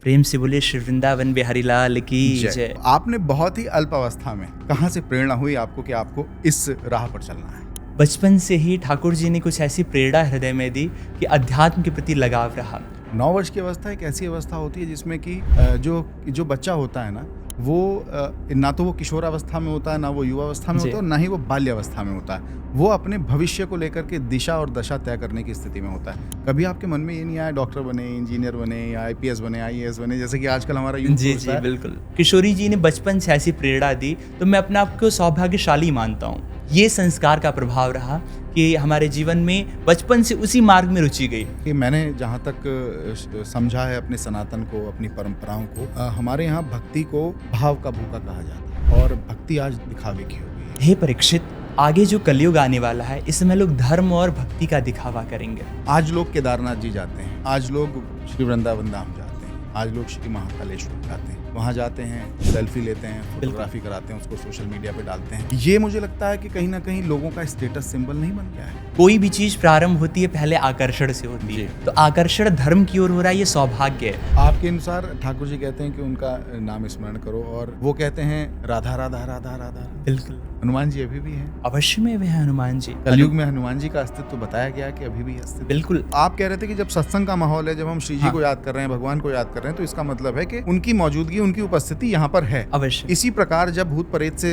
प्रेम से बोले श्री वृंदावन बिहारी लाल की जय। आपने बहुत ही अल्प अवस्था में कहाँ से प्रेरणा हुई आपको कि आपको इस राह पर चलना है? बचपन से ही ठाकुर जी ने कुछ ऐसी प्रेरणा हृदय में दी कि अध्यात्म के प्रति लगाव रहा। 9 वर्ष की अवस्था एक ऐसी अवस्था होती है जिसमें कि जो बच्चा होता है ना, वो ना तो वो किशोरावस्था में होता है, ना वो युवावस्था में होता है, और ना ही वो बाल्यावस्था में होता है। वो अपने भविष्य को लेकर के दिशा और दशा तय करने की स्थिति में होता है। कभी आपके मन में ये नहीं आया डॉक्टर बने, इंजीनियर बने, या IPS बने, IAS बने, जैसे कि आजकल हमारा यूथ जी बिल्कुल। किशोरी जी ने बचपन से ऐसी प्रेरणा दी, तो मैं अपने आप को सौभाग्यशाली मानता हूँ। ये संस्कार का प्रभाव रहा कि हमारे जीवन में बचपन से उसी मार्ग में रुचि गई। कि मैंने जहाँ तक समझा है अपने सनातन को, अपनी परंपराओं को, हमारे यहाँ भक्ति को भाव का भूखा कहा जाता है, और भक्ति आज दिखावे की हो गई है। हे परीक्षित, आगे जो कलयुग आने वाला है, इसमें लोग धर्म और भक्ति का दिखावा करेंगे। आज लोग केदारनाथ जी जाते हैं, आज लोग श्री वृंदावन धाम जाते हैं, आज लोग श्री महाकालेश्वर जाते हैं, वहाँ जाते हैं, सेल्फी लेते हैं, फोटोग्राफी कराते हैं, उसको सोशल मीडिया पे डालते हैं। ये मुझे लगता है कि कहीं ना कहीं लोगों का स्टेटस सिंबल नहीं बन गया है। कोई भी चीज प्रारंभ होती है पहले आकर्षण से होती है, तो आकर्षण धर्म की ओर हो रहा है, ये सौभाग्य है। आपके अनुसार ठाकुर जी कहते हैं कि उनका नाम स्मरण करो, और वो कहते हैं राधा राधा राधा राधा। बिल्कुल। हनुमान जी अभी भी हैं? अवश्य में वे हैं हनुमान जी। कलयुग में हनुमान जी का अस्तित्व बताया गया कि अभी भी अस्तित्व। बिल्कुल। आप कह रहे थे कि जब सत्संग का माहौल है, जब हम श्री जी को याद कर रहे हैं, भगवान को याद कर रहे हैं, तो इसका मतलब है कि उनकी मौजूदगी, उनकी उपस्थिति यहाँ पर है। अवश्य। इसी प्रकार जब भूत प्रेत से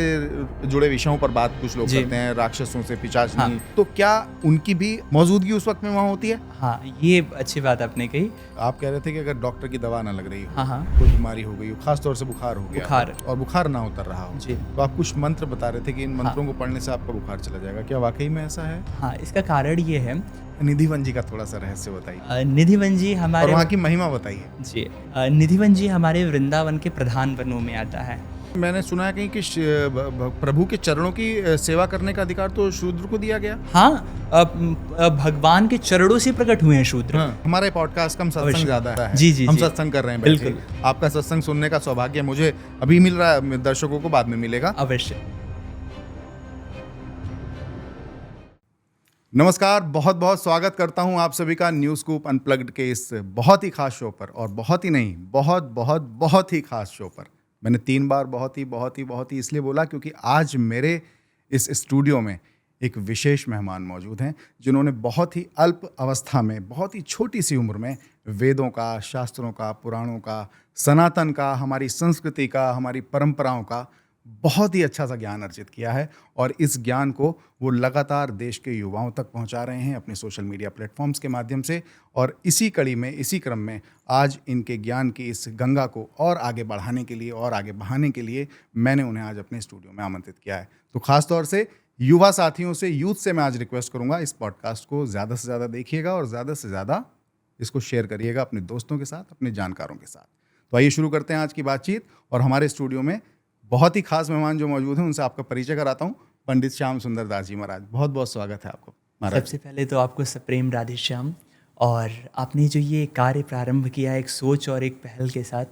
जुड़े विषयों पर बात कुछ लोग करते हैं, राक्षसों से, पिशाचनी, तो क्या उनकी भी मौजूदगी उस वक्त में वहाँ होती है? हाँ, ये अच्छी बात आपने कही। आप कह रहे थे कि अगर डॉक्टर की दवा ना लग रही हो, हाँ, कोई बीमारी हो गई हो, खासतौर से बुखार हो गया, और बुखार ना उतर रहा हो, तो आप कुछ मंत्र बता रहे थे कि इन मंत्रों को पढ़ने से आपका बुखार चला जाएगा। क्या वाकई में ऐसा है? हाँ, इसका कारण ये है। निधिवन जी का थोड़ा सा रहस्य बताइए। निधिवन जी हमारे, और वहाँ की महिमा बताइए। जी, निधिवन जी हमारे वृंदावन के प्रधान वनों में आता है। मैंने सुना है कहीं कि प्रभु के चरणों की सेवा करने का अधिकार तो शूद्र को दिया गया। हाँ, भगवान के चरणों से प्रकट हुए हैं शूद्र। हाँ, हमारे पॉडकास्ट का सत्संग ज्यादा है। जी, हम सत्संग कर रहे हैं। बिल्कुल। आपका सत्संग सुनने का सौभाग्य मुझे अभी मिल रहा है, दर्शकों को बाद में मिलेगा। अवश्य। नमस्कार, बहुत बहुत स्वागत करता हूं आप सभी का न्यूज़ स्कूप अनप्लग्ड के इस बहुत ही खास शो पर, और बहुत ही नहीं, बहुत बहुत बहुत ही खास शो पर। मैंने 3 बार बहुत ही इसलिए बोला क्योंकि आज मेरे इस स्टूडियो में एक विशेष मेहमान मौजूद हैं, जिन्होंने बहुत ही अल्प अवस्था में, बहुत ही छोटी सी उम्र में वेदों का, शास्त्रों का, पुराणों का, सनातन का, हमारी संस्कृति का, हमारी परंपराओं का बहुत ही अच्छा सा ज्ञान अर्जित किया है, और इस ज्ञान को वो लगातार देश के युवाओं तक पहुंचा रहे हैं अपने सोशल मीडिया प्लेटफॉर्म्स के माध्यम से। और इसी कड़ी में, इसी क्रम में आज इनके ज्ञान की इस गंगा को और आगे बढ़ाने के लिए और आगे बहाने के लिए मैंने उन्हें आज अपने स्टूडियो में आमंत्रित किया है। तो खास तौर से युवा साथियों से, यूथ से मैं आज रिक्वेस्ट करूँगा, इस पॉडकास्ट को ज़्यादा से ज़्यादा देखिएगा और ज़्यादा से ज़्यादा इसको शेयर करिएगा अपने दोस्तों के साथ, अपने जानकारों के साथ। तो आइए शुरू करते हैं आज की बातचीत। और हमारे स्टूडियो में बहुत ही खास मेहमान जो मौजूद हैं, उनसे आपका परिचय कराता हूँ। पंडित श्याम सुंदर दास जी महाराज, बहुत बहुत स्वागत है आपको महाराज। सबसे पहले तो आपको सप्रेम राधे श्याम, और आपने जो ये कार्य प्रारंभ किया एक सोच और एक पहल के साथ,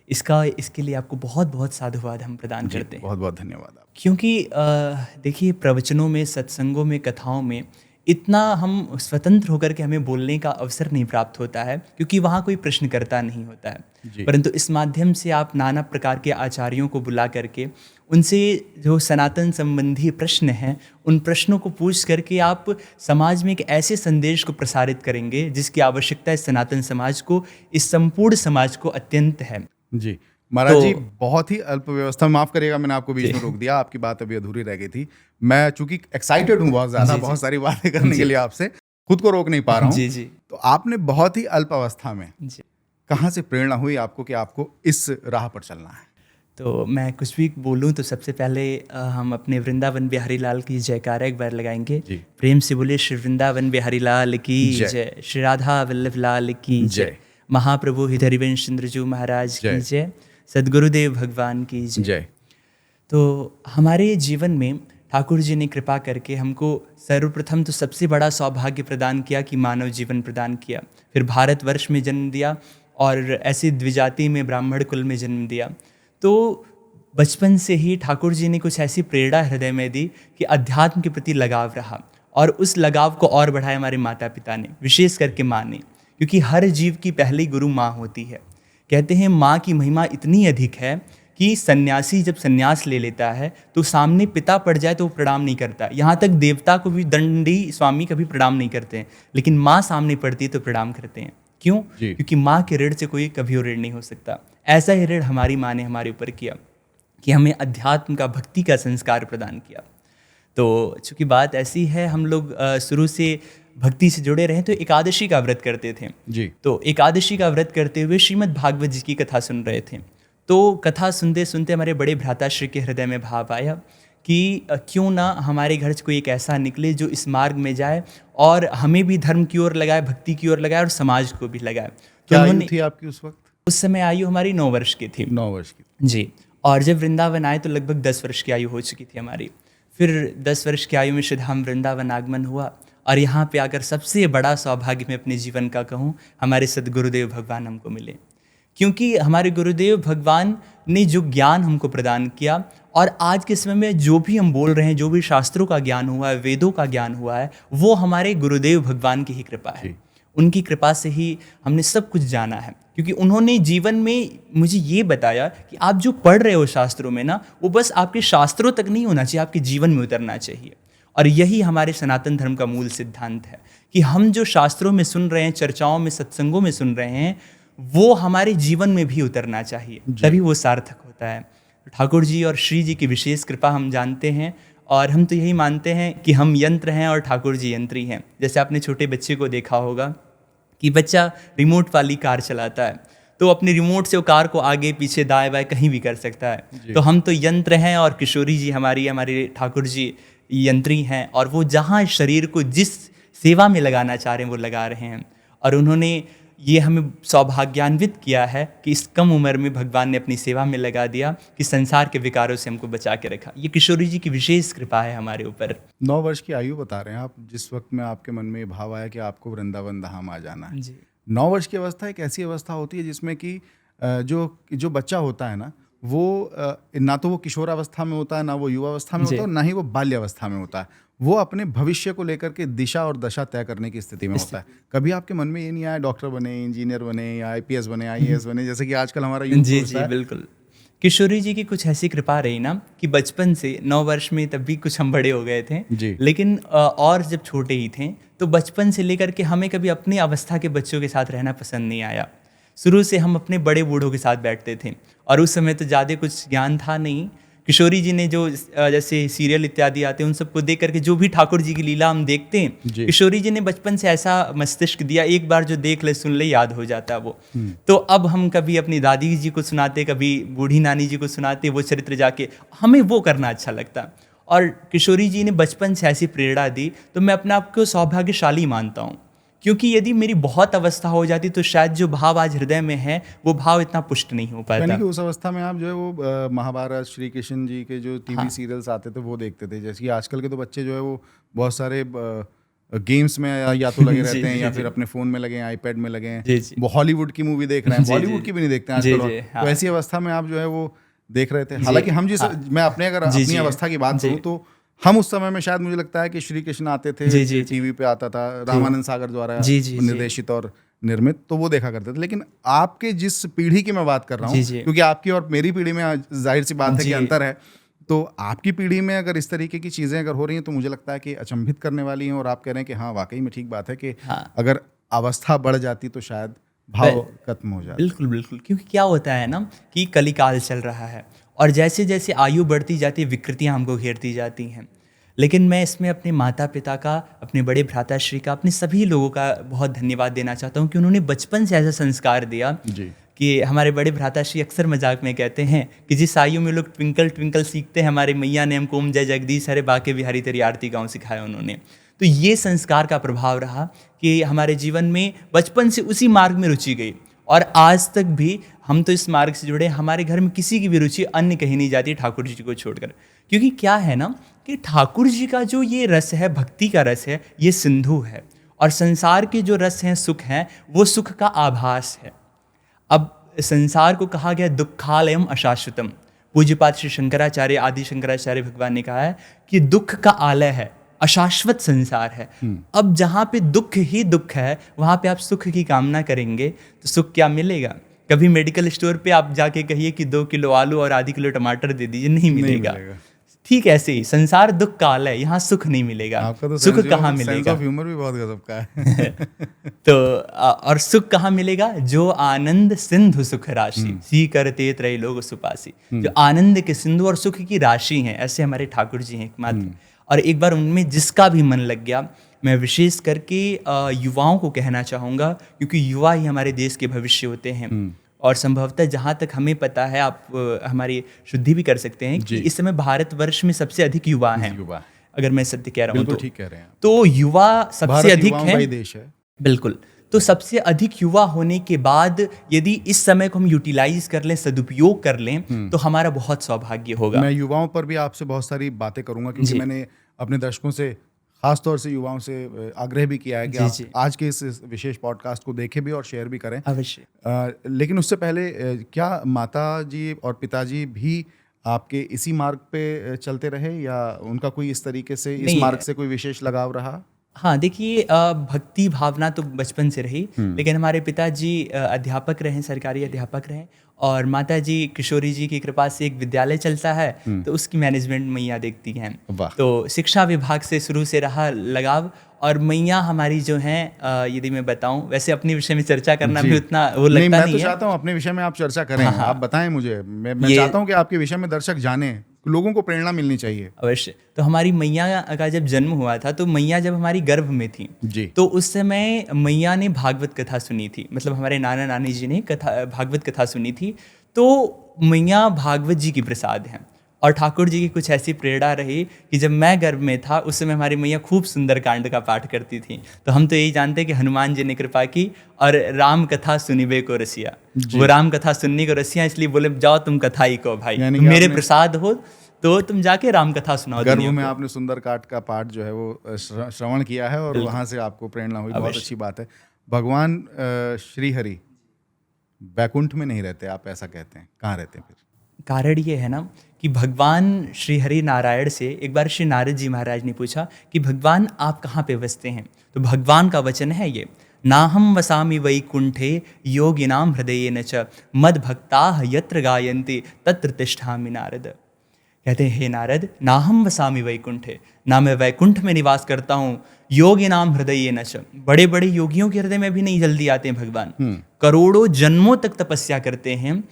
इसके लिए आपको बहुत बहुत साधुवाद हम प्रदान करते हैं। बहुत बहुत धन्यवाद आप। क्योंकि देखिए, प्रवचनों में, सत्संगों में, कथाओं में इतना हम स्वतंत्र होकर के हमें बोलने का अवसर नहीं प्राप्त होता है, क्योंकि वहाँ कोई प्रश्नकर्ता नहीं होता है। परंतु इस माध्यम से आप नाना प्रकार के आचार्यों को बुला करके उनसे जो सनातन संबंधी प्रश्न हैं, उन प्रश्नों को पूछ करके आप समाज में एक ऐसे संदेश को प्रसारित करेंगे जिसकी आवश्यकता इस सनातन समाज को, इस संपूर्ण समाज को अत्यंत है। जी महाराज जी, बहुत ही अल्प व्यवस्था, माफ करिएगा मैंने आपको बीच में रोक दिया, आपकी बात अभी अधूरी रह गई थी। मैं चूंकि एक्साइटेड हूँ बहुत ज्यादा, बहुत सारी बातें करने के लिए, आपसे खुद को रोक नहीं पा रहा हूँ। तो आपने बहुत ही अल्प अवस्था में कहाँ से प्रेरणा हुई आपको कि आपको इस राह पर चलना है? तो मैं कुछ भी बोलूँ तो सबसे पहले हम अपने वृंदावन बिहारी लाल की जयकारा एक बार लगाएंगे। प्रेम से बोले श्री वृंदावन बिहारी लाल की जय, श्री राधा वल्लभ लाल की जय, महाप्रभु हरिवंश चंद्रजू महाराज की जय, सद्गुरुदेव भगवान की जय। तो हमारे जीवन में ठाकुर जी ने कृपा करके हमको सर्वप्रथम तो सबसे बड़ा सौभाग्य प्रदान किया कि मानव जीवन प्रदान किया, फिर भारतवर्ष में जन्म दिया, और ऐसी द्विजाति में ब्राह्मण कुल में जन्म दिया। तो बचपन से ही ठाकुर जी ने कुछ ऐसी प्रेरणा हृदय में दी कि अध्यात्म के प्रति लगाव रहा, और उस लगाव को और बढ़ाया हमारे माता पिता ने, विशेष करके माँ ने, क्योंकि हर जीव की पहली गुरु माँ होती है। कहते हैं माँ की महिमा इतनी अधिक है कि सन्यासी जब सन्यास ले लेता है तो सामने पिता पड़ जाए तो वो प्रणाम नहीं करता, यहाँ तक देवता को भी दंडी स्वामी कभी प्रणाम नहीं करते हैं, लेकिन माँ सामने पड़ती है तो प्रणाम करते हैं। क्यों? क्योंकि माँ के ऋण से कोई कभी ऋण नहीं हो सकता। ऐसा ही ऋण हमारी माँ ने हमारे ऊपर किया कि हमें अध्यात्म का, भक्ति का संस्कार प्रदान किया। तो चूँकि बात ऐसी है, हम लोग शुरू से भक्ति से जुड़े रहे तो एकादशी का व्रत करते थे जी। तो एकादशी का व्रत करते हुए श्रीमद् भागवत जी की कथा सुन रहे थे। तो कथा सुनते सुनते हमारे बड़े भ्राताश्री के हृदय में भाव आया कि क्यों ना हमारे घर से कोई एक ऐसा निकले जो इस मार्ग में जाए और हमें भी धर्म की ओर लगाए, भक्ति की ओर लगाए और समाज को भी लगाए। क्या आयु थी आपकी उस वक्त? उस समय आयु हमारी 9 वर्ष की थी। 9 वर्ष की जी। और जब वृंदावन आए तो लगभग 10 वर्ष की आयु हो चुकी थी हमारी। फिर 10 वर्ष की आयु में श्रीधाम वृंदावन आगमन हुआ और यहाँ पे आकर सबसे बड़ा सौभाग्य मैं अपने जीवन का कहूँ, हमारे सद्गुरुदेव भगवान हमको मिले। क्योंकि हमारे गुरुदेव भगवान ने जो ज्ञान हमको प्रदान किया और आज के समय में जो भी हम बोल रहे हैं, जो भी शास्त्रों का ज्ञान हुआ है, वेदों का ज्ञान हुआ है, वो हमारे गुरुदेव भगवान की ही कृपा है। उनकी कृपा से ही हमने सब कुछ जाना है। क्योंकि उन्होंने जीवन में मुझे ये बताया कि आप जो पढ़ रहे हो शास्त्रों में ना, वो बस आपके शास्त्रों तक नहीं होना चाहिए, आपके जीवन में उतरना चाहिए। और यही हमारे सनातन धर्म का मूल सिद्धांत है कि हम जो शास्त्रों में सुन रहे हैं, चर्चाओं में, सत्संगों में सुन रहे हैं, वो हमारे जीवन में भी उतरना चाहिए, तभी वो सार्थक होता है। ठाकुर जी और श्री जी की विशेष कृपा हम जानते हैं और हम तो यही मानते हैं कि हम यंत्र हैं और ठाकुर जी यंत्री हैं। जैसे आपने छोटे बच्चे को देखा होगा कि बच्चा रिमोट वाली कार चलाता है तो अपने रिमोट से वो कार को आगे पीछे दाएं बाएं कहीं भी कर सकता है। तो हम तो यंत्र हैं और किशोरी जी हमारे ठाकुर जी यंत्री हैं और वो जहाँ शरीर को जिस सेवा में लगाना चाह रहे हैं वो लगा रहे हैं। और उन्होंने ये हमें सौभाग्यान्वित किया है कि इस कम उम्र में भगवान ने अपनी सेवा में लगा दिया कि संसार के विकारों से हमको बचा के रखा। ये किशोरी जी की विशेष कृपा है हमारे ऊपर। 9 वर्ष की आयु बता रहे हैं आप, जिस वक्त में आपके मन में ये भाव आया कि आपको वृंदावन धाम आ जाना है। 9 वर्ष की अवस्था एक ऐसी अवस्था होती है जिसमें कि जो बच्चा होता है ना, वो ना तो वो किशोरावस्था में होता है, ना वो युवावस्था में होता है, ना ही वो बाल्यावस्था में होता है। वो अपने भविष्य को लेकर के दिशा और दशा तय करने की स्थिति में होता है। कभी आपके मन में ये नहीं आया डॉक्टर बने, इंजीनियर बने या आईपीएस बने, आईएएस बने, जैसे कि आजकल हमारा यूथ होता है? बिल्कुल। किशोरी जी की कुछ ऐसी कृपा रही ना कि बचपन से 9 वर्ष में तब भी कुछ हम बड़े हो गए थे जी। लेकिन और जब छोटे ही थे तो बचपन से लेकर के हमें कभी अपनी अवस्था के बच्चों के साथ रहना पसंद नहीं आया। शुरू से हम अपने बड़े बूढ़ों के साथ बैठते थे और उस समय तो ज़्यादा कुछ ज्ञान था नहीं। किशोरी जी ने जो जैसे सीरियल इत्यादि आते हैं उन सबको देख करके जो भी ठाकुर जी की लीला हम देखते हैं, किशोरी जी ने बचपन से ऐसा मस्तिष्क दिया, एक बार जो देख ले सुन ले याद हो जाता है वो। तो अब हम कभी अपनी दादी जी को सुनाते, कभी बूढ़ी नानी जी को सुनाते वो चरित्र जाके, हमें वो करना अच्छा लगता। और किशोरी जी ने बचपन से ऐसी प्रेरणा दी तो मैं अपने आप को सौभाग्यशाली मानता हूँ। क्योंकि यदि मेरी बहुत अवस्था हो जाती तो शायद जो भाव आज हृदय में है वो भाव इतना पुष्ट नहीं हो पाता। यानी कि उस अवस्था में आप जो है वो महाभारत, श्री कृष्ण जी के जो टीवी सीरियल्स आते थे वो देखते थे। जैसे कि आजकल के तो बच्चे जो है वो बहुत सारे गेम्स में या तो लगे रहते हैं या फिर अपने फोन में लगे हैं, आईपैड में लगे हैं, वो हॉलीवुड की मूवी देख रहे हैं, बॉलीवुड की भी नहीं देखते हैं आजकल। तो ऐसी अवस्था में आप जो है वो देख रहे थे। हालांकि हम मैं अपने अगर अपनी अवस्था की बात करूँ तो हम उस समय में शायद मुझे लगता है कि श्री कृष्ण आते थे, टीवी पे आता था, रामानंद सागर द्वारा निर्देशित और निर्मित, तो वो देखा करते थे। लेकिन आपके जिस पीढ़ी की मैं बात कर रहा हूँ, क्योंकि आपकी और मेरी पीढ़ी में जाहिर सी बात है कि अंतर है, तो आपकी पीढ़ी में अगर इस तरीके की चीज़ें अगर हो रही हैं तो मुझे लगता है कि अचंभित करने वाली हैं। और आप कह रहे हैं कि हाँ वाकई में ठीक बात है कि अगर अवस्था बढ़ जाती तो शायद भाव खत्म हो जाता। बिल्कुल बिल्कुल। क्योंकि क्या होता है ना कि कलिकाल चल रहा है और जैसे जैसे आयु बढ़ती जाती है विकृतियाँ हमको घेरती जाती हैं। लेकिन मैं इसमें अपने माता पिता का, अपने बड़े भ्राताश्री का, अपने सभी लोगों का बहुत धन्यवाद देना चाहता हूँ कि उन्होंने बचपन से ऐसा संस्कार दिया कि हमारे बड़े भ्राताश्री अक्सर मजाक में कहते हैं कि जिस आयु में लोग ट्विंकल ट्विंकल सीखते हैं, हमारे मैया ने हमको ओम जय जगदीश हरे बाके बिहारी तेरी आरती गाँव सिखाया उन्होंने। तो ये संस्कार का प्रभाव रहा कि हमारे जीवन में बचपन से उसी मार्ग में रुचि गई और आज तक भी हम तो इस मार्ग से जुड़े। हमारे घर में किसी की भी रुचि अन्य कहीं नहीं जाती ठाकुर जी को छोड़कर। क्योंकि क्या है ना कि ठाकुर जी का जो ये रस है, भक्ति का रस है, ये सिंधु है और संसार के जो रस हैं, सुख हैं, वो सुख का आभास है। अब संसार को कहा गया दुखालयम अशाश्वतम। पूज्यपाद श्री शंकराचार्य, आदि शंकराचार्य भगवान ने कहा है कि दुख का आलय है, अशाश्वत संसार है। अब जहाँ पे दुख ही दुख है वहाँ पे आप सुख की कामना करेंगे तो सुख क्या मिलेगा? कभी मेडिकल स्टोर पे आप जाके कहिए कि 2 किलो आलू और आधी किलो टमाटर दे दीजिए, नहीं मिलेगा। ठीक ऐसे ही संसार दुख काल है, यहाँ सुख नहीं मिलेगा। आपका तो सुख कहाँ मिलेगा? सेंस ऑफ ह्यूमर भी बहुत गजब का है। तो और सुख कहाँ मिलेगा? जो आनंद सिंधु सुख राशि सी करते त्रय लोग सुपासी। जो आनंद के सिंधु और सुख की राशि हैं, ऐसे हमारे ठाकुर जी हैं एकमात्र। और एक बार उनमें जिसका भी मन लग गया, मैं विशेष करके युवाओं को कहना चाहूँगा, क्योंकि युवा ही हमारे देश के भविष्य होते हैं। और संभवतः जहाँ तक हमें पता है, आप हमारी शुद्धि भी कर सकते हैं कि इस समय भारतवर्ष में सबसे अधिक युवा हैं। अगर मैं सत्य कह रहा हूँ तो ठीक कह रहे हैं। तो युवा सबसे अधिक है, देश है। बिल्कुल। तो सबसे अधिक युवा होने के बाद यदि इस समय को हम यूटिलाइज कर लें, सदुपयोग कर लें, तो हमारा बहुत सौभाग्य होगा। मैं युवाओं पर भी आपसे बहुत सारी बातें करूंगा, क्योंकि मैंने अपने दर्शकों से, खासतौर से युवाओं से आग्रह भी किया है कि आप आज के इस विशेष पॉडकास्ट को देखें भी और शेयर भी करें अवश्य। लेकिन उससे पहले क्या माता जी और पिताजी भी आपके इसी मार्ग पे चलते रहे, या उनका कोई इस तरीके से इस मार्ग से कोई विशेष लगाव रहा? हाँ, देखिए, भक्ति भावना तो बचपन से रही, लेकिन हमारे पिताजी अध्यापक रहे, सरकारी अध्यापक रहे, और माता जी किशोरी जी की कृपा से एक विद्यालय चलता है, तो उसकी मैनेजमेंट मैया देखती हैं। तो शिक्षा विभाग से शुरू से रहा लगाव। और मैया हमारी जो हैं, यदि मैं बताऊं, वैसे अपने विषय में चर्चा करना भी उतना वो लगता नहीं है। मैं तो चाहता हूं अपने विषय में आप चर्चा करें। हाँ। आप बताएं मुझे, मैं चाहता हूं कि आपके विषय में दर्शक जाने, लोगों को प्रेरणा मिलनी चाहिए। अवश्य। तो हमारी मैया का जब जन्म हुआ था, तो मैया जब हमारी गर्भ में थी जी, तो उस समय मैया ने भागवत कथा सुनी थी, मतलब हमारे नाना नानी जी ने भागवत कथा सुनी थी। तो मैया भागवत जी की प्रसाद हैं, और ठाकुर जी की कुछ ऐसी प्रेरणा रही कि जब मैं गर्भ में था उस समय हमारी मैया खूब सुंदर कांड का पाठ करती थी। तो हम तो यही जानते हैं कि हनुमान जी ने कृपा की, और राम कथा सुनिबे को रसिया, वो राम कथा सुनने को रसिया, इसलिए बोले जाओ तुम कथा ही को भाई, तुम मेरे प्रसाद हो तो तुम जाके राम कथा सुनाओ। गर्भ में आपने सुंदर कांड का पाठ जो है वो श्रवण किया है, और वहाँ से आपको प्रेरणा हुई, बहुत अच्छी बात है। भगवान श्री हरि बैकुंठ में नहीं रहते, आप ऐसा कहते हैं, कहाँ रहते हैं फिर? कारण ये है ना कि भगवान श्री हरि नारायण से एक बार श्री नारद जी महाराज ने पूछा कि भगवान आप कहाँ पे बसते हैं? तो भगवान का वचन है ये, नाहम वसामि वैकुंठे योगिनाम हृदयेन च मद भक्ताः यत्र गायन्ति तत्र तिष्ठामि नारद। कहते हैं, हे नारद, नाहम वसामि वैकुंठे, ना मैं वैकुंठ में निवास करता हूँ, योगिनाम हृदयेन च, बड़े बड़े योगियों के हृदय में भी नहीं जल्दी आते हैं भगवान, करोड़ों जन्मों तक तपस्या करते हैं।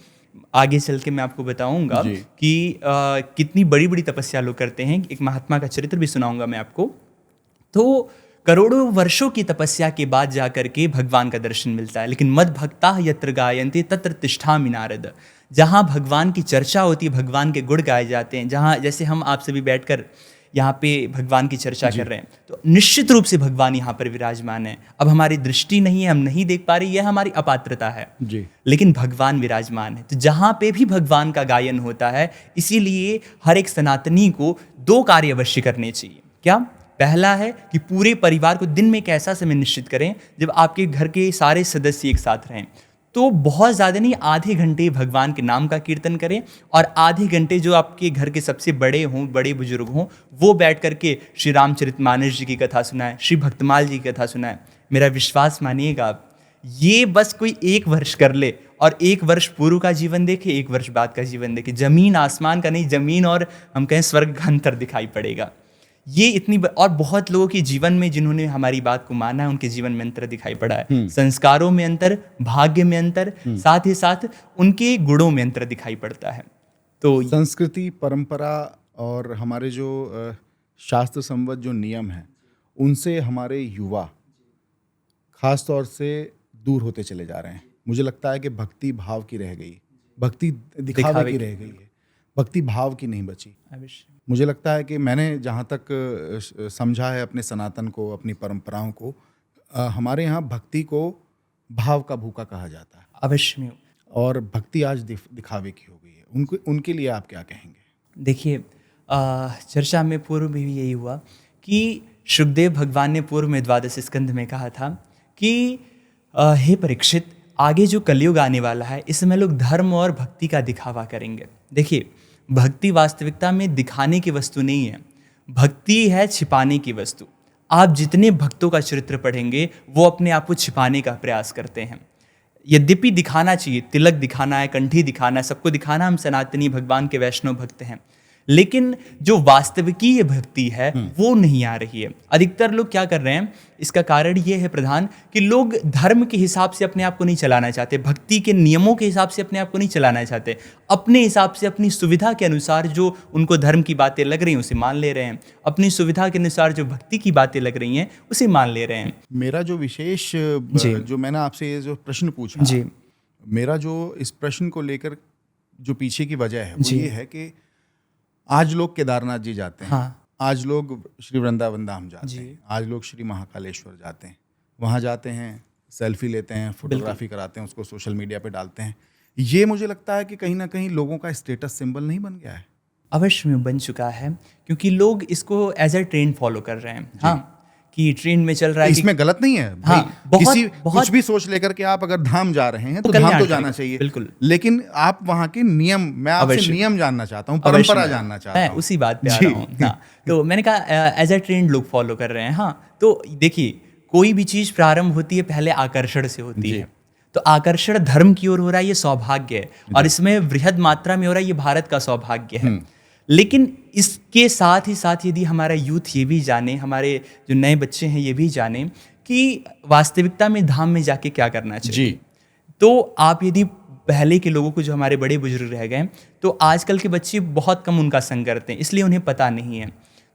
आगे चल के मैं आपको बताऊंगा कि कितनी बड़ी बड़ी तपस्या लोग करते हैं, एक महात्मा का चरित्र भी सुनाऊंगा मैं आपको। तो करोड़ों वर्षों की तपस्या के बाद जाकर के भगवान का दर्शन मिलता है। लेकिन मद भक्ता यत्र गायन्ति तत्र तिष्ठामि नारद, जहाँ भगवान की चर्चा होती है, भगवान के गुण गाए जाते हैं, जहाँ जैसे हम आप सभी बैठकर यहाँ पे भगवान की चर्चा कर रहे हैं, तो निश्चित रूप से भगवान यहाँ पर विराजमान है। अब हमारी दृष्टि नहीं है, हम नहीं देख पा रहे, यह हमारी अपात्रता है जी, लेकिन भगवान विराजमान है। तो जहाँ पे भी भगवान का गायन होता है, इसीलिए हर एक सनातनी को 2 कार्य अवश्य करने चाहिए। क्या? पहला है कि पूरे परिवार को दिन में एक ऐसा समय निश्चित करें जब आपके घर के सारे सदस्य एक साथ रहें, तो बहुत ज़्यादा नहीं, आधे घंटे भगवान के नाम का कीर्तन करें, और आधे घंटे जो आपके घर के सबसे बड़े हों, बड़े बुजुर्ग हों, वो बैठ करके श्री रामचरितमानस जी की कथा सुनाएं, श्री भक्तमाल जी की कथा सुनाएं। मेरा विश्वास मानिएगा आप, ये बस कोई 1 वर्ष कर ले, और 1 वर्ष पूर्व का जीवन देखे, 1 वर्ष बाद का जीवन देखे, जमीन आसमान का नहीं, जमीन और हम कहें स्वर्ग का अंतर दिखाई पड़ेगा। ये इतनी और बहुत लोगों के जीवन में जिन्होंने हमारी बात को माना है, उनके जीवन में अंतर दिखाई पड़ा है। संस्कारों में अंतर, भाग्य में अंतर, साथ ही साथ उनके गुणों में अंतर दिखाई पड़ता है। तो संस्कृति, परंपरा और हमारे जो शास्त्र संवत जो नियम हैं, उनसे हमारे युवा खास तौर से दूर होते चले जा रहे हैं। मुझे लगता है कि भक्ति भाव की रह गई, भक्ति दिखावे की रह गई है, भक्ति भाव की नहीं बची। मुझे लगता है कि मैंने जहाँ तक समझा है अपने सनातन को, अपनी परंपराओं को, हमारे यहाँ भक्ति को भाव का भूखा कहा जाता है। अवश्य। और भक्ति आज दिखावे की हो गई है। उनके लिए आप क्या कहेंगे? देखिए, चर्चा में पूर्व में भी यही हुआ कि शुकदेव भगवान ने पूर्व में 12 स्कंध में कहा था कि हे परीक्षित, आगे जो कलयुग आने वाला है, इसमें लोग धर्म और भक्ति का दिखावा करेंगे। देखिए, भक्ति वास्तविकता में दिखाने की वस्तु नहीं है, भक्ति है छिपाने की वस्तु। आप जितने भक्तों का चरित्र पढ़ेंगे, वो अपने आप को छिपाने का प्रयास करते हैं। यद्यपि दिखाना चाहिए, तिलक दिखाना है, कंठी दिखाना है, सबको दिखाना हम सनातनी भगवान के वैष्णव भक्त हैं, लेकिन जो वास्तविकीय भक्ति है वो नहीं आ रही है। अधिकतर लोग क्या कर रहे हैं, इसका कारण ये है प्रधान कि लोग धर्म के हिसाब से अपने आप को नहीं चलाना चाहते, भक्ति के नियमों के हिसाब से अपने आप को नहीं चलाना चाहते, अपने हिसाब से अपनी सुविधा के अनुसार जो उनको धर्म की बातें लग रही हैं उसे मान ले रहे हैं, अपनी सुविधा के अनुसार जो भक्ति की बातें लग रही हैं उसे मान ले रहे हैं। मेरा जो विशेष जो मैंने आपसे ये जो प्रश्न पूछा जी, मेरा जो इस प्रश्न को लेकर जो पीछे की वजह है वो ये है कि आज लोग केदारनाथ जी जाते हैं, हाँ, आज लोग श्री वृंदावन धाम जाते हैं, आज लोग श्री महाकालेश्वर जाते हैं, वहाँ जाते हैं, सेल्फी लेते हैं, फोटोग्राफी कराते हैं, उसको सोशल मीडिया पे डालते हैं। ये मुझे लगता है कि कहीं ना कहीं लोगों का स्टेटस सिंबल नहीं बन गया है? अवश्य में बन चुका है, क्योंकि लोग इसको एज ए ट्रेंड फॉलो कर रहे हैं। हाँ, कि ट्रेंड में चल रहा है, इसमें गलत नहीं है। हाँ, कुछ भी सोच लेकर के आप अगर धाम जा रहे हैं तो धाम तो जाना चाहिए, बिल्कुल, लेकिन आप वहाँ के नियम, मैं आपसे नियम जानना चाहता हूँ, परंपरा जानना चाहता हूँ, उसी बात पे आ रहा हूँ। हाँ, तो मैंने कहा एज ए ट्रेंड लोग फॉलो कर रहे हैं। हाँ, तो देखिए, कोई भी चीज प्रारंभ होती है पहले आकर्षण से होती है, तो आकर्षण धर्म की ओर हो रहा है, ये सौभाग्य है, और इसमें बृहद मात्रा में हो रहा है, ये भारत का सौभाग्य है। लेकिन इसके साथ ही साथ यदि हमारा यूथ ये भी जाने, हमारे जो नए बच्चे हैं ये भी जाने कि वास्तविकता में धाम में जाके क्या करना चाहिए जी। तो आप यदि पहले के लोगों को, जो हमारे बड़े बुजुर्ग रह गए, तो आजकल के बच्चे बहुत कम उनका संग करते हैं, इसलिए उन्हें पता नहीं है।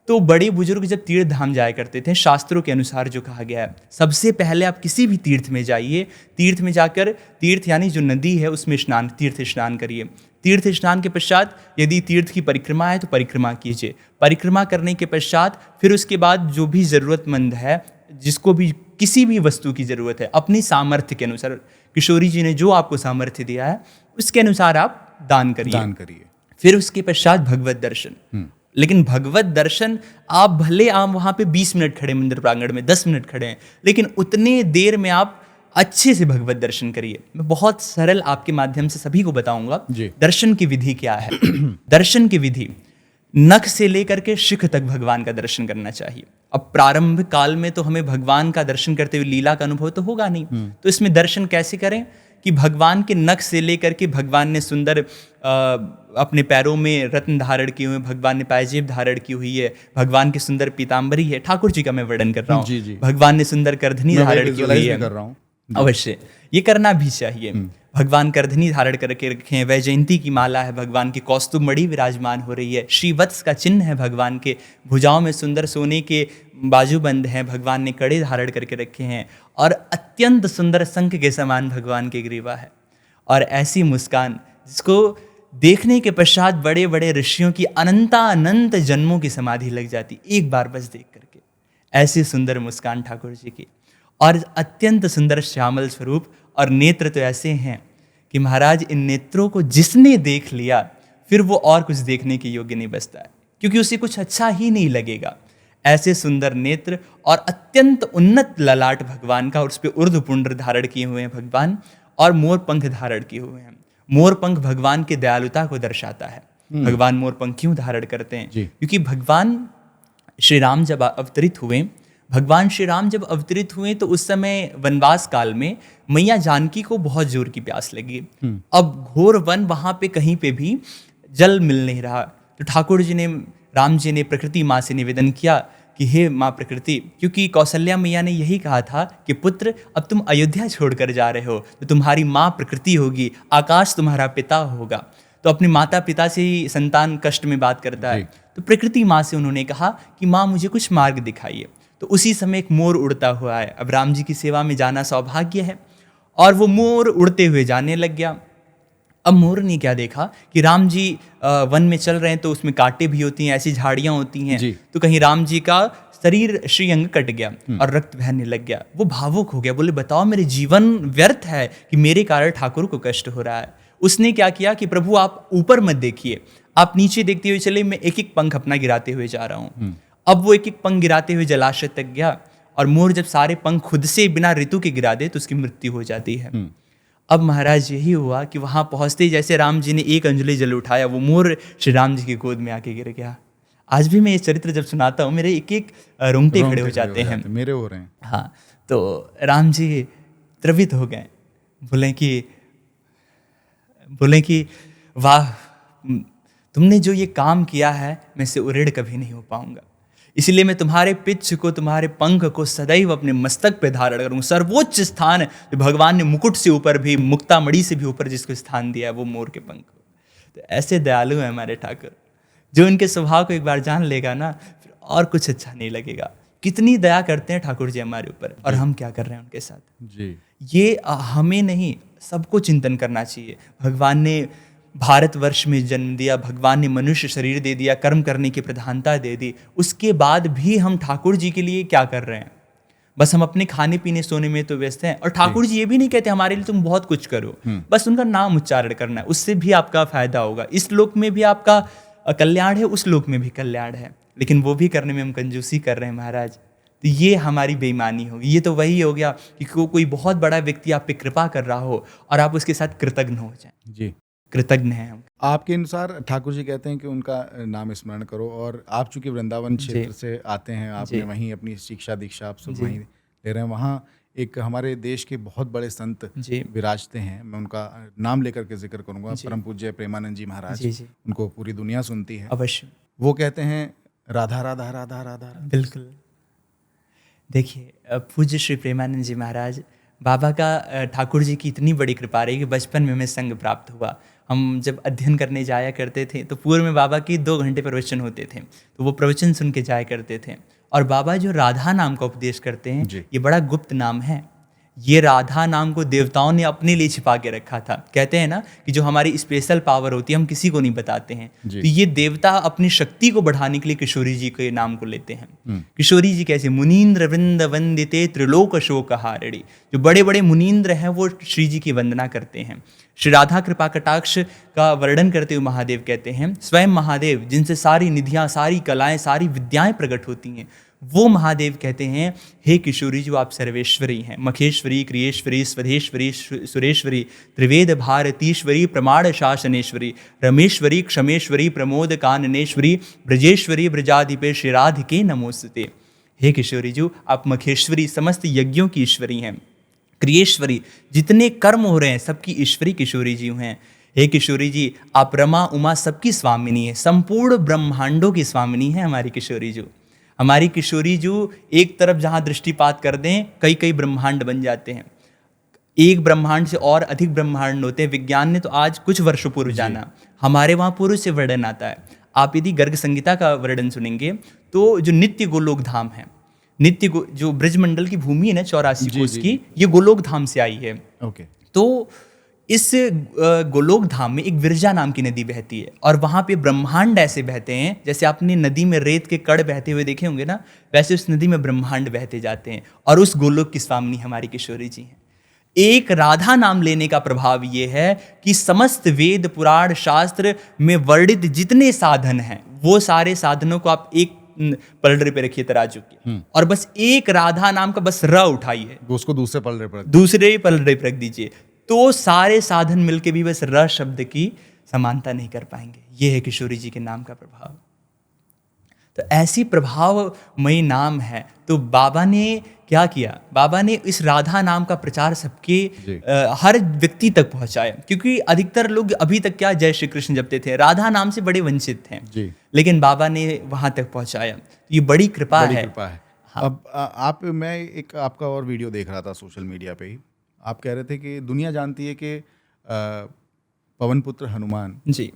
तो बड़े बुजुर्ग जब तीर्थ धाम जाया करते थे, शास्त्रों के अनुसार जो कहा गया है, सबसे पहले आप किसी भी तीर्थ में जाइए, तीर्थ में जाकर, तीर्थ यानी जो नदी है उसमें स्नान, तीर्थ स्नान करिए। तीर्थ स्नान के पश्चात यदि तीर्थ की परिक्रमा है तो परिक्रमा कीजिए। परिक्रमा करने के पश्चात फिर उसके बाद जो भी ज़रूरतमंद है, जिसको भी किसी भी वस्तु की ज़रूरत है, अपनी सामर्थ्य के अनुसार, किशोरी जी ने जो आपको सामर्थ्य दिया है उसके अनुसार आप दान करिए। फिर उसके पश्चात भगवत दर्शन। लेकिन भगवत दर्शन आप भले आप वहाँ पे 20 मिनट खड़े मंदिर प्रांगण में, 10 मिनट खड़े हैं, लेकिन उतने देर में आप अच्छे से भगवत दर्शन करिए। मैं बहुत सरल आपके माध्यम से सभी को बताऊंगा दर्शन की विधि क्या है। दर्शन की विधि, नख से लेकर के शिख तक भगवान का दर्शन करना चाहिए। अब प्रारंभ काल में तो हमें भगवान का दर्शन करते हुए लीला का अनुभव तो होगा नहीं, तो इसमें दर्शन कैसे करें कि भगवान के नख से लेकर के, भगवान ने सुंदर अपने पैरों में रत्न धारण किए हुए, भगवान ने पायजेब धारण की हुई है, भगवान की सुंदर पीताम्बरी है, ठाकुर जी का मैं वर्णन कर रहा हूँ, भगवान ने सुंदर करधनी धारण की हुई है। अवश्य ये करना भी चाहिए। भगवान करधनी धारण करके रखे हैं, वैजयंती की माला है, भगवान की कौस्तुभ मणि विराजमान हो रही है, श्रीवत्स का चिन्ह है भगवान के, भुजाओं में सुंदर सोने के बाजूबंद हैं, भगवान ने कड़े धारण करके रखे हैं, और अत्यंत सुंदर शंख के समान भगवान के ग्रीवा है, और ऐसी मुस्कान जिसको देखने के पश्चात बड़े बड़े ऋषियों की अनंत जन्मों की समाधि लग जाती एक बार बस देख करके। ऐसी सुंदर मुस्कान ठाकुर जी की, और अत्यंत सुंदर श्यामल स्वरूप, और नेत्र तो ऐसे हैं कि महाराज इन नेत्रों को जिसने देख लिया फिर वो और कुछ देखने के योग्य नहीं बचता है, क्योंकि उसे कुछ अच्छा ही नहीं लगेगा। ऐसे सुंदर नेत्र और अत्यंत उन्नत ललाट भगवान का, और उस पर ऊर्ध्वपुंड्र धारण किए हुए हैं भगवान, और मोर पंख धारण किए हुए हैं। मोर पंख भगवान की दयालुता को दर्शाता है। भगवान मोर पंख क्यों धारण करते हैं? क्योंकि भगवान श्री राम जब अवतरित हुए, तो उस समय वनवास काल में मैया जानकी को बहुत जोर की प्यास लगी। अब घोर वन, वहां पे कहीं पे भी जल मिल नहीं रहा, तो ठाकुर जी ने, राम जी ने प्रकृति माँ से निवेदन किया कि हे माँ प्रकृति, क्योंकि कौशल्या मैया ने यही कहा था कि पुत्र अब तुम अयोध्या छोड़कर जा रहे हो तो तुम्हारी माँ प्रकृति होगी, आकाश तुम्हारा पिता होगा। तो अपने माता पिता से ही संतान कष्ट में बात करता है, तो प्रकृति माँ से उन्होंने कहा कि माँ मुझे कुछ मार्ग दिखाइए। तो उसी समय एक मोर उड़ता हुआ है। अब राम जी की सेवा में जाना सौभाग्य है, और वो मोर उड़ते हुए जाने लग गया। अब मोर ने क्या देखा कि राम जी वन में चल रहे हैं, तो उसमें कांटे भी होती हैं, ऐसी झाड़ियाँ होती हैं, तो कहीं राम जी का शरीर श्रीअंग कट गया और रक्त बहने लग गया। वो भावुक हो गया, बोले बताओ मेरे जीवन व्यर्थ है कि मेरे कारण ठाकुर को कष्ट हो रहा है। उसने क्या किया कि प्रभु आप ऊपर मत देखिए, आप नीचे देखते हुए चले, मैं एक एक पंख अपना गिराते हुए जा रहा हूँ। अब वो एक एक पंख गिराते हुए जलाशय तक गया, और मोर जब सारे पंख खुद से बिना ऋतु के गिरा दे तो उसकी मृत्यु हो जाती है। अब महाराज यही हुआ कि वहां पहुंचते ही जैसे राम जी ने एक अंजलि जल उठाया, वो मोर श्री राम जी की गोद में आके गिर गया। आज भी मैं ये चरित्र जब सुनाता हूँ मेरे एक एक रोंगटे खड़े हो जाते हैं, मेरे हो रहे हैं। हाँ, तो राम जी द्रवित हो गए, बोले कि वाह, तुमने जो ये काम किया है मैं इससे उड़ेड़ कभी नहीं हो पाऊंगा, इसलिए मैं तुम्हारे पिच्छ को, तुम्हारे पंख को सदैव अपने मस्तक पे धारण करूंगा। सर्वोच्च स्थान जो भगवान ने मुकुट से ऊपर भी, मुक्तामणि से भी ऊपर जिसको स्थान दिया है, वो मोर के पंख। तो ऐसे दयालु हैं हमारे ठाकुर, जो इनके स्वभाव को एक बार जान लेगा ना, फिर और कुछ अच्छा नहीं लगेगा। कितनी दया करते हैं ठाकुर जी हमारे ऊपर, और हम क्या कर रहे हैं उनके साथ जी। ये हमें नहीं, सबको चिंतन करना चाहिए। भगवान ने भारतवर्ष में जन्म दिया, भगवान ने मनुष्य शरीर दे दिया, कर्म करने की प्रधानता दे दी, उसके बाद भी हम ठाकुर जी के लिए क्या कर रहे हैं? बस हम अपने खाने पीने सोने में तो व्यस्त हैं। और ठाकुर जी ये भी नहीं कहते हमारे लिए तुम बहुत कुछ करो, बस उनका नाम उच्चारण करना है, उससे भी आपका फायदा होगा। इस लोक में भी आपका कल्याण है, उस लोक में भी कल्याण है, लेकिन वो भी करने में हम कंजूसी कर रहे हैं महाराज। तो ये हमारी बेईमानी होगी। ये तो वही हो गया कि कोई बहुत बड़ा व्यक्ति आप पे कृपा कर रहा हो और आप उसके साथ कृतज्ञ हो जाए। जी, कृतज्ञ हैं हम। आपके अनुसार ठाकुर जी कहते हैं कि उनका नाम स्मरण करो, और आप चूंकि वृंदावन क्षेत्र से आते हैं, आपने वहीं अपनी शिक्षा दीक्षा आप सब वहीं ले रहे हैं, वहाँ एक हमारे देश के बहुत बड़े संत विराजते हैं। मैं उनका नाम लेकर के जिक्र करूंगा, परम पूज्य प्रेमानंद जी महाराज। उनको पूरी दुनिया सुनती है। अवश्य। वो कहते हैं राधा राधा राधा राधा। बिल्कुल। देखिए, पूज्य श्री प्रेमानंद जी महाराज, बाबा का ठाकुर जी की इतनी बड़ी कृपा रही कि बचपन में हमें संग प्राप्त हुआ। हम जब अध्ययन करने जाया करते थे तो पूर्व में बाबा की 2 घंटे प्रवचन होते थे, तो वो प्रवचन सुन के जाया करते थे। और बाबा जो राधा नाम का उपदेश करते हैं, ये बड़ा गुप्त नाम है। ये राधा नाम को देवताओं ने अपने लिए छिपा के रखा था। कहते हैं ना कि जो हमारी स्पेशल पावर होती है हम किसी को नहीं बताते हैं, तो ये देवता अपनी शक्ति को बढ़ाने के लिए किशोरी जी के नाम को लेते हैं। किशोरी जी कैसे? मुनीन्द्र वृंद वंदिते त्रिलोक शोक हारिणी। जो बड़े बड़े मुनीन्द्र हैं वो श्री जी की वंदना करते हैं। श्री राधा कृपा कटाक्ष का वर्णन करते हुए महादेव कहते हैं, स्वयं महादेव जिनसे सारी निधियाँ, सारी कलाएं, सारी विद्याएं प्रकट होती हैं, वो महादेव कहते हैं, हे किशोरी जी आप सर्वेश्वरी हैं, मखेश्वरी, क्रियेश्वरी, स्वधेश्वरी, सुरेश्वरी, त्रिवेद भारतीश्वरी, प्रमाण शासनेश्वरी, रमेश्वरी, क्षमेश्वरी, प्रमोद काननेश्वरी, ब्रजेश्वरी, ब्रजाधिपे श्री राधिके नमोस्तुते। हे किशोरी जी आप मखेश्वरी, समस्त यज्ञों की ईश्वरी हैं। क्रियेश्वरी, जितने कर्म हो रहे हैं सबकी ईश्वरी किशोरी जी हैं। हे किशोरी जी आप रमा उमा सबकी स्वामिनी है, संपूर्ण ब्रह्मांडों की स्वामिनी है हमारी किशोरी जी। हमारी किशोरी जी एक तरफ जहाँ दृष्टिपात कर दें कई कई ब्रह्मांड बन जाते हैं। एक ब्रह्मांड से और अधिक ब्रह्मांड होते हैं। विज्ञान ने तो आज कुछ वर्षों पूर्व जाना, हमारे वहाँ पूर्व से वर्णन आता है। आप यदि गर्ग संहिता का वर्णन सुनेंगे तो जो नित्य गोलोक धाम है, जो ब्रजमंडल की भूमि है ना 84 कोस की, ये गोलोक धाम से आई है। ओके। तो इस गोलोक धाम में एक विरजा नाम की नदी बहती है, और वहाँ पे ब्रह्मांड ऐसे बहते हैं जैसे आपने नदी में रेत के कण बहते हुए देखे होंगे ना, वैसे उस नदी में ब्रह्मांड बहते जाते हैं। और उस गोलोक की स्वामिनी हमारी किशोरी जी हैं। एक राधा नाम लेने का प्रभाव ये है कि समस्त वेद पुराण शास्त्र में वर्णित जितने साधन हैं वो सारे साधनों को आप एक पलड़े पे रखिए तराजू की, और बस एक राधा नाम का बस र उठाइए, उसको दूसरे पलड़े पे रख दीजिए, तो सारे साधन मिलके भी बस र शब्द की समानता नहीं कर पाएंगे। ये है किशोरी जी के नाम का प्रभाव। तो ऐसी प्रभावमयी नाम है। तो बाबा ने क्या किया? बाबा ने इस राधा नाम का प्रचार सबके हर व्यक्ति तक पहुंचाया, क्योंकि अधिकतर लोग अभी तक क्या जय श्री कृष्ण जपते थे, राधा नाम से बड़े वंचित थे जी। लेकिन बाबा ने वहां तक पहुंचाया। ये बड़ी कृपा है। हाँ। अब मैं एक आपका और वीडियो देख रहा था सोशल मीडिया पे ही, आप कह रहे थे कि दुनिया जानती है कि पवन पुत्र हनुमान जी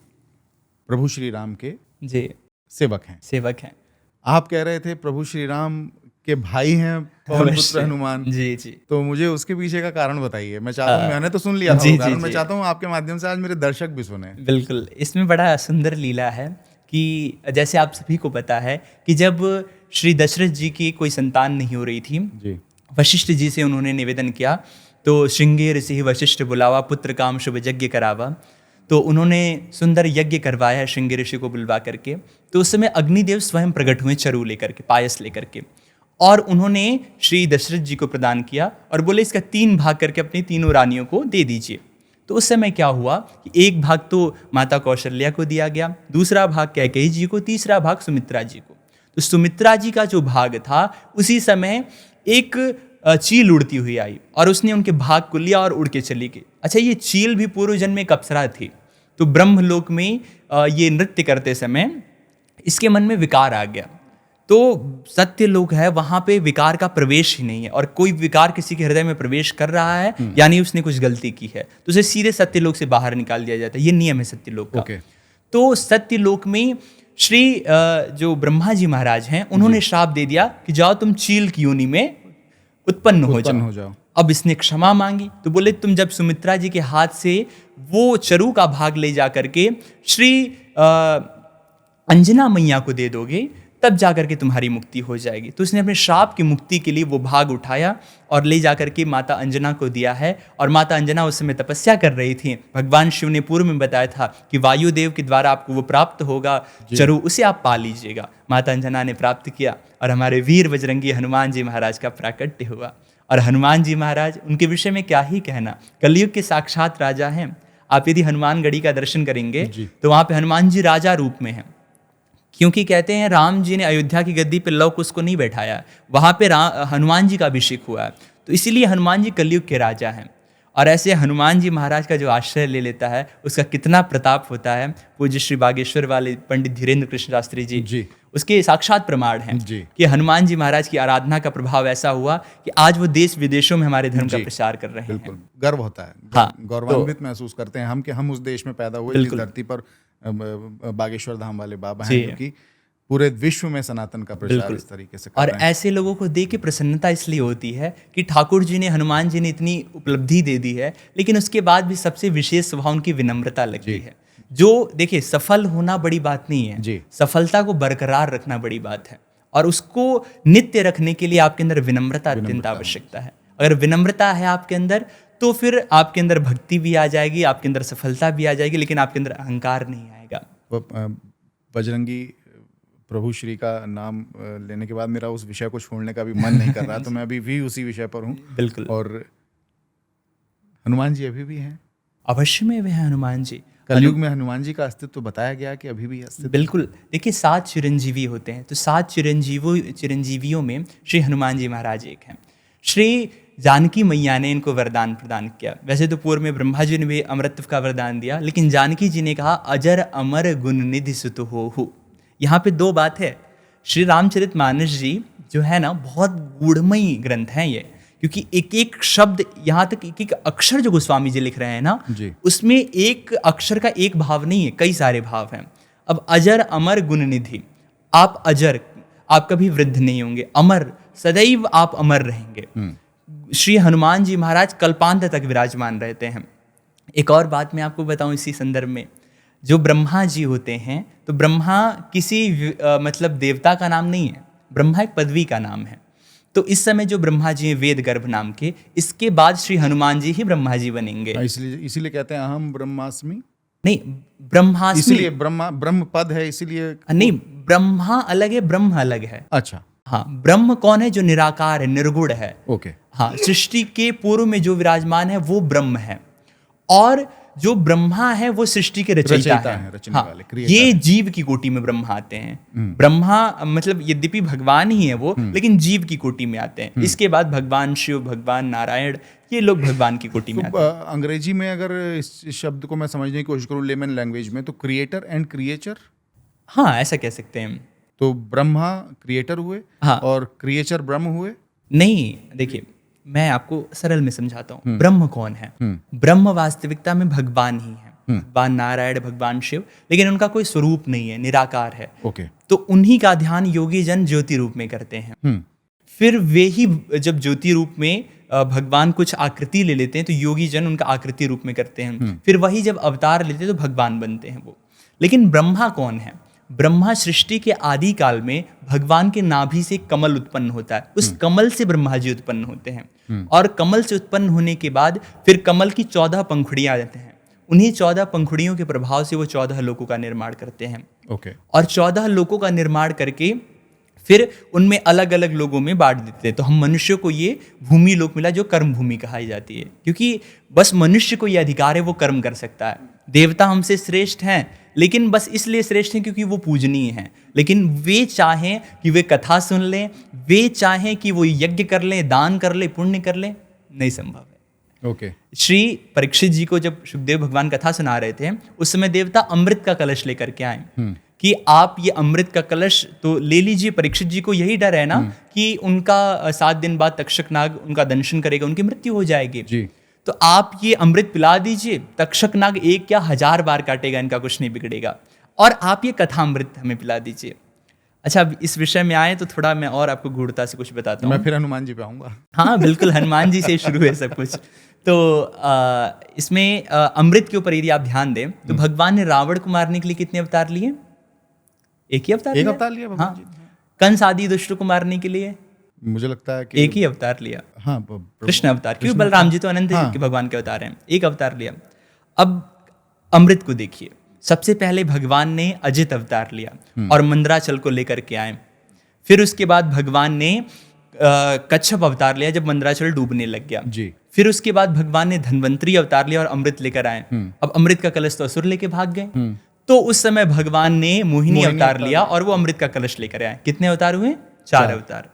प्रभु श्री राम के जी सेवक हैं। आप कह रहे थे प्रभु श्री राम के भाई हैं पवन पुत्र हनुमान। जी जी। तो मुझे उसके पीछे का कारण बताइए। मैं चाहता हूँ, मैंने तो सुन लिया था कारण, मैं चाहता हूँ आपके माध्यम से आज मेरे दर्शक भी सुने। बिल्कुल। इसमें बड़ा सुंदर लीला है कि जैसे आप सभी को पता है कि जब श्री दशरथ जी की कोई संतान नहीं हो रही थी जी, वशिष्ठ जी से उन्होंने निवेदन किया, तो श्रृंगेर से ही वशिष्ठ बुलावा, पुत्र काम शुभ यज्ञ करावा। तो उन्होंने सुंदर यज्ञ करवाया श्रृंगी ऋषि को बुलवा करके। तो उस समय अग्निदेव स्वयं प्रकट हुए चरु लेकर के, पायस लेकर के, और उन्होंने श्री दशरथ जी को प्रदान किया और बोले इसका 3 भाग करके अपनी तीनों रानियों को दे दीजिए। तो उस समय क्या हुआ कि एक भाग तो माता कौशल्या को दिया गया, दूसरा भाग कैकेयी जी को, तीसरा भाग सुमित्रा जी को। तो सुमित्रा जी का जो भाग था उसी समय एक चील उड़ती हुई आई और उसने उनके भाग को लिया और उड़ के चली गई। अच्छा, ये चील भी पूर्व जन्म में एक अप्सरा थी। तो ब्रह्मलोक में ये नृत्य करते समय इसके मन में विकार आ गया। तो सत्य लोक है, वहां पे विकार का प्रवेश ही नहीं है, और कोई विकार किसी के हृदय में प्रवेश कर रहा है यानी उसने कुछ गलती की है, तो उसे सीधे सत्य लोक से बाहर निकाल दिया जाता है। ये नियम है सत्य लोक का। तो सत्य लोक में श्री जो ब्रह्मा जी महाराज हैं, उन्होंने श्राप दे दिया कि जाओ तुम चील की योनि में उत्पन्न हो जाओ। अब इसने क्षमा मांगी, तो बोले तुम जब सुमित्रा जी के हाथ से वो चरु का भाग ले जा करके श्री अंजना मैया को दे दोगे, तब जाकर के तुम्हारी मुक्ति हो जाएगी। तो उसने अपने श्राप की मुक्ति के लिए वो भाग उठाया और ले जाकर के माता अंजना को दिया है। और माता अंजना उस समय तपस्या कर रही थी। भगवान शिव ने पूर्व में बताया था कि वायुदेव के द्वारा आपको वो प्राप्त होगा चरु, उसे आप पा लीजिएगा। माता अंजना ने प्राप्त किया और हमारे वीर बजरंगी हनुमान जी महाराज का प्राकट्य हुआ। और हनुमान जी महाराज, उनके विषय में क्या ही कहना, कलयुग के साक्षात राजा हैं। आप यदि हनुमानगढ़ी का दर्शन करेंगे तो वहाँ पे हनुमान जी राजा रूप में हैं, क्योंकि कहते हैं राम जी ने अयोध्या की गद्दी पर लव कुश को नहीं बैठाया, वहाँ पे हनुमान जी का अभिषेक हुआ है। तो इसीलिए हनुमान जी कलयुग के राजा हैं। और ऐसे हनुमान जी महाराज का जो आश्रय ले लेता है, उसका कितना प्रताप होता है। पूज्य श्री बागेश्वर वाले पंडित धीरेन्द्र कृष्ण शास्त्री जी उसके साक्षात प्रमाण हैं कि हनुमान जी महाराज की आराधना का प्रभाव ऐसा हुआ कि आज वो देश विदेशों में हमारे धर्म का प्रचार कर रहे हैं। गर्व होता है, हाँ, गौरवान्वित महसूस करते हैं हम कि हम उस देश में पैदा हुए, जिस धरती पर बागेश्वर धाम वाले बाबा हैं, जो कि पूरे विश्व में सनातन का प्रचार इस तरीके से कर और रहे हैं। ऐसे लोगों को देख के प्रसन्नता इसलिए होती है कि ठाकुर जी ने, हनुमान जी ने इतनी उपलब्धि दे दी है, लेकिन उसके बाद भी सबसे विशेष स्वभाव उनकी विनम्रता लगती है। जो देखिए, सफल होना बड़ी बात नहीं है, सफलता को बरकरार रखना बड़ी बात है। और उसको नित्य रखने के लिए आपके अंदर विनम्रता अत्यंत आवश्यकता है। अगर विनम्रता है आपके अंदर, तो फिर आपके अंदर भक्ति भी आ जाएगी, आपके अंदर सफलता भी आ जाएगी, लेकिन आपके अंदर अहंकार नहीं आएगा। बजरंगी प्रभु श्री का नाम लेने के बाद मेरा उस विषय को छोड़ने का भी मन नहीं कर रहा, तो मैं अभी भी उसी विषय पर हूँ। बिल्कुल। और हनुमान जी अभी भी हैं? अवश्य में वे हैं हनुमान जी। कलयुग में हनुमान जी का अस्तित्व बताया गया कि अभी भी अस्तित्व? बिल्कुल। देखिए, 7 चिरंजीवी होते हैं, तो 7 चिरंजीवियों में श्री हनुमान जी महाराज एक हैं। श्री जानकी मैया ने इनको वरदान प्रदान किया। वैसे तो पूर्व में ब्रह्मा जी ने भी अमरत्व का वरदान दिया, लेकिन जानकी जी ने कहा अजर अमर गुण निधि सुत हो। यहाँ पे 2 बात है। श्री रामचरितमानस जी जो है ना, बहुत गूढ़मयी ग्रंथ हैं ये, क्योंकि एक एक शब्द, यहाँ तक एक एक अक्षर जो गोस्वामी जी लिख रहे हैं ना, उसमें एक अक्षर का एक भाव नहीं है, कई सारे भाव हैं। अब अजर अमर गुण निधि, आप अजर, आप कभी वृद्ध नहीं होंगे, अमर, सदैव आप अमर रहेंगे। श्री हनुमान जी महाराज कल्पांत तक विराजमान रहते हैं। एक और बात मैं आपको बताऊं इसी संदर्भ में, जो ब्रह्मा जी होते हैं, तो ब्रह्मा किसी मतलब देवता का नाम नहीं है, ब्रह्मा एक पदवी का नाम है। तो इस समय जो ब्रह्मा जी हैं वेद गर्भ नाम के, इसके बाद श्री हनुमान जी ही ब्रह्मा जी बनेंगे। इसीलिए कहते हैं अहम ब्रह्मास्मि। नहीं, ब्रह्मास्मि इसलिए ब्रह्म पद है, इसीलिए नहीं, ब्रह्मा अलग है, ब्रह्म अलग है। अच्छा, हाँ, ब्रह्म कौन है? जो निराकार है, निर्गुण है। ओके, हाँ, सृष्टि के पूर्व में जो विराजमान है वो ब्रह्म है, और जो ब्रह्मा है वो सृष्टि के रचयिता है, रचने हाँ, वाले, ये जीव की कोटि में ब्रह्मा आते हैं। ब्रह्मा मतलब यद्यपि भगवान ही है वो, लेकिन जीव की कोटि में आते हैं। इसके बाद भगवान शिव, भगवान नारायण, ये लोग भगवान की कोटि में आते हैं। अंग्रेजी में अगर इस शब्द को मैं समझने की कोशिश करूँ लेमन लैंग्वेज में, तो क्रिएटर एंड क्रिएचर, हाँ, ऐसा कह सकते हैं। तो ब्रह्मा क्रिएटर हुए, हाँ, और क्रिएचर ब्रह्म हुए? नहीं, देखिए मैं आपको सरल में समझाता हूँ। ब्रह्म कौन है? ब्रह्म वास्तविकता में भगवान ही है, भगवान नारायण, भगवान शिव, लेकिन उनका कोई स्वरूप नहीं है, निराकार है। ओके। तो उन्हीं का ध्यान योगी जन ज्योति रूप में करते हैं। फिर वे ही जब ज्योति रूप में भगवान कुछ आकृति ले लेते हैं, तो योगी जन उनका आकृति रूप में करते हैं। फिर वही जब अवतार लेते हैं तो भगवान बनते हैं वो। लेकिन ब्रह्मा कौन है? ब्रह्मा सृष्टि के आदि काल में भगवान के नाभि से कमल उत्पन्न होता है, उस कमल से ब्रह्मा जी उत्पन्न होते हैं। और कमल से उत्पन्न होने के बाद फिर कमल की 14 पंखुड़ियां आ जाते हैं। उन्हीं 14 पंखुड़ियों के प्रभाव से वो 14 लोकों का निर्माण करते हैं। ओके। और 14 लोकों का निर्माण करके फिर उनमें अलग अलग लोगों में बांट देते हैं। तो हम मनुष्य को ये भूमि लोक मिला, जो कर्म भूमि कहाई जाती है, क्योंकि बस मनुष्य को ये अधिकार है, वो कर्म कर सकता है। देवता हमसे श्रेष्ठ हैं, लेकिन बस इसलिए श्रेष्ठ हैं क्योंकि वो पूजनीय हैं। लेकिन वे चाहें कि वे कथा सुन लें, वे चाहें कि वो यज्ञ कर लें, दान कर लें, पुण्य कर लें, नहीं संभव है। ओके। श्री परीक्षित जी को जब सुखदेव भगवान कथा सुना रहे थे, उस समय देवता अमृत का कलश लेकर के आए कि आप ये अमृत का कलश तो ले लीजिए। परीक्षित जी को यही डर है ना कि उनका 7 दिन बाद तक्षक नाग उनका दंशन करेगा, उनकी मृत्यु हो जाएगी जी। तो आप ये अमृत पिला दीजिए, तक्षक नाग 1 या 1000 बार काटेगा, इनका कुछ नहीं बिगड़ेगा, और आप ये कथा अमृत हमें पिला दीजिए। अच्छा, अब इस विषय में आए तो थोड़ा मैं और आपको गूढ़ता से कुछ बताता हूँ। मैं फिर हनुमान जी पे आऊंगा। हाँ बिल्कुल, हनुमान जी से शुरू है सब कुछ। तो इसमें अमृत के ऊपर यदि आप ध्यान दें तो भगवान ने रावण को मारने के लिए कितने अवतार लिए? एक ही अवतार लिया भगवान हाँ। जी। कंस आदि दुष्टों को मारने के लिए मुझे लगता है कि एक ही अवतार लिया। हाँ, कृष्ण अवतार, क्योंकि बलराम जी तो अनंत के भगवान के अवतार हैं, एक अवतार लिया। अब अमृत को देखिए, सबसे पहले भगवान ने अजित अवतार लिया और मंदराचल को लेकर के आए। फिर उसके बाद भगवान ने कच्छप अवतार लिया जब मंदराचल डूबने लग गया जी। फिर उसके बाद भगवान ने धन्वंतरी अवतार लिया और अमृत लेकर आए। अब अमृत का कलश तो असुर लेके भाग गए, तो उस समय भगवान ने मोहिनी अवतार लिया और वो अमृत का कलश लेकर आए। कितने अवतार हुए? 4 अवतार।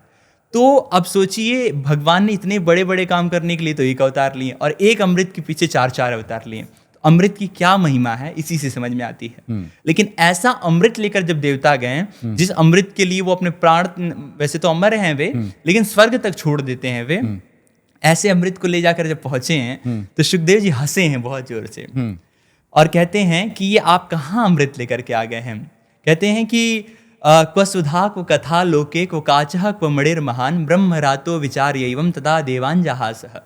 तो अब सोचिए, भगवान ने इतने बड़े बड़े काम करने के लिए तो एक अवतार लिए और एक अमृत के पीछे 4 अवतार लिए। तो अमृत की क्या महिमा है इसी से समझ में आती है। लेकिन ऐसा अमृत लेकर जब देवता गए, जिस अमृत के लिए वो अपने प्राण, वैसे तो अमर हैं वे, लेकिन स्वर्ग तक छोड़ देते हैं वे, ऐसे अमृत को ले जाकर जब पहुंचे हैं तो सुखदेव जी हंसे हैं बहुत जोर से और कहते हैं कि ये आप कहाँ अमृत लेकर के आ गए हैं। कहते हैं कि क्व सुधा को कथा लोके को काचह क्व मणिर महान ब्रह्म रातो विचार एवं तदा देवान जहासह।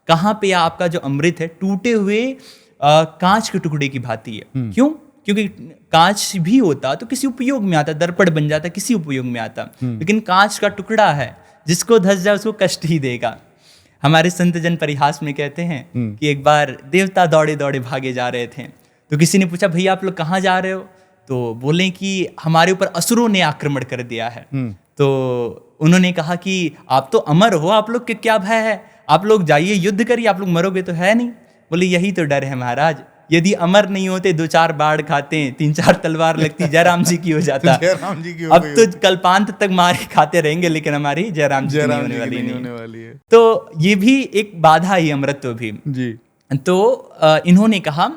कहाँ पे आपका जो अमृत है टूटे हुए कांच के टुकड़े की भांति है। क्यों? क्योंकि कांच भी होता तो किसी उपयोग में आता, दर्पण बन जाता, किसी उपयोग में आता, लेकिन कांच का टुकड़ा है, जिसको धस जाए उसको कष्ट ही देगा। हमारे संत जन परिहास में कहते हैं कि एक बार देवता दौड़े दौड़े भागे जा रहे थे, तो किसी ने पूछा, भैया आप लोग कहाँ जा रहे हो? तो बोले कि हमारे ऊपर असुरों ने आक्रमण कर दिया है। तो उन्होंने कहा कि आप तो अमर हो, आप लोग के क्या भय है, आप लोग जाइए युद्ध करिए, आप लोग मरोगे तो है नहीं। बोले यही तो डर है महाराज, यदि अमर नहीं होते 2-4 बाढ़ खाते, 3-4 तलवार लगती, जयराम जी की हो जाता। अब तो कल्पांत तक मारे खाते रहेंगे, लेकिन हमारी जयराम जी नहीं होने वाली है। तो ये भी एक बाधा ही अमृत भी जी। तो इन्होंने कहा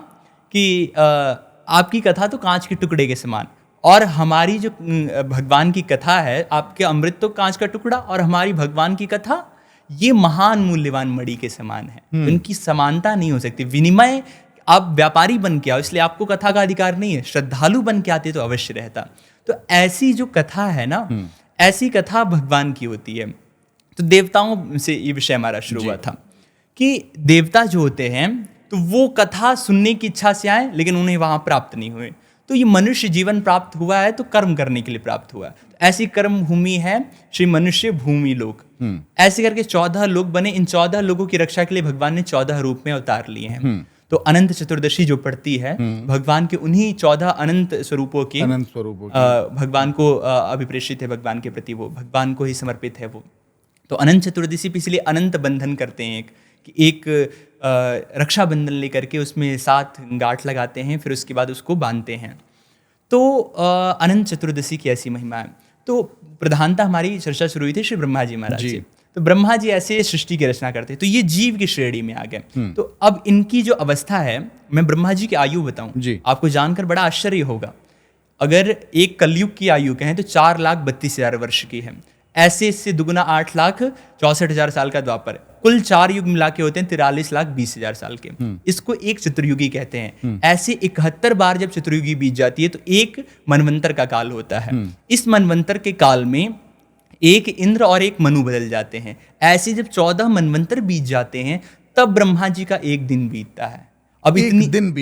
कि आपकी कथा तो कांच के टुकड़े के समान, और हमारी जो भगवान की कथा है, आपके अमृत तो कांच का टुकड़ा और हमारी भगवान की कथा ये महान मूल्यवान मणि के समान है। उनकी समानता नहीं हो सकती। विनिमय, आप व्यापारी बन के आओ इसलिए आपको कथा का अधिकार नहीं है, श्रद्धालु बन के आते तो अवश्य रहता। तो ऐसी जो कथा है ना, ऐसी कथा भगवान की होती है। तो देवताओं से ये विषय हमारा शुरू हुआ था कि देवता जो होते हैं तो वो कथा सुनने की इच्छा से आए, लेकिन उन्हें वहां प्राप्त नहीं हुए। तो ये मनुष्य जीवन प्राप्त हुआ है तो कर्म करने के लिए प्राप्त हुआ है। ऐसी कर्म भूमि है श्री मनुष्य भूमि लोक। ऐसे करके 14 लोग बने। इन 14 लोगों की रक्षा के लिए भगवान ने 14 रूप में अवतार लिए हैं। तो अनंत चतुर्दशी जो पड़ती है, भगवान के उन्हीं 14 अनंत स्वरूपों की भगवान को अभिप्रेषित है, भगवान के प्रति वो भगवान को ही समर्पित है वो। तो अनंत चतुर्दशी पे इसलिए अनंत बंधन करते हैं कि एक रक्षाबंधन लेकर के उसमें 7 गांठ लगाते हैं, फिर उसके बाद उसको बांधते हैं। तो अनंत चतुर्दशी की ऐसी महिमा है। तो प्रधानता हमारी चर्चा शुरू हुई थी श्री ब्रह्मा जी महाराज जी। तो ब्रह्मा जी ऐसे सृष्टि की रचना करते हैं, तो ये जीव की श्रेणी में आ गए। तो अब इनकी जो अवस्था है, मैं ब्रह्मा जी की आयु बताऊं, आपको जानकर बड़ा आश्चर्य होगा। अगर एक कलयुग की आयु कहें तो 4,32,000 वर्ष की है। ऐसे इससे दुगुना 8,64,000 साल का द्वापर, कुल 4 युग मिला के होते हैं 43,20,000 साल के। इसको एक चतुर्युगी कहते हैं। ऐसे 71 बार जब चतुर्युगी बीत जाती है तो एक मनवंतर का काल होता है। इस मनवंतर के काल में एक इंद्र और एक मनु बदल जाते हैं। ऐसे जब 14 मनवंतर बीत जाते हैं तब ब्रह्मा जी का एक दिन बीतता है। अब एक दिन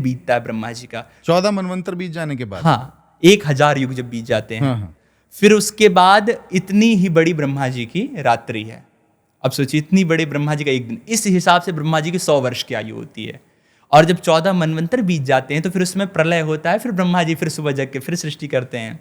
बीतता है ब्रह्मा जी का 14 मनवंतर बीत जाने के बाद। हाँ, 1000 युग जब बीत जाते हैं। फिर उसके बाद इतनी ही बड़ी ब्रह्मा जी की रात्रि है। अब सोचिए, इतनी बड़े ब्रह्मा जी का एक दिन, इस हिसाब से ब्रह्मा जी की 100 वर्ष की आयु होती है। और जब 14 मनवंतर बीत जाते हैं तो फिर उसमें प्रलय होता है, फिर ब्रह्मा जी फिर सुबह जग के फिर सृष्टि करते हैं।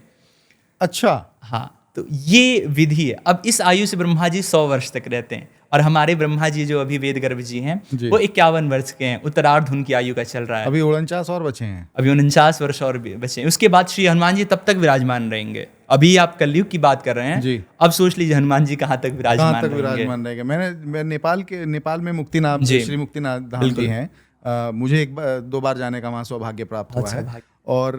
अच्छा, हाँ, तो ये विधि है। अब इस आयु से ब्रह्मा जी 100 वर्ष तक रहते हैं और हमारे ब्रह्मा जी जो अभी वेद गर्भ जी हैं वो 51 वर्ष के हैं, उत्तरार्ध उनकी आयु का चल रहा है। अभी 49 और बचे हैं, अभी 49 वर्ष और बचे हैं। उसके बाद श्री हनुमान जी तब तक विराजमान रहेंगे। अभी आप कलयुग की बात कर रहे हैं जी। अब सोच लीजिए हनुमान जी कहाँ तक विराजमान रहेंगे। मैं नेपाल में मुक्तिनाथ, श्री मुक्तिनाथ धाम जी हैं। मुझे 2 बार जाने का वहाँ सौभाग्य प्राप्त हुआ है। और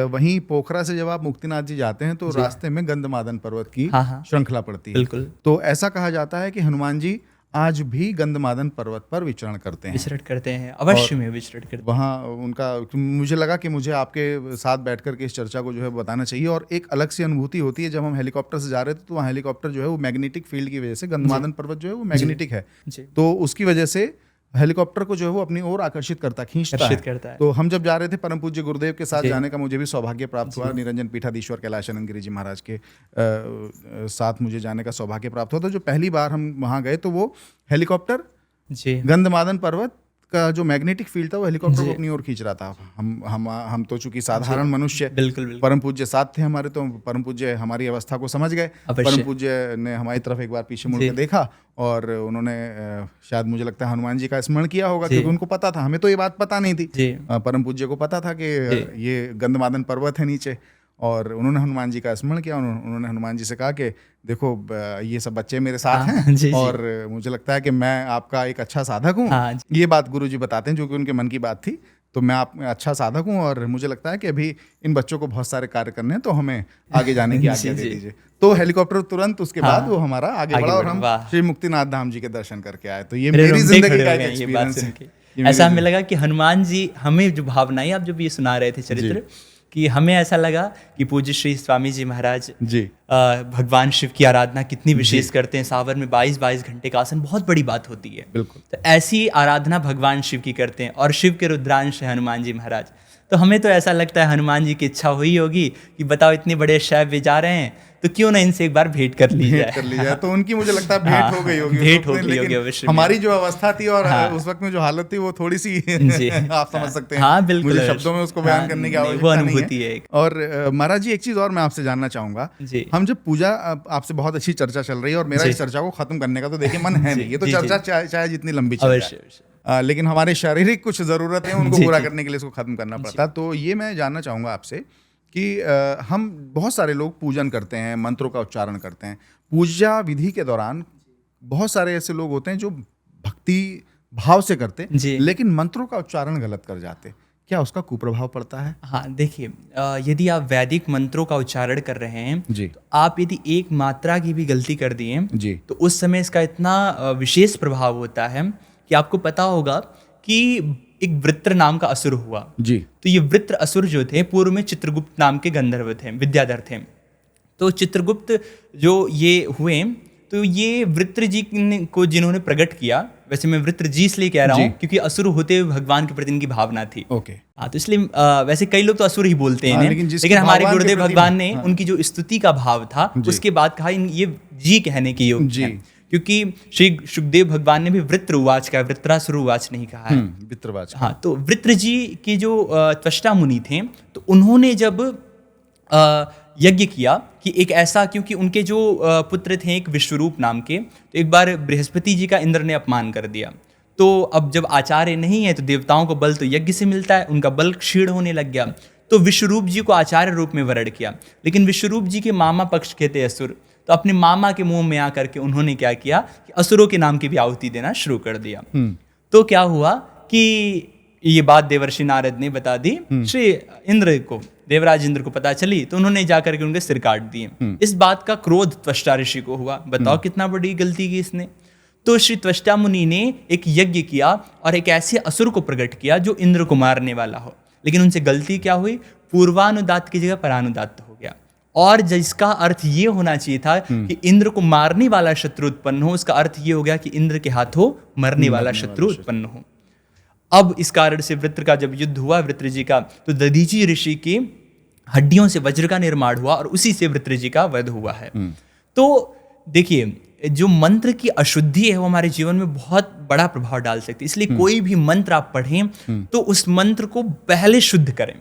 वहीं पोखरा से जब आप मुक्तिनाथ जी जाते हैं तो रास्ते में गंधमादन पर्वत की श्रृंखला पड़ती है। बिल्कुल। तो ऐसा कहा जाता है कि हनुमान जी आज भी गंधमादन पर्वत पर विचरण करते हैं, अवश्य में विचरण करते हैं। वहाँ उनका, मुझे लगा कि मुझे आपके साथ बैठ कर के इस चर्चा को जो है बताना चाहिए। और एक अलग सी अनुभूति होती है जब हम हेलीकॉप्टर से जा रहे थे तो वहाँ हेलीकॉप्टर जो है वो मैग्नेटिक फील्ड की वजह से, गंधमादन पर्वत जो है वो मैग्नेटिक है, तो उसकी वजह से हेलीकॉप्टर को जो है वो अपनी ओर आकर्षित खींचता है। तो हम जब जा रहे थे परम पूज्य गुरुदेव के साथ जाने का मुझे भी सौभाग्य प्राप्त हुआ। निरंजन पीठाधीश्वर कैलाशानंद गिरी जी महाराज के साथ मुझे जाने का सौभाग्य प्राप्त हुआ। तो जो पहली बार हम वहाँ गए तो वो हेलीकॉप्टर गंधमादन पर्वत का जो मैग्नेटिक फील्ड था वो हेलीकॉप्टर को अपनी ओर खींच रहा था। हम तो चूंकि साधारण मनुष्य, बिल्कुल परम पूज्य साथ थे हमारे, तो परम पूज्य हमारी अवस्था को समझ गए। परम पूज्य ने हमारी तरफ एक बार पीछे मुड़ के देखा और उन्होंने शायद मुझे लगता है हनुमान जी का स्मरण किया होगा, क्योंकि उनको पता था, हमें तो ये बात पता नहीं थी। परम पूज्य को पता था कि ये गंधमादन पर्वत है नीचे, और उन्होंने हनुमान जी का स्मरण किया। उन्होंने हनुमान जी से कहा कि देखो ये सब बच्चे मेरे साथ हैं और मुझे लगता है कि मैं आपका एक अच्छा साधक हूँ। ये बात गुरु जी बताते हैं जो कि उनके मन की बात थी। तो मैं आप अच्छा साधक हूँ और मुझे लगता है कि अभी इन बच्चों को बहुत सारे कार्य करने हैं, तो हमें आगे जाने की आज्ञा दे दीजिए। तो हेलीकॉप्टर तुरंत उसके बाद वो हमारा आगे बढ़ा और हम श्री मुक्तिनाथ धाम जी के दर्शन करके आए। तो ये मेरी जिंदगी का एक्सपीरियंस है। ऐसा हमें लगा कि हनुमान जी हमें जो भावनाएं आप जब ये सुना रहे थे चरित्र, कि हमें ऐसा लगा कि पूज्य श्री स्वामी जी महाराज जी भगवान शिव की आराधना कितनी विशेष करते हैं। सावर में 22 घंटे का आसन बहुत बड़ी बात होती है। बिल्कुल। तो ऐसी आराधना भगवान शिव की करते हैं और शिव के रुद्रांश है हनुमान जी महाराज। तो हमें तो ऐसा लगता है हनुमान जी की इच्छा हुई होगी कि बताओ इतने बड़े शैव वे जा रहे हैं तो क्यों ना इनसे एक बार भेंट कर ली जाए। तो उनकी मुझे लगता है भेंट हो गई होगी। भेंट हो गई होगी। हमारी जो अवस्था थी और उस वक्त में जो हालत थी वो थोड़ी सी आप समझ सकते हैं। हाँ बिल्कुल, मुझे शब्दों में उसको बयान करने की आवश्यकता नहीं है। और महाराज जी एक चीज और मैं आपसे जानना चाहूंगा। हम जब पूजा, आपसे बहुत अच्छी चर्चा चल रही है और मेरा इस चर्चा को खत्म करने का तो देखिए मन है नहीं, ये तो चर्चा चाहे जितनी लंबी चल जाए, लेकिन हमारे शारीरिक कुछ जरूरतें हैं उनको पूरा करने के लिए इसको खत्म करना पड़ता है। तो ये मैं जानना चाहूंगा आपसे कि हम बहुत सारे लोग पूजन करते हैं, मंत्रों का उच्चारण करते हैं। पूजा विधि के दौरान बहुत सारे ऐसे लोग होते हैं जो भक्ति भाव से करते लेकिन मंत्रों का उच्चारण गलत कर जाते। क्या उसका कुप्रभाव पड़ता है? हाँ देखिए, यदि आप वैदिक मंत्रों का उच्चारण कर रहे हैं तो आप यदि एक मात्रा की भी गलती कर दिए तो उस समय इसका इतना विशेष प्रभाव होता है कि आपको पता होगा कि एक वृत्र नाम का असुर हुआ जी। तो ये वृत्र असुर जो थे पूर्व में चित्रगुप्त नाम के गंधर्व थे, विद्याधर थे। तो चित्रगुप्त जो ये हुए तो ये वृत्र जी को जिन्होंने प्रकट किया, वैसे मैं वृत्र जी इसलिए कह रहा हूँ क्योंकि असुर होते हुए भगवान के प्रति इनकी भावना थी। हाँ, तो इसलिए वैसे कई लोग तो असुर ही बोलते हैं लेकिन हमारे गुरुदेव भगवान ने उनकी जो स्तुति का भाव था उसके बाद कहा ये जी कहने के योग्य है, क्योंकि श्री सुखदेव भगवान ने भी वृत्र उवाच कहा, वृत्रासुर उवाच नहीं कहा है। वृत्रवाच। हाँ, तो वृत्र जी के जो त्वष्टा मुनि थे तो उन्होंने जब यज्ञ किया कि एक ऐसा, क्योंकि उनके जो पुत्र थे एक विश्वरूप नाम के, तो एक बार बृहस्पति जी का इंद्र ने अपमान कर दिया। तो अब जब आचार्य नहीं है तो देवताओं को बल तो यज्ञ से मिलता है, उनका बल क्षीण होने लग गया। तो विश्वरूप जी को आचार्य रूप में वरण किया, लेकिन विश्वरूप जी के मामा पक्ष के थे असुर, तो अपने मामा के मुंह में आकर के उन्होंने क्या किया कि असुरों के नाम की भी आहुति देना शुरू कर दिया। तो क्या हुआ कि ये बात देवर्षि नारद ने बता दी श्री इंद्र को, देवराज इंद्र को पता चली तो उन्होंने जाकर के उनके सिर काट दिए। इस बात का क्रोध त्वष्टा ऋषि को हुआ, बताओ कितना बड़ी गलती की इसने। तो श्री त्वष्टा मुनि ने एक यज्ञ किया और एक ऐसे असुर को प्रकट किया जो इंद्र को मारने वाला हो, लेकिन उनसे गलती क्या हुई, पूर्वानुदात की जगह परानुदात हो गया। और जिसका अर्थ ये होना चाहिए था कि इंद्र को मारने वाला शत्रु उत्पन्न हो, उसका अर्थ ये हो गया कि इंद्र के हाथों मरने वाला शत्रु उत्पन्न हो। अब इस कारण से वृत्र का जब युद्ध हुआ वृत्र जी का, तो दधीची ऋषि की हड्डियों से वज्र का निर्माण हुआ और उसी से वृत्र जी का वध हुआ है। तो देखिए, जो मंत्र की अशुद्धि है वो हमारे जीवन में बहुत बड़ा प्रभाव डाल सकती है। इसलिए कोई भी मंत्र आप पढ़ें तो उस मंत्र को पहले शुद्ध करें।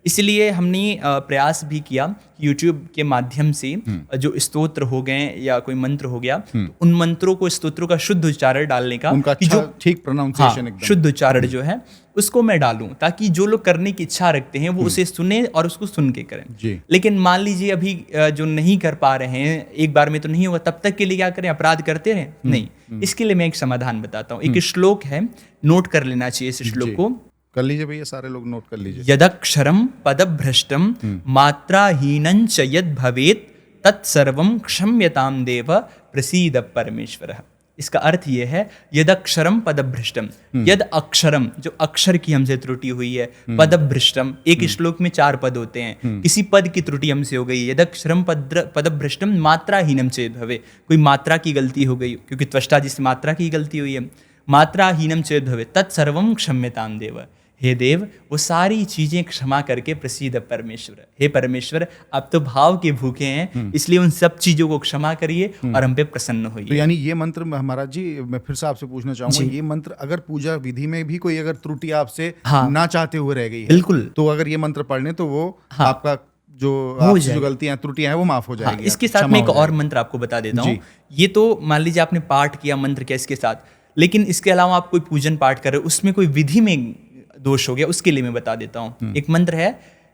इसलिए हमने प्रयास भी किया यूट्यूब के माध्यम से जो स्तोत्र हो गए या कोई मंत्र हो गया, तो उन मंत्रों को, स्तोत्रों का शुद्ध उच्चारण डालने का, उनका कि जो ठीक प्रोनाउंसिएशन एकदम शुद्ध उच्चारण जो है उसको मैं डालूं, ताकि जो लोग करने की इच्छा रखते हैं वो उसे सुने और उसको सुन के करें जी। लेकिन मान लीजिए अभी जो नहीं कर पा रहे हैं, एक बार में तो नहीं होगा, तब तक के लिए क्या करें, अपराध करते रहें? नहीं। इसके लिए मैं एक समाधान बताता हूँ। एक श्लोक है, नोट कर लेना चाहिए इस श्लोक को। कर लीजिए भैया, सारे लोग नोट कर लीजिए। यदक्षरम पदभ्रष्टम मात्राहीनं च यद भवेत् तत्सर्वं क्षम्यतां देव प्रसीद परमेश्वरः। इसका अर्थ ये है, यदक्षरम पदभ्रष्टम, यद अक्षरम, जो अक्षर की हमसे त्रुटि हुई है, पदभ्रष्टम, एक श्लोक में 4 पद होते हैं, किसी पद की त्रुटि हमसे हो गई, यदक्षरम पदभ्रष्टम मात्राहीनम चेद भवे, कोई मात्रा की गलती हो गई, क्योंकि त्वष्टा जिस मात्रा की गलती हुई है, मात्राहीनम चेद भवे तत्सर्वं क्षम्यतां देव, हे देव वो सारी चीजें क्षमा करके प्रसीद परमेश्वर, हे परमेश्वर आप तो भाव के भूखे हैं, इसलिए उन सब चीजों को क्षमा करिए और हम पे प्रसन्न होइए। तो यानी ये मंत्र महाराज जी, मैं फिर से आपसे पूछना चाहूंगा, ये मंत्र अगर पूजा विधि में भी कोई अगर त्रुटि आपसे ना चाहते हुए रह गई है, बिल्कुल, तो अगर ये मंत्र पढ़ने तो वो आपका जो गलतियां त्रुटियां हैं वो माफ हो जाएगी। इसके साथ में एक और मंत्र आपको बता देता हूँ। ये तो मान लीजिए आपने पाठ किया मंत्र क्या इसके साथ, लेकिन इसके अलावा आप कोई पूजन पाठ कर रहे हो, उसमें कोई विधि में दोष हो गया, उसके लिए मैं बता देता हूँ। एक मंत्र है,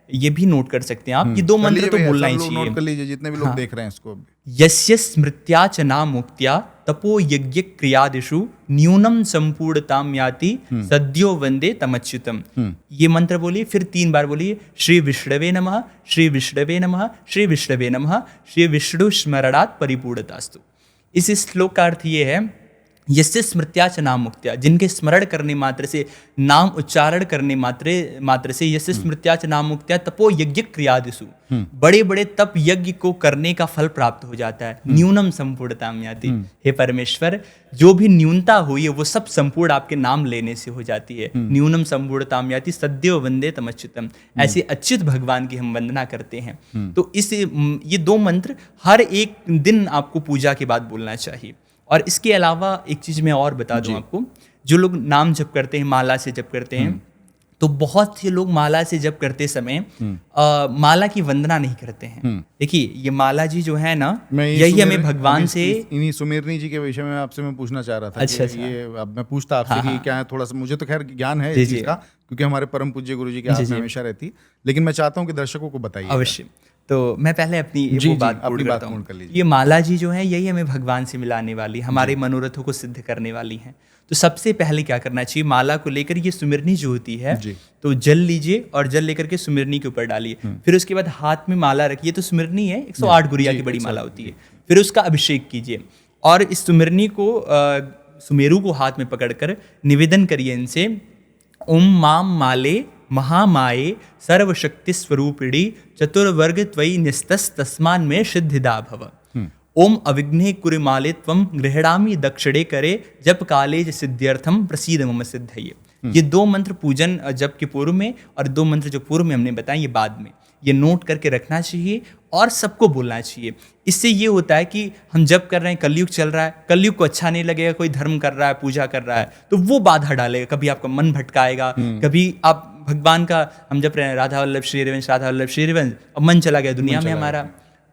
ये भी नोट कर सकते हैं आप, ये 2 मंत्र तो बोलना ही चाहिए। नोट कर लीजिए जितने भी लोग देख रहे हैं इसको। यस्य स्मृत्या च नामुक्त्या तपो यज्ञ क्रियादिषु न्यूनम संपूर्णताम याति सद्यो वंदे तमच्युतम। ये मंत्र बोलिए, फिर 3 बार बोलिए, श्री विष्णवे नमः, श्री विष्णवे नमः, श्री विष्णवे नमः, श्री विष्णु स्मरणात् परिपूर्णतास्तु। इस श्लोक का अर्थ ये है, यस्य स्मृत्या च नाम मुक्त्या, जिनके स्मरण करने मात्र से, नाम उच्चारण करने मात्र से, यस्य स्मृत्या च नाम मुक्त्या तपो यज्ञ क्रियादिषु, बड़े बड़े तप यज्ञ को करने का फल प्राप्त हो जाता है। न्यूनम संपूर्णताम याति, हे परमेश्वर जो भी न्यूनता हुई है वो सब संपूर्ण आपके नाम लेने से हो जाती है। न्यूनम संपूर्णताम याति सद्यो वंदे तमच्युतम, ऐसे अच्युत भगवान की हम वंदना करते हैं। तो ये 2 मंत्र हर एक दिन आपको पूजा के बाद बोलना चाहिए। और इसके अलावा एक चीज़ मैं और बता दूं आपको, जो लोग नाम जप करते हैं, माला से जप करते हैं, तो बहुत से लोग माला से जप करते समय माला की वंदना नहीं करते हैं। देखिए ये माला जी जो है ना, यही हमें भगवान से, इन्हीं सुमेरनी जी के विषय में आपसे मैं पूछना चाह रहा था। अच्छा, ये अब मैं पूछता आपसे कि क्या है, थोड़ा सा मुझे तो खैर ज्ञान है इस चीज का, क्योंकि हमारे परम पूज्य गुरु जी के हाथ में हमेशा रहती, लेकिन मैं चाहता हूँ कि दर्शकों को बताइए। अवश्य। तो मैं पहले अपनी बात पूर्ण कर लीजिए। ये माला जी जो है, यही हमें भगवान से मिलाने वाली, हमारे मनोरथों को सिद्ध करने वाली हैं। तो सबसे पहले क्या करना चाहिए, माला को लेकर ये सुमिरनी जो होती है, तो जल लीजिए और जल लेकर के सुमिरनी के ऊपर डालिए। फिर उसके बाद हाथ में माला रखिए, तो सुमिरनी है 108 गुरिया की बड़ी माला होती है। फिर उसका अभिषेक कीजिए और इस सुमिरनी को, सुमेरु को हाथ में पकड़कर निवेदन करिए इनसे, ओम माम माले महामाये सर्वशक्ति स्वरूपिणी चतुर्वर्ग त्वयि निस्तस तस्मान में सिद्धिदा भव। ओम अविघ्ने कुरिमाले त्वं गृहणामि दक्षिणे करे जप काले सिद्ध्यर्थम प्रसीद मम सिद्धये। ये 2 मंत्र पूजन जप के पूर्व में और 2 मंत्र जो पूर्व में हमने बताए ये बाद में, ये नोट करके रखना चाहिए और सबको बोलना चाहिए। इससे ये होता है कि हम जब कर रहे हैं, कलयुग चल रहा है, कलयुग को अच्छा नहीं लगेगा, कोई धर्म कर रहा है, पूजा कर रहा है, तो वो बाधा डालेगा, कभी आपका मन भटकाएगा, कभी आप भगवान का, हम जब रहे हैं राधा वल्लभ श्री रविंद्र, राधा वल्लभ श्री रविंद्र, अब मन चला गया दुनिया में हमारा,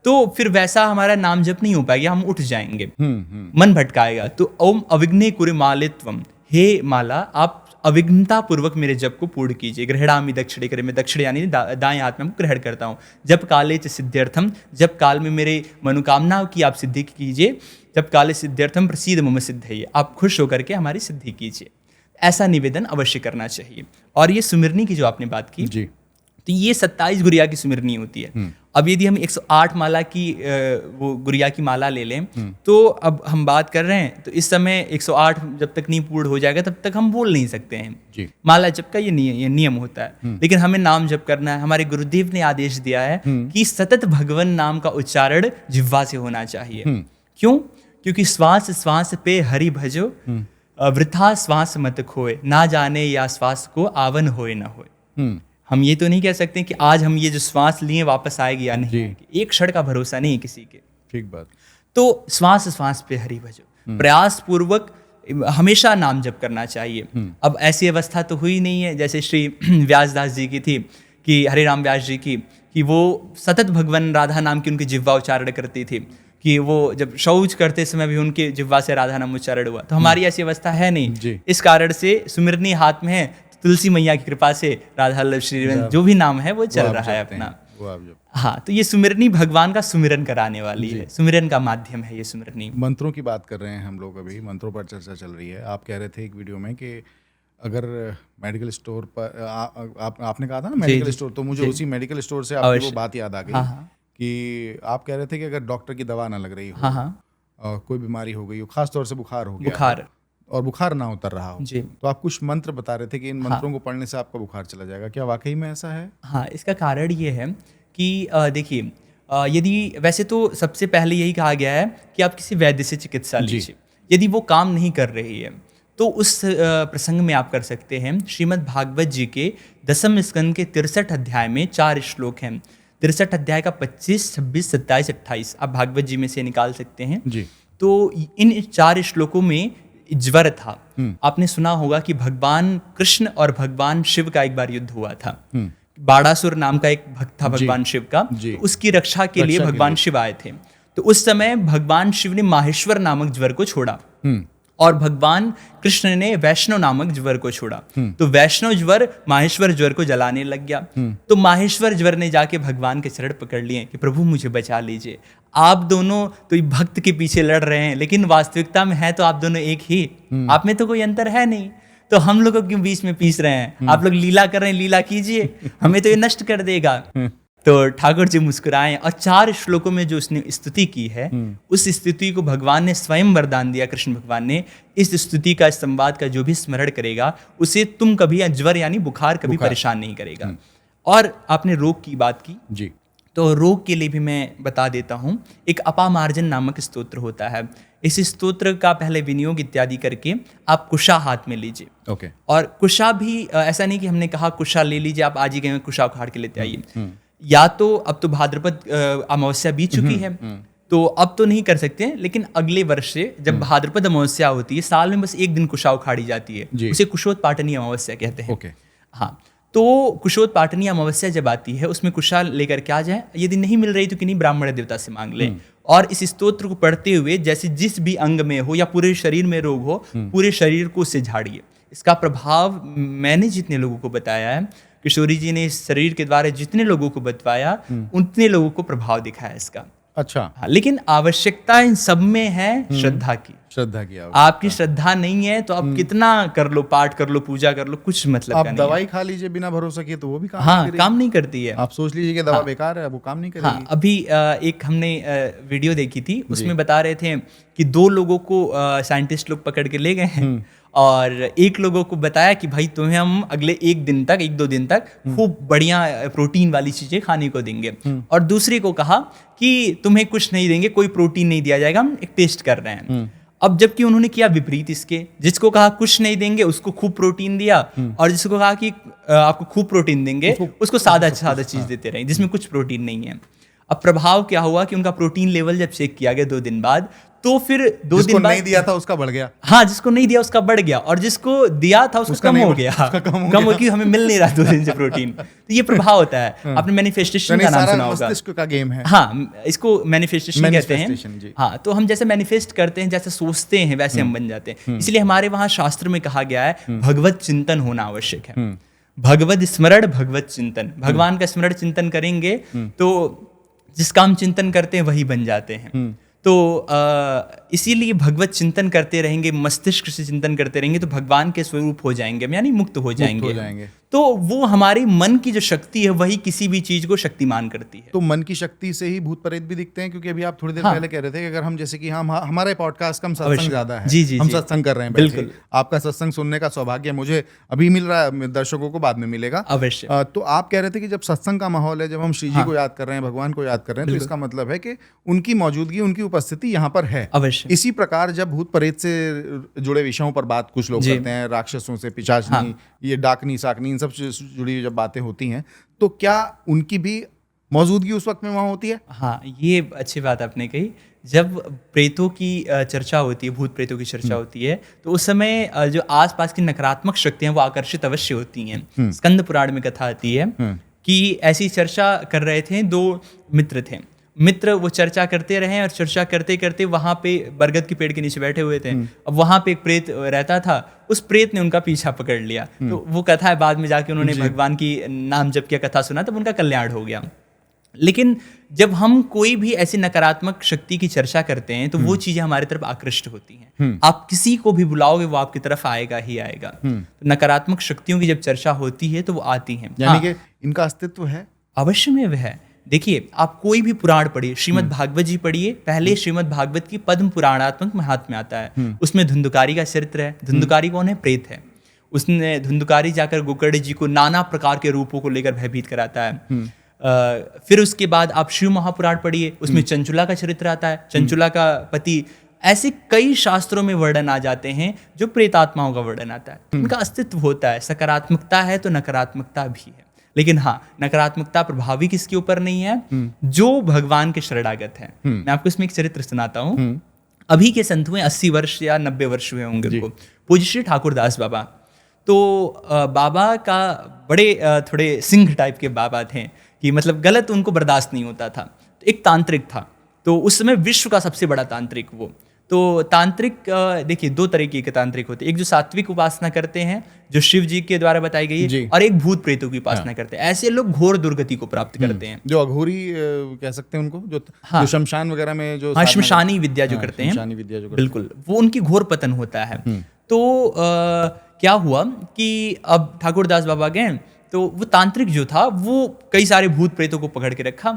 तो फिर वैसा हमारा नाम जप नहीं हो पाएगा, हम उठ जाएंगे, मन भटकाएगा। तो ओम अविघ्ने कुरिमालित्वम, हे माला आप अविघ्नता पूर्वक मेरे जप को पूर्ण कीजिए। गृहणामि दक्षिणे करे, मैं दक्षिण यानी दाएं हाथ में ग्रहण करता हूँ। जप काले च सिद्ध्यर्थम, जप काल में मेरे मनोकामनाओं की आप सिद्धि कीजिए। जप काले सिद्ध्यर्थम प्रसीद मम सिद्धये, आप खुश होकर के हमारी सिद्धि कीजिए। ऐसा निवेदन अवश्य करना चाहिए। और ये सुमिरनी की जो आपने बात की जी, तो ये 27 गुरिया की सुमिरनी होती है। अब यदि हम 108 माला की वो गुरिया की माला ले लें, तो अब हम बात कर रहे हैं, तो इस समय 108 जब तक नहीं पूर्ण हो जाएगा तब तक हम बोल नहीं सकते हैं जी। माला जप का ये नियम होता है। लेकिन हमें नाम जप करना है। हमारे गुरुदेव ने आदेश दिया है कि सतत भगवान नाम का उच्चारण जिह्वा से होना चाहिए। क्यों? क्योंकि श्वास श्वास पे हरि भजो, वृथा श्वास मत खोए, ना जाने या श्वास को आवन होए ना होए। हम ये तो नहीं कह सकते कि आज हम ये जो श्वास लिए वापस आएगी या नहीं, एक क्षण का भरोसा नहीं किसी के। ठीक बात। तो श्वास श्वास पे हरि भजो, प्रयास पूर्वक हमेशा नाम जप करना चाहिए। अब ऐसी अवस्था तो हुई नहीं है जैसे श्री व्यासदास जी की थी कि हरे राम व्यास जी की, कि वो सतत भगवान राधा नाम की उनकी जिह्वा उच्चारण करती थी, कि वो जब शौच करते समय भी उनके जिह्वा से राधा नाम उच्चारण हुआ। तो हमारी ऐसी अवस्था है नहीं, इस कारण से सुमिरनी हाथ में है, तुलसी मैया की कृपा से राधा वल्लभ श्री जो भी नाम है वो चल रहा है अपना। हाँ, तो ये सुमिरनी भगवान का सुमिरन कराने वाली है, सुमिरन का माध्यम है ये सुमिरनी। मंत्रों की बात कर रहे हैं हम लोग, अभी मंत्रों पर चर्चा चल रही है। आप कह रहे थे एक वीडियो में कि अगर मेडिकल स्टोर पर आपने कहा था ना मेडिकल स्टोर, तो मुझे उसी मेडिकल स्टोर से आपकी वो बात याद आ गई कि आप कह रहे थे कि अगर डॉक्टर की दवा ना लग रही हो, कोई बीमारी हो गई हो, खास तौर से बुखार हो गया और बुखार ना उतर रहा हो, तो आप कुछ मंत्र बता रहे थे कि इन मंत्रों को पढ़ने से आपका बुखार चला जाएगा। क्या वाकई में ऐसा है? हाँ, इसका कारण ये है कि देखिए, यदि वैसे तो सबसे पहले यही कहा गया है कि आप किसी वैद्य से चिकित्सा लीजिए। यदि वो काम नहीं कर रही है तो उस प्रसंग में आप कर सकते हैं, श्रीमद् भागवत जी के 10वें स्कंद के 63 अध्याय में 4 श्लोक हैं। 63 अध्याय का 25, 26, 27, 28 आप भागवत जी में से निकाल सकते हैं जी। तो इन 4 श्लोकों में ज्वर था। आपने सुना होगा कि भगवान कृष्ण और भगवान शिव का एक बार युद्ध हुआ था। बाड़ासुर नाम का एक भक्त था भगवान शिव का, तो उसकी रक्षा के लिए भगवान शिव आए थे। तो उस समय भगवान शिव ने माहेश्वर नामक ज्वर को छोड़ा और भगवान कृष्ण ने वैष्णव नामक ज्वर को छोड़ा। तो वैष्णव ज्वर माहेश्वर ज्वर को जलाने लग गया। तो माहेश्वर ज्वर ने जाके भगवान के चरण पकड़ लिए कि प्रभु मुझे बचा लीजिए। आप दोनों तो भक्त के पीछे लड़ रहे हैं, लेकिन वास्तविकता में है तो आप दोनों एक ही, आप में तो कोई अंतर है नहीं, तो हम लोगों के बीच में पीस रहे हैं। आप लोग लीला कर रहे हैं, लीला कीजिए, हमें तो ये नष्ट कर देगा। तो ठाकुर जी मुस्कुराए और 4 श्लोकों में जो उसने स्तुति की है, उस स्तुति को भगवान ने स्वयं वरदान दिया। कृष्ण भगवान ने इस स्तुति का, इस संवाद का जो भी स्मरण करेगा उसे तुम कभी ज्वर यानी बुखार कभी परेशान नहीं करेगा। और आपने रोग की बात की जी, तो रोग के लिए भी मैं बता देता हूँ। एक अपामार्जन नामक स्तोत्र होता है। इस स्तोत्र का पहले विनियोग इत्यादि करके आप कुशा हाथ में लीजिए। और कुशा भी ऐसा नहीं कि हमने कहा कुशा ले लीजिए, आप आज ही गए कुशा उखाड़ के लेते आइए। या तो अब तो भाद्रपद अमावस्या बीत चुकी है, तो अब तो नहीं कर सकते, लेकिन अगले वर्ष से जब भाद्रपद अमावस्या होती है, साल में बस एक दिन कुशा उखाड़ी जाती है, उसे कुशोत्पाटनी अमावस्या कहते हैं। हाँ, तो कुशोत्पाटनी अमावस्या जब आती है उसमें कुशा लेकर के आ जाए। यदि नहीं मिल रही तो किन्हीं ब्राह्मण देवता से मांग ले। और इस स्तोत्र को पढ़ते हुए जैसे जिस भी अंग में हो या पूरे शरीर में रोग हो, पूरे शरीर को उससे झाड़िए। इसका प्रभाव मैंने जितने लोगों को बताया है, किशोरी जी ने इस शरीर के द्वारा जितने लोगों को बतवाया, उतने लोगों को प्रभाव दिखा है इसका। अच्छा। हाँ, लेकिन आवश्यकता इन सब में है श्रद्धा की। आपकी श्रद्धा नहीं है तो आप कितना कर लो, पाठ कर लो, पूजा कर लो, कुछ मतलब आप दवाई खा लीजिए बिना भरोसा के तो वो भी काम नहीं करती है। आप सोच लीजिए कि दवा बेकार है, वो काम नहीं करेगी। हाँ, अभी एक हमने वीडियो देखी थी, उसमें बता रहे थे कि 2 लोगों को साइंटिस्ट लोग पकड़ के ले गए हैं और एक लोगों को बताया कि भाई तुम्हें हम अगले 1-2 दिन तक खूब बढ़िया प्रोटीन वाली चीजें खाने को देंगे, और दूसरे को कहा कि तुम्हें कुछ नहीं देंगे, कोई प्रोटीन नहीं दिया जाएगा, हम एक टेस्ट कर रहे हैं। अब जबकि उन्होंने किया विपरीत इसके, जिसको कहा कुछ नहीं देंगे उसको खूब प्रोटीन दिया, और जिसको कहा कि आपको खूब प्रोटीन देंगे उसको सादा चीज देते रहे जिसमें कुछ प्रोटीन नहीं है। अब प्रभाव क्या हुआ कि उनका प्रोटीन लेवल जब चेक किया गया 2 दिन बाद, तो फिर 2 दिन बाद नहीं दिया था उसका बढ़ गया। हाँ, जिसको नहीं दिया उसका बढ़ गया, और जिसको दिया था उसका कम हो गया। कम हो कि हमें मिल नहीं रहा 2 दिन से प्रोटीन। तो ये प्रभाव होता है। आपने मैनिफेस्टेशन का नाम सुना होगा। मस्तिष्क का गेम है। हाँ, इसको मैनिफेस्टेशन कहते हैं। हाँ, तो हम जैसे मैनिफेस्ट करते हैं, जैसे सोचते हैं, वैसे हम बन जाते हैं। इसलिए हमारे वहाँ शास्त्र में कहा गया है भगवत चिंतन होना आवश्यक है। भगवत स्मरण, भगवत चिंतन, भगवान का स्मरण चिंतन करेंगे तो जिसका हम चिंतन करते हैं वही बन जाते हैं। तो इसीलिए भगवत चिंतन करते रहेंगे, मस्तिष्क से चिंतन करते रहेंगे तो भगवान के स्वरूप हो जाएंगे, यानी मुक्त हो जाएंगे। तो वो हमारी मन की जो शक्ति है वही किसी भी चीज को शक्तिमान करती है। तो मन की शक्ति से ही भूत प्रेत भी दिखते हैं, क्योंकि अभी आप थोड़ी देर पहले कह रहे थे कि अगर हम जैसे कि हमारे पॉडकास्ट का सत्संग ज्यादा है, हम सत्संग कर रहे हैं, बिल्कुल आपका सत्संग सुनने का सौभाग्य मुझे अभी मिल रहा है, दर्शकों को बाद में मिलेगा अवश्य। तो आप कह रहे थे कि जब सत्संग का माहौल है, जब हम श्री जी को याद कर रहे हैं, भगवान को याद कर रहे हैं, तो इसका मतलब है कि उनकी मौजूदगी, उनकी उपस्थिति यहाँ पर है अवश्य। इसी प्रकार जब भूत प्रेत से जुड़े विषयों पर बात कुछ लोग करते हैं, राक्षसों से, पिशाचनी, ये डाकनी साकनी, इन सब से जुड़ी जब बातें होती हैं, तो क्या उनकी भी मौजूदगी उस वक्त में वहाँ होती है? हाँ, ये अच्छी बात आपने कही। जब प्रेतों की चर्चा होती है, भूत प्रेतों की चर्चा होती है, तो उस समय जो आसपास की नकारात्मक शक्तियां वो आकर्षित अवश्य होती हैं। स्कंद पुराण में कथा आती है कि ऐसी चर्चा कर रहे थे, 2 मित्र थे। मित्र वो चर्चा करते रहे और चर्चा करते करते वहाँ पे बरगद के पेड़ के नीचे बैठे हुए थे। अब वहाँ पे एक प्रेत रहता था, उस प्रेत ने उनका पीछा पकड़ लिया। तो वो कथा है, बाद में जाके उन्होंने भगवान की नाम जप किया, कथा सुना, तब उनका कल्याण हो गया। लेकिन जब हम कोई भी ऐसी नकारात्मक शक्ति की चर्चा करते हैं तो वो चीजें हमारी तरफ आकृष्ट होती हैं। आप किसी को भी बुलाओगे वो आपकी तरफ आएगा ही आएगा। तो नकारात्मक शक्तियों की जब चर्चा होती है तो वो आती हैं। यानी कि इनका अस्तित्व है, अवश्य में वह है। देखिए, आप कोई भी पुराण पढ़िए, श्रीमद् भागवत जी पढ़िए, पहले श्रीमद् भागवत की पद्म पुराणात्मक महात्म्य आता है। उसमें धुंधुकारी का चरित्र है। धुंधुकारी कौन है? प्रेत है। उसने धुंधुकारी जाकर गोकर्ण जी को नाना प्रकार के रूपों को लेकर भयभीत कराता है। फिर उसके बाद आप शिव महापुराण पढ़िए, उसमें चंचुला का चरित्र आता है, चंचुला का पति। ऐसे कई शास्त्रों में वर्णन आ जाते हैं जो प्रेतात्माओं का वर्णन आता है। उनका अस्तित्व होता है। सकारात्मकता है तो नकारात्मकता भी है। लेकिन हाँ, नकारात्मकता प्रभावी किसके ऊपर नहीं है? जो भगवान के शरणागत है। मैं आपको इसमें एक चरित्र सुनाता हूँ। अभी के संत हुए 80 वर्ष या 90 वर्ष हुए होंगे उनको, पूज्य श्री ठाकुर दास बाबा। तो बाबा का बड़े थोड़े सिंह टाइप के बाबा थे कि मतलब गलत उनको बर्दाश्त नहीं होता था। तो एक तांत्रिक था, तो उस समय विश्व का सबसे बड़ा तांत्रिक वो। तो तांत्रिक देखिए 2 तरीके के तांत्रिक होते हैं। एक जो सात्विक उपासना करते हैं जो शिव जी के द्वारा बताई गई है, और एक भूत प्रेतों की उपासना करते हैं। ऐसे लोग घोर दुर्गति को प्राप्त करते हैं। जो अघोरी कह सकते हैं उनको, जो शमशान वगैरह में जो शमशानी विद्या जो करते हैं, बिल्कुल, वो उनकी घोर पतन होता है। तो क्या हुआ कि अब ठाकुरदास बाबा गए, तो वो तांत्रिक जो था वो कई सारे भूत प्रेतों को पकड़ के रखा।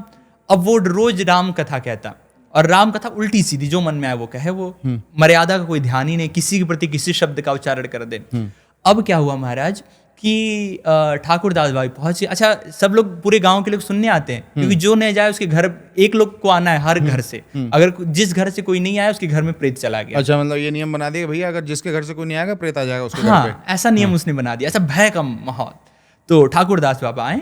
अब वो रोज राम कथा कहता, और राम कथा उल्टी सीधी जो मन में आए वो कहे, वो मर्यादा का कोई ध्यान ही नहीं, किसी के प्रति किसी शब्द का उच्चारण कर दे। अब क्या हुआ महाराज कि ठाकुरदास भाई पहुंचे। अच्छा, सब लोग पूरे गांव के लोग सुनने आते हैं, क्योंकि जो नहीं जाए उसके घर एक लोग को आना है हर घर से। अगर जिस घर से कोई नहीं आया उसके घर में प्रेत चला गया। अच्छा, मतलब ये नियम बना दिया भैया, अगर जिसके घर से कोई नहीं आएगा प्रेत आ जाएगा उसके घर पे। ऐसा नियम उसने बना दिया, ऐसा भय का माहौल। तो ठाकुरदास बाबा आए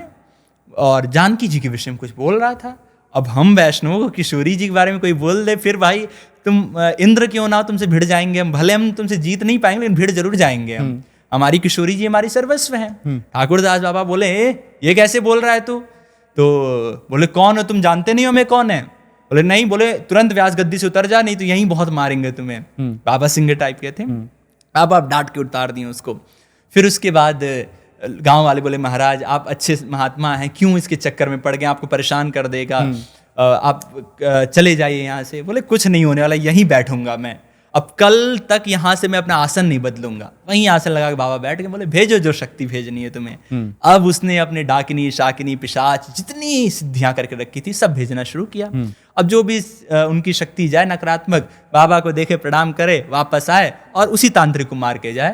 और जानकी जी के विषय में कुछ बोल रहा था। अब हम वैष्णव को किशोरी जी के बारे में कोई बोल दे, फिर भाई तुम इंद्र क्यों ना हो, तुमसे भिड़ जाएंगे हम। भले हम तुमसे जीत नहीं पाएंगे लेकिन भिड़ जरूर जाएंगे हम। हमारी किशोरी जी हमारी सर्वस्व हैं। ठाकुरदास बाबा बोले, ये कैसे बोल रहा है तू? तो बोले, कौन हो तुम? जानते नहीं हो मैं कौन है? बोले नहीं। बोले तुरंत व्यास गद्दी से उतर जा, नहीं तो यहीं बहुत मारेंगे तुम्हें। बाबा सिंह टाइप के थे। अब आप डांट के उतार दिए उसको। फिर उसके बाद गांव वाले बोले, महाराज आप अच्छे महात्मा हैं, क्यों इसके चक्कर में पड़ गए? आपको परेशान कर देगा, आप चले जाइए यहाँ से। बोले कुछ नहीं होने वाला, यहीं बैठूंगा मैं। अब कल तक यहाँ से मैं अपना आसन नहीं बदलूंगा। वहीं आसन लगा के बाबा बैठ गए। बोले भेजो जो शक्ति भेजनी है तुम्हें। अब उसने अपने डाकिनी, शाकिनी, पिशाच जितनी सिद्धियां करके रखी थी सब भेजना शुरू किया। अब जो भी उनकी शक्ति जाए नकारात्मक, बाबा को देखे, प्रणाम करे, वापस आए और उसी तांत्रिक को मार के जाए।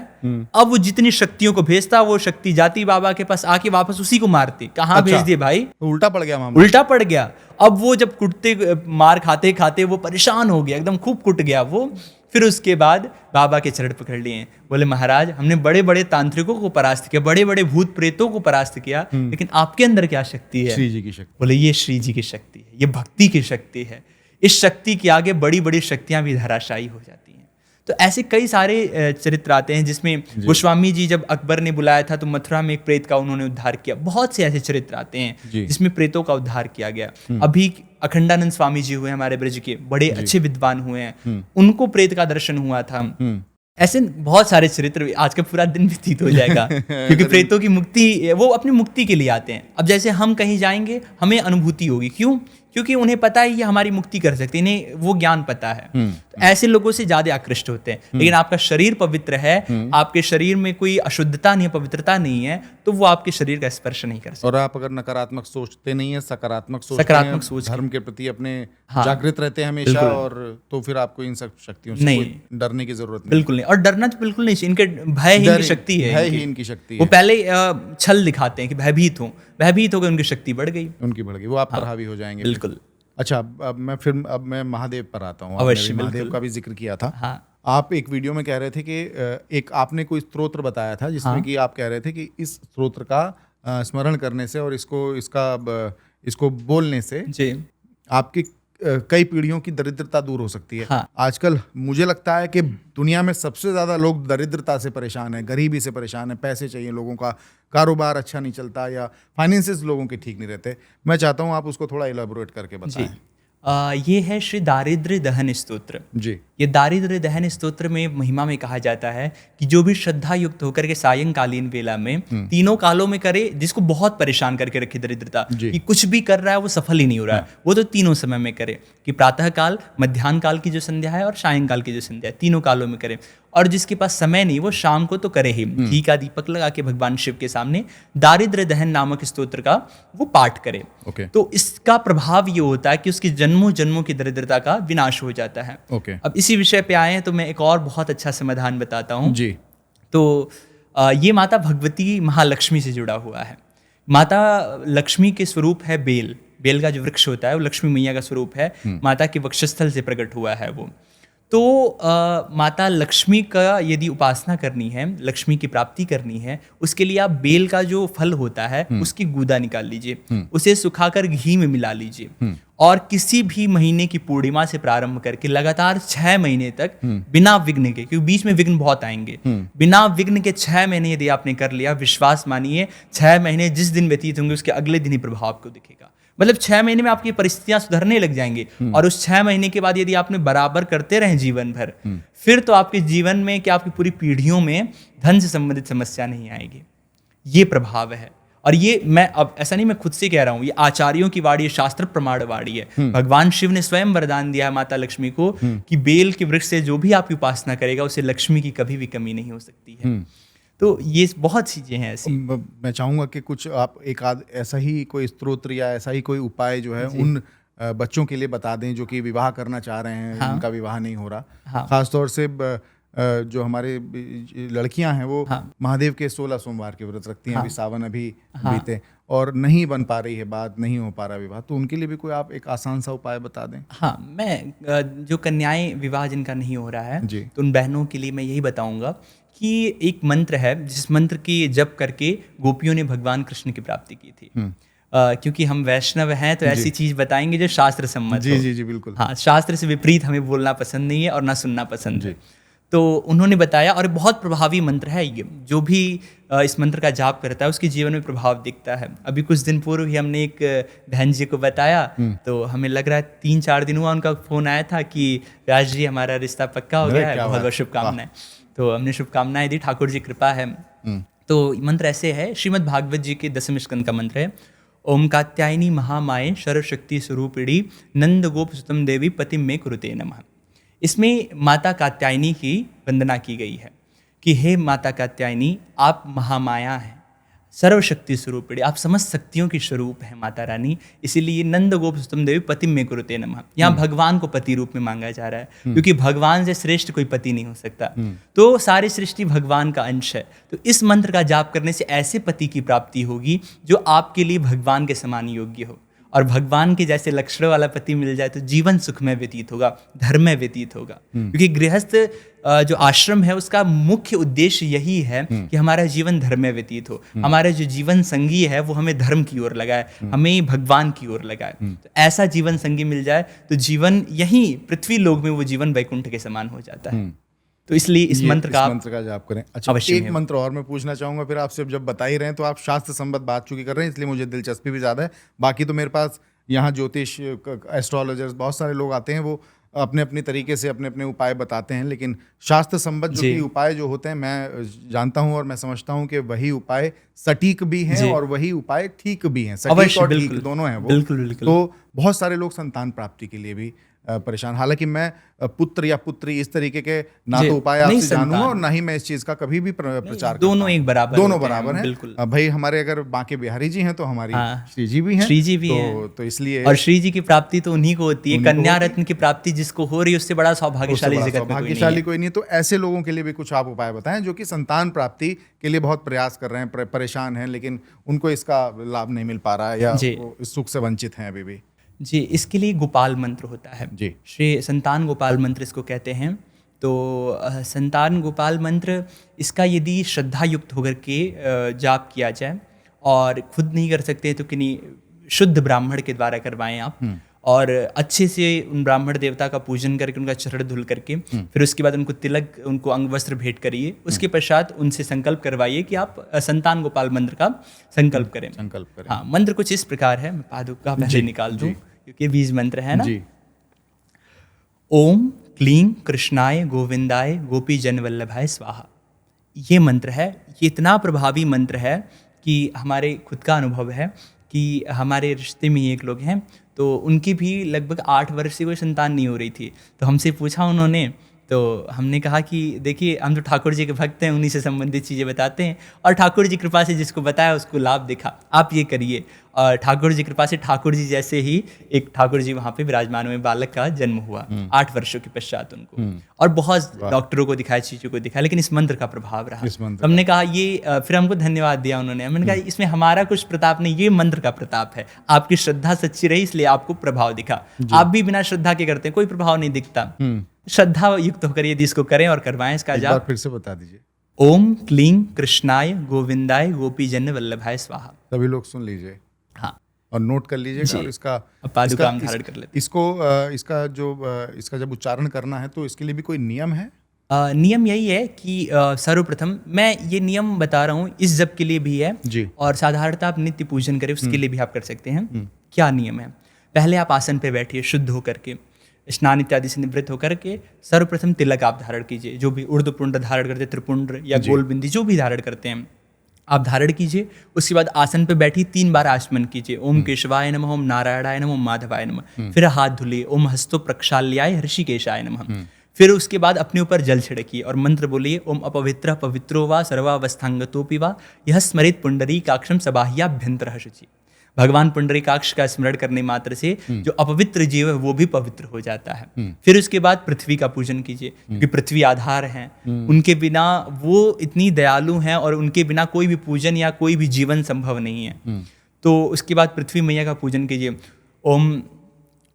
अब वो जितनी शक्तियों को भेजता, वो शक्ति जाती बाबा के पास, आके वापस उसी को मारती। कहाँ भेज दिए भाई? उल्टा पड़ गया मामला। उल्टा पड़ गया। अब वो जब कुटते, मार खाते खाते वो परेशान हो गया, एकदम खूब कुट गया वो। फिर उसके बाद बाबा के चरण पकड़ लिए। बोले महाराज, हमने बड़े बड़े तांत्रिकों को परास्त किया, बड़े बड़े भूत प्रेतों को परास्त किया, लेकिन आपके अंदर क्या शक्ति है? श्री जी की शक्ति। बोले ये श्री जी की शक्ति है, ये भक्ति की शक्ति है। इस शक्ति के आगे बड़ी बड़ी शक्तियां भी धराशायी हो जाती हैं। तो ऐसे कई सारे चरित्र आते हैं जिसमें गोस्वामी जी जब अकबर ने बुलाया था तो मथुरा में एक प्रेत का उन्होंने उद्धार किया। बहुत से ऐसे चरित्र आते हैं जिसमें प्रेतों का उद्धार किया गया। अभी अखंडानंद स्वामी जी हुए हमारे ब्रज के, बड़े अच्छे विद्वान हुए हैं, उनको प्रेत का दर्शन हुआ था। ऐसे बहुत सारे चरित्र, आज का पूरा दिन व्यतीत हो जाएगा क्योंकि प्रेतों की मुक्ति, वो अपनी मुक्ति के लिए आते हैं। अब जैसे हम कहीं जाएंगे हमें अनुभूति होगी, क्यों? क्योंकि उन्हें पता है ये हमारी मुक्ति कर सकते हैं, इन्हें वो ज्ञान पता है। तो ऐसे लोगों से ज्यादा आकृष्ट होते हैं। लेकिन आपका शरीर पवित्र है, आपके शरीर में कोई अशुद्धता नहीं है, पवित्रता नहीं है, तो वो आपके शरीर का स्पर्श नहीं कर सकते। और आप अगर नकारात्मक सोचते नहीं है, सकारात्मक सोच, धर्म के प्रति अपने जागृत रहते हैं हमेशा, और तो फिर आपको इन सब शक्तियों से कोई डरने की जरूरत नहीं। बिल्कुल नहीं, और डरना तो बिल्कुल नहीं, इनके भय ही इनकी शक्ति है। भय ही इनकी शक्ति है। वो पहले छल दिखाते हैं कि भयभीत हो, भयभीत हो गए, उनकी शक्ति बढ़ गई, उनकी बढ़ गई, वो आप पर हावी हो जाएंगे। बिल्कुल। अच्छा, अब मैं महादेव पर आता हूँ। अवश्य, महादेव का भी जिक्र किया था। हाँ। आप एक वीडियो में कह रहे थे कि एक आपने कोई स्तोत्र बताया था जिसमें कि आप कह रहे थे कि इस स्तोत्र का स्मरण करने से और इसको बोलने से जी, कई पीढ़ियों की दरिद्रता दूर हो सकती है। हाँ। आजकल मुझे लगता है कि दुनिया में सबसे ज़्यादा लोग दरिद्रता से परेशान हैं, गरीबी से परेशान हैं, पैसे चाहिए लोगों का, कारोबार अच्छा नहीं चलता या फाइनेंसेस लोगों के ठीक नहीं रहते। मैं चाहता हूँ आप उसको थोड़ा इलेबोरेट करके बताएं। ये है श्री दारिद्र्य दहन स्तोत्र जी। ये दारिद्र्य दहन स्तोत्र में महिमा में कहा जाता है कि जो भी श्रद्धा युक्त होकर के सायंकालीन वेला में तीनों कालों में करे, जिसको बहुत परेशान करके रखे दरिद्रता कि कुछ भी कर रहा है वो सफल ही नहीं हो रहा है, वो तो तीनों समय में करे कि प्रातः काल, मध्याह्न काल की जो संध्या है और सायंकाल की जो संध्या है, तीनों कालों में करे। और जिसके पास समय नहीं वो शाम को तो करे ही, घी का दीपक लगा के भगवान शिव के सामने दारिद्र्य दहन नामक स्तोत्र का वो पाठ करे। तो इसका प्रभाव ये होता है कि उसकी जन्मों जन्मों की दरिद्रता का विनाश हो जाता है। अब इसी विषय पे आए हैं तो मैं एक और बहुत अच्छा समाधान बताता हूँ जी। तो ये माता भगवती महालक्ष्मी से जुड़ा हुआ है। माता लक्ष्मी के स्वरूप है बेल। बेल का जो वृक्ष होता है वो लक्ष्मी मैया का स्वरूप है, माता के वक्षस्थल से प्रकट हुआ है वो। तो माता लक्ष्मी का यदि उपासना करनी है, लक्ष्मी की प्राप्ति करनी है, उसके लिए आप बेल का जो फल होता है उसकी गूदा निकाल लीजिए, उसे सुखाकर घी में मिला लीजिए और किसी भी महीने की पूर्णिमा से प्रारंभ करके लगातार 6 महीने तक बिना विघ्न के, क्योंकि बीच में विघ्न बहुत आएंगे, बिना विघ्न के 6 महीने यदि आपने कर लिया, विश्वास मानिए 6 महीने जिस दिन व्यतीत होंगे उसके अगले दिन ही प्रभाव को दिखेगा। मतलब 6 महीने में आपकी परिस्थितियां सुधरने लग जाएंगी और उस 6 महीने के बाद यदि आपने बराबर करते रहे जीवन भर, फिर तो आपके जीवन में क्या आपकी पूरी पीढ़ियों में धन से संबंधित समस्या नहीं आएगी। ये प्रभाव है। और ये मैं अब ऐसा नहीं मैं खुद से कह रहा हूँ, ये आचार्यों की वाणी है, शास्त्र प्रमाण वाणी है। भगवान शिव ने स्वयं वरदान दिया है माता लक्ष्मी को कि बेल के वृक्ष से जो भी आपकी उपासना करेगा उसे लक्ष्मी की कभी भी कमी नहीं हो सकती है। तो ये बहुत चीज़ें हैं ऐसी। मैं चाहूँगा कि कुछ आप एक आध ऐसा ही कोई स्तोत्र या ऐसा ही कोई उपाय जो है उन बच्चों के लिए बता दें जो कि विवाह करना चाह रहे हैं, उनका विवाह नहीं हो रहा। खासतौर से जो हमारे लड़कियां हैं वो महादेव के 16 सोमवार के व्रत रखती हैं, अभी सावन अभी बीते और नहीं बन पा रही है बात, नहीं हो पा रहा विवाह, तो उनके लिए भी कोई आप एक आसान सा उपाय बता दें। हाँ, मैं जो कन्याएं विवाह जिनका नहीं हो रहा है तो उन बहनों के लिए मैं यही बताऊंगा कि एक मंत्र है जिस मंत्र की जप करके गोपियों ने भगवान कृष्ण की प्राप्ति की थी। क्योंकि हम वैष्णव हैं तो ऐसी चीज बताएंगे जो शास्त्र सम्मत हो। जी बिल्कुल। हाँ, शास्त्र से विपरीत हमें बोलना पसंद नहीं है और ना सुनना पसंद है। तो उन्होंने बताया और बहुत प्रभावी मंत्र है ये, जो भी इस मंत्र का जाप करता है उसके जीवन में प्रभाव दिखता है। अभी कुछ दिन पूर्व ही हमने एक बहन जी को बताया तो हमें लग रहा है 3-4 दिन हुआ उनका फोन आया था कि राज जी हमारा रिश्ता पक्का हो गया है, बहुत बहुत शुभकामनाएं। तो हमने शुभकामनाएं दी, ठाकुर जी कृपा है। तो मंत्र ऐसे है, श्रीमद् भागवत जी के 10वें स्कंद का मंत्र है, ओम कात्यायनी महामाये सर्वशक्ति स्वरूपिणी नंद गोप सुतम देवी पतिम में कुरुते नमः। इसमें माता कात्यायनी की वंदना की गई है कि हे माता कात्यायनी, आप महामाया हैं, सर्वशक्ति स्वरूपिणी, आप समस्त शक्तियों की स्वरूप है माता रानी। इसीलिए नंद गोप सुतम देवी पतिम में कुरुते नमः, यहाँ भगवान को पति रूप में मांगा जा रहा है क्योंकि भगवान से श्रेष्ठ कोई पति नहीं हो सकता। तो सारी सृष्टि भगवान का अंश है। तो इस मंत्र का जाप करने से ऐसे पति की प्राप्ति होगी जो आपके लिए भगवान के समान योग्य हो, और भगवान के जैसे लक्षणों वाला पति मिल जाए तो जीवन सुखमय व्यतीत होगा, धर्ममय व्यतीत होगा। क्योंकि गृहस्थ जो आश्रम है उसका मुख्य उद्देश्य यही है कि हमारा जीवन धर्ममय व्यतीत हो, हमारा जो जीवन संगी है वो हमें धर्म की ओर लगाए, हमें भगवान की ओर लगाए। तो ऐसा जीवन संगी मिल जाए तो जीवन यहीं पृथ्वी लोक में वो जीवन वैकुंठ के समान हो जाता है। तो इसलिए इस मंत्र का जाप करें। अच्छा, एक मंत्र और मैं पूछना चाहूंगा फिर आपसे, जब बता ही रहे हैं तो आप शास्त्र संबद्ध बात चूंकि कर रहे हैं इसलिए मुझे दिलचस्पी भी ज़्यादा है। बाकी तो मेरे पास यहाँ ज्योतिष एस्ट्रोलॉजर्स बहुत सारे लोग आते हैं, वो अपने अपने तरीके से अपने अपने उपाय बताते हैं, लेकिन शास्त्र संबद्ध जो कि उपाय जो होते हैं मैं जानता हूँ और मैं समझता हूँ कि वही उपाय सटीक भी हैं और वही उपाय ठीक भी हैं, सटीक और ठीक दोनों हैं वो। बिल्कुल। तो बहुत सारे लोग संतान प्राप्ति के लिए भी परेशान, हालांकि मैं पुत्र या पुत्री इस तरीके के ना तो उपाय आपसे जानूंगा और ना ही मैं इस चीज का कभी भी प्रचार दोनों एक बराबर, दोनों बराबर हैं। भाई हमारे अगर बांके बिहारी जी हैं तो हमारी श्री जी भी हैं, श्री जी भी हैं, तो इसलिए और श्री जी की प्राप्ति तो उन्हीं को होती है। कन्या रत्न की प्राप्ति जिसको हो रही है उससे बड़ा सौभाग्यशाली जगत में कोई नहीं है। तो ऐसे लोगों के लिए भी कुछ आप उपाय बताएं जो कि संतान प्राप्ति के लिए बहुत प्रयास कर रहे हैं, परेशान हैं, लेकिन उनको इसका लाभ नहीं मिल पा रहा है या इस सुख से वंचित हैं अभी भी। जी, इसके लिए गोपाल मंत्र होता है जी, श्री संतान गोपाल मंत्र इसको कहते हैं। तो संतान गोपाल मंत्र इसका यदि श्रद्धा युक्त होकर के जाप किया जाए और खुद नहीं कर सकते तो किन्हीं शुद्ध ब्राह्मण के द्वारा करवाएं आप, और अच्छे से उन ब्राह्मण देवता का पूजन करके उनका चरण धुल करके फिर उसके बाद उनको तिलक, उनको अंग वस्त्र भेंट करिए। उसके पश्चात उनसे संकल्प करवाइए कि आप संतान गोपाल मंत्र का संकल्प करें। हाँ, मंत्र कुछ इस प्रकार है, मैं पादुका पहले निकाल दूं क्योंकि बीज मंत्र है ना। ओम क्लीं कृष्णाय गोविंदाय गोपी जन वल्लभाय स्वाहा। ये मंत्र है, ये इतना प्रभावी मंत्र है कि हमारे खुद का अनुभव है कि हमारे रिश्ते में एक लोग हैं, तो उनकी भी लगभग 8 वर्ष से कोई संतान नहीं हो रही थी। तो हमसे पूछा उन्होंने, तो हमने कहा कि देखिए हम तो ठाकुर जी के भक्त हैं, उन्हीं से संबंधित चीज़ें बताते हैं, और ठाकुर जी कृपा से जिसको बताया उसको लाभ दिखा, आप ये करिए। और ठाकुर जी कृपा से ठाकुर जी जैसे ही एक ठाकुर जी वहाँ पे विराजमान हुए, बालक का जन्म हुआ 8 वर्षों के पश्चात उनको। और बहुत डॉक्टरों को दिखाया, चीज़ों को दिखाया, लेकिन इस मंत्र का प्रभाव रहा। तो हमने कहा ये, फिर हमको धन्यवाद दिया उन्होंने। मैंने कहा इसमें हमारा कुछ प्रताप नहीं, ये मंत्र का प्रताप है। आपकी श्रद्धा सच्ची रही इसलिए आपको प्रभाव दिखा। आप भी बिना श्रद्धा के करते हैं, कोई प्रभाव नहीं दिखता। श्रद्धा युक्त होकर यदि इसको करें और करवाएं इसका जाप। फिर से बता दीजिए। ओम क्लीं कृष्णाय गोविंदाय गोपी जन वल्लभाय स्वाहा। सभी लोग सुन लीजिए। हाँ, और नोट कर लीजिएगा। और इसका पादुका हम धारण कर लेते। इसका जब उच्चारण करना है तो इसके लिए भी कोई नियम है? नियम यही है कि सर्वप्रथम मैं ये नियम बता रहा हूँ, इस जप के लिए भी है जी। और साधारणतः आप नित्य पूजन करें उसके लिए भी आप कर सकते हैं। क्या नियम है? पहले आप आसन पे बैठिए, शुद्ध होकर के, स्नान इत्यादि से निवृत्त होकर के सर्वप्रथम तिलक आप धारण कीजिए। जो भी ऊर्ध्वपुंड धारण करते हैं, त्रिपुंड या गोलबिंदी जो भी धारण करते हैं आप धारण कीजिए। उसके बाद आसन पे बैठी 3 बार आचमन कीजिए। ओम केशवाय नमः, ओम नारायणाय नमः, ओम माधवाय नमः। फिर हाथ धुलिए, ओम हस्तो प्रक्षाल्याय ऋषिकेशाय नमः। फिर उसके बाद अपने ऊपर जल छिड़किए और मंत्र बोलिए, ओम अपवित्र पवित्रो वा सर्वावस्थांगतोपि वा यह स्मरित पुंडरीकाक्षम सबाह्याभ्यंतरः शुचि। भगवान पुंडरीकाक्ष का स्मरण करने मात्र से जो अपवित्र जीव है वो भी पवित्र हो जाता है। फिर उसके बाद पृथ्वी का पूजन कीजिए, क्योंकि पृथ्वी आधार हैं। उनके बिना वो इतनी दयालु हैं और उनके बिना कोई भी पूजन या कोई भी जीवन संभव नहीं है। तो उसके बाद पृथ्वी मैया का पूजन कीजिए। ओम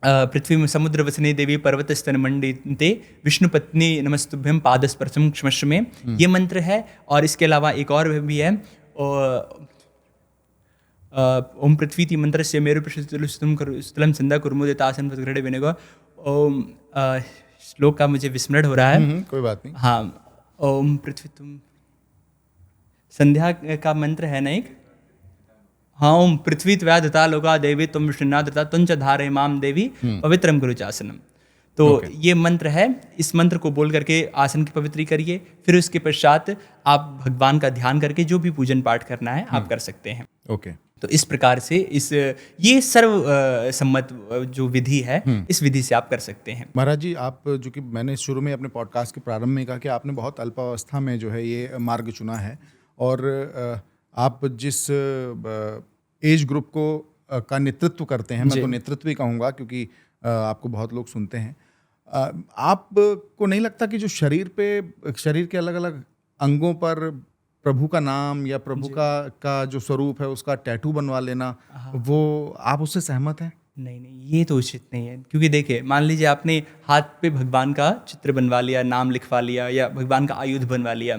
पृथ्वी में समुद्र वसने देवी पर्वत स्तन मंडिते विष्णु पत्नी नमस्तुभ्यम पादस्पर्शम क्षमस्व में, ये मंत्र है। और इसके अलावा एक और भी है, ओम पृथ्वी मंत्र से मेरु स्थलम संध्या कुर्मुदितासन गृढ़ विनेगो। ओम श्लोक का मुझे विस्मरण हो रहा है। कोई बात नहीं। हाँ, ओम पृथ्वी तुम संध्या का मंत्र है ना एक। हाँ, ओम पृथ्वी त्वया दता लोका देवी तुम विष्णुनादता तुंच धारे माम देवी पवित्रम गुरुचासनम। तो ये मंत्र है। इस मंत्र को बोल करके आसन की पवित्री करिए। फिर उसके पश्चात आप भगवान का ध्यान करके जो भी पूजन पाठ करना है आप कर सकते हैं। ओके। तो इस प्रकार से ये सर्व सम्मत जो विधि है, इस विधि से आप कर सकते हैं। महाराज जी, आप जो कि मैंने शुरू में अपने पॉडकास्ट के प्रारंभ में कहा कि आपने बहुत अल्पावस्था में जो है ये मार्ग चुना है, और आप जिस एज ग्रुप को का नेतृत्व करते हैं, मैं तो नेतृत्व ही कहूँगा क्योंकि आपको बहुत लोग सुनते हैं, आपको नहीं लगता कि जो शरीर के अलग अलग अंगों पर प्रभु का नाम या प्रभु का जो स्वरूप है उसका टैटू बनवा लेना, वो आप उससे सहमत हैं? नहीं, ये तो उचित नहीं है। क्योंकि देखिए, मान लीजिए आपने हाथ पे भगवान का चित्र बनवा लिया, नाम लिखवा लिया, या भगवान का आयुध बनवा लिया,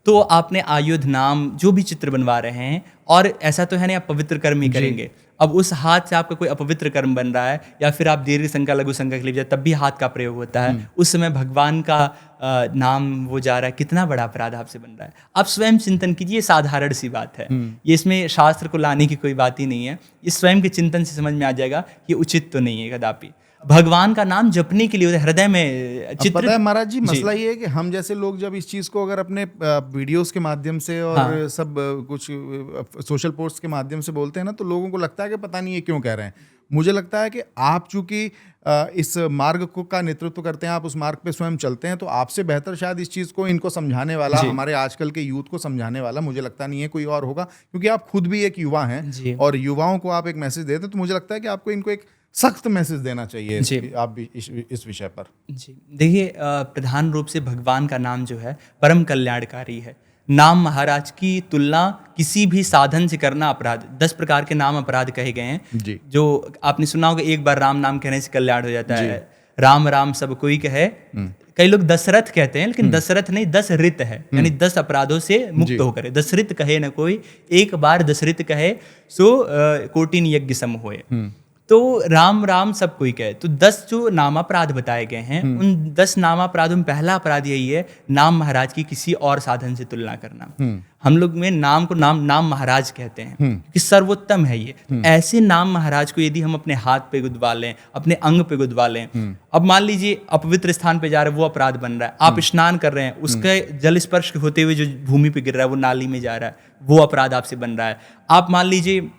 तो आपने आयुध, नाम, जो भी चित्र बनवा रहे हैं, और ऐसा तो है नहीं आप पवित्र कर्म ही करेंगे। अब उस हाथ से आपका कोई अपवित्र कर्म बन रहा है, या फिर आप दीर्घ संज्ञा लघु संज्ञा के लिए जाए तब भी हाथ का प्रयोग होता है, उस समय भगवान का नाम वो जा रहा है, कितना बड़ा अपराध आपसे बन रहा है। आप स्वयं चिंतन कीजिए, साधारण सी बात है ये, इसमें शास्त्र को लाने की कोई बात ही नहीं है। ये स्वयं के चिंतन से समझ में आ जाएगा ये उचित तो नहीं है कदापि। भगवान का नाम जपने के लिए हृदय में चित्र। पता है महाराज जी, मसला ये है कि हम जैसे लोग जब इस चीज़ को अगर अपने वीडियोस के माध्यम से और सब कुछ सोशल पोस्ट के माध्यम से बोलते हैं ना, तो लोगों को लगता है कि पता नहीं ये क्यों कह रहे हैं। मुझे लगता है कि आप चूंकि इस मार्ग को का नेतृत्व करते हैं, आप उस मार्ग पे स्वयं चलते हैं, तो आपसे बेहतर शायद इस चीज़ को इनको समझाने वाला, हमारे आजकल के यूथ को समझाने वाला मुझे लगता नहीं है कोई और होगा, क्योंकि आप खुद भी एक युवा हैं और युवाओं को आप एक मैसेज देते हैं। तो मुझे लगता है कि आपको इनको एक सख्त मैसेज देना चाहिए आप भी इस विषय पर। जी देखिए, प्रधान रूप से भगवान का नाम जो है परम कल्याणकारी है। नाम महाराज की तुलना किसी भी साधन से करना अपराध। 10 प्रकार के नाम अपराध कहे गए हैं, जो आपने सुना होगा, एक बार राम नाम कहने से कल्याण हो जाता है। राम राम सब कोई कहे, कई लोग दशरथ कहते हैं, लेकिन दशरथ नहीं, दशरथ है, यानी 10 अपराधों से मुक्त होकर। दशरथ कहे न कोई, एक बार दशरथ कहे सो कोटिन यज्ञ सम होए। तो राम राम सब कोई कहे। तो 10 जो नामापराध बताए गए हैं, उन 10 नामापराधों में पहला अपराध यही है, नाम महाराज की किसी और साधन से तुलना करना। हम लोग में नाम को नाम महाराज कहते हैं क्योंकि सर्वोत्तम है ये। ऐसे नाम महाराज को यदि हम अपने हाथ पे गुदवा लें, अपने अंग पे गुदवा लें, अब मान लीजिए अपवित्र स्थान पे जा रहे हैं, वो अपराध बन रहा है। आप स्नान कर रहे हैं, उसके जल स्पर्श होते हुए जो भूमि पे गिर रहा है, वो नाली में जा रहा है, वो अपराध आपसे बन रहा है। आप मान लीजिए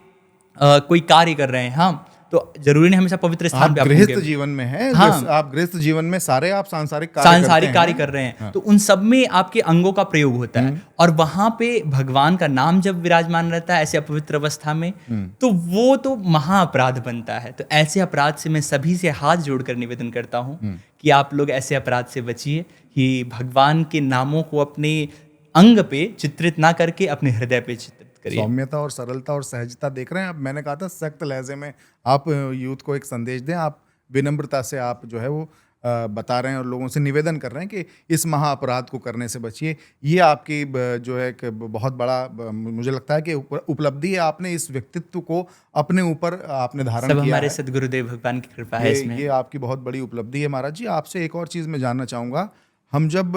कोई कार्य कर रहे हैं, हाँ, तो जरूरी नहीं हमेशा पवित्र स्थान पे आप गृहस्थ जीवन में है। हाँ, आप गृहस्थ जीवन में सारे आप सांसारिक कार्य कर रहे हैं। हाँ। तो उन सब में आपके अंगों का प्रयोग होता है, और वहां पे भगवान का नाम जब विराजमान रहता है ऐसे अपवित्र अवस्था में, तो वो तो महाअपराध बनता है। तो ऐसे अपराध से मैं सभी से हाथ जोड़कर निवेदन करता हूँ कि आप लोग ऐसे अपराध से बचिए, कि भगवान के नामों को अपने अंग पे चित्रित ना करके अपने हृदय पे चित्रित करिए। सौम्यता और सरलता और सहजता देख रहे हैं। अब मैंने कहा था सख्त लहजे में आप यूथ को एक संदेश दें, आप विनम्रता से आप जो है वो बता रहे हैं और लोगों से निवेदन कर रहे हैं कि इस महाअपराध को करने से बचिए। ये आपकी जो है कि बहुत बड़ा मुझे लगता है कि उपलब्धि है। आपने इस व्यक्तित्व को अपने ऊपर आपने धारण किया है। हमारे सदगुरुदेव भगवान की कृपा है इसमें। ये आपकी बहुत बड़ी उपलब्धि है महाराज जी। आपसे एक और चीज़ मैं जानना चाहूँगा, हम जब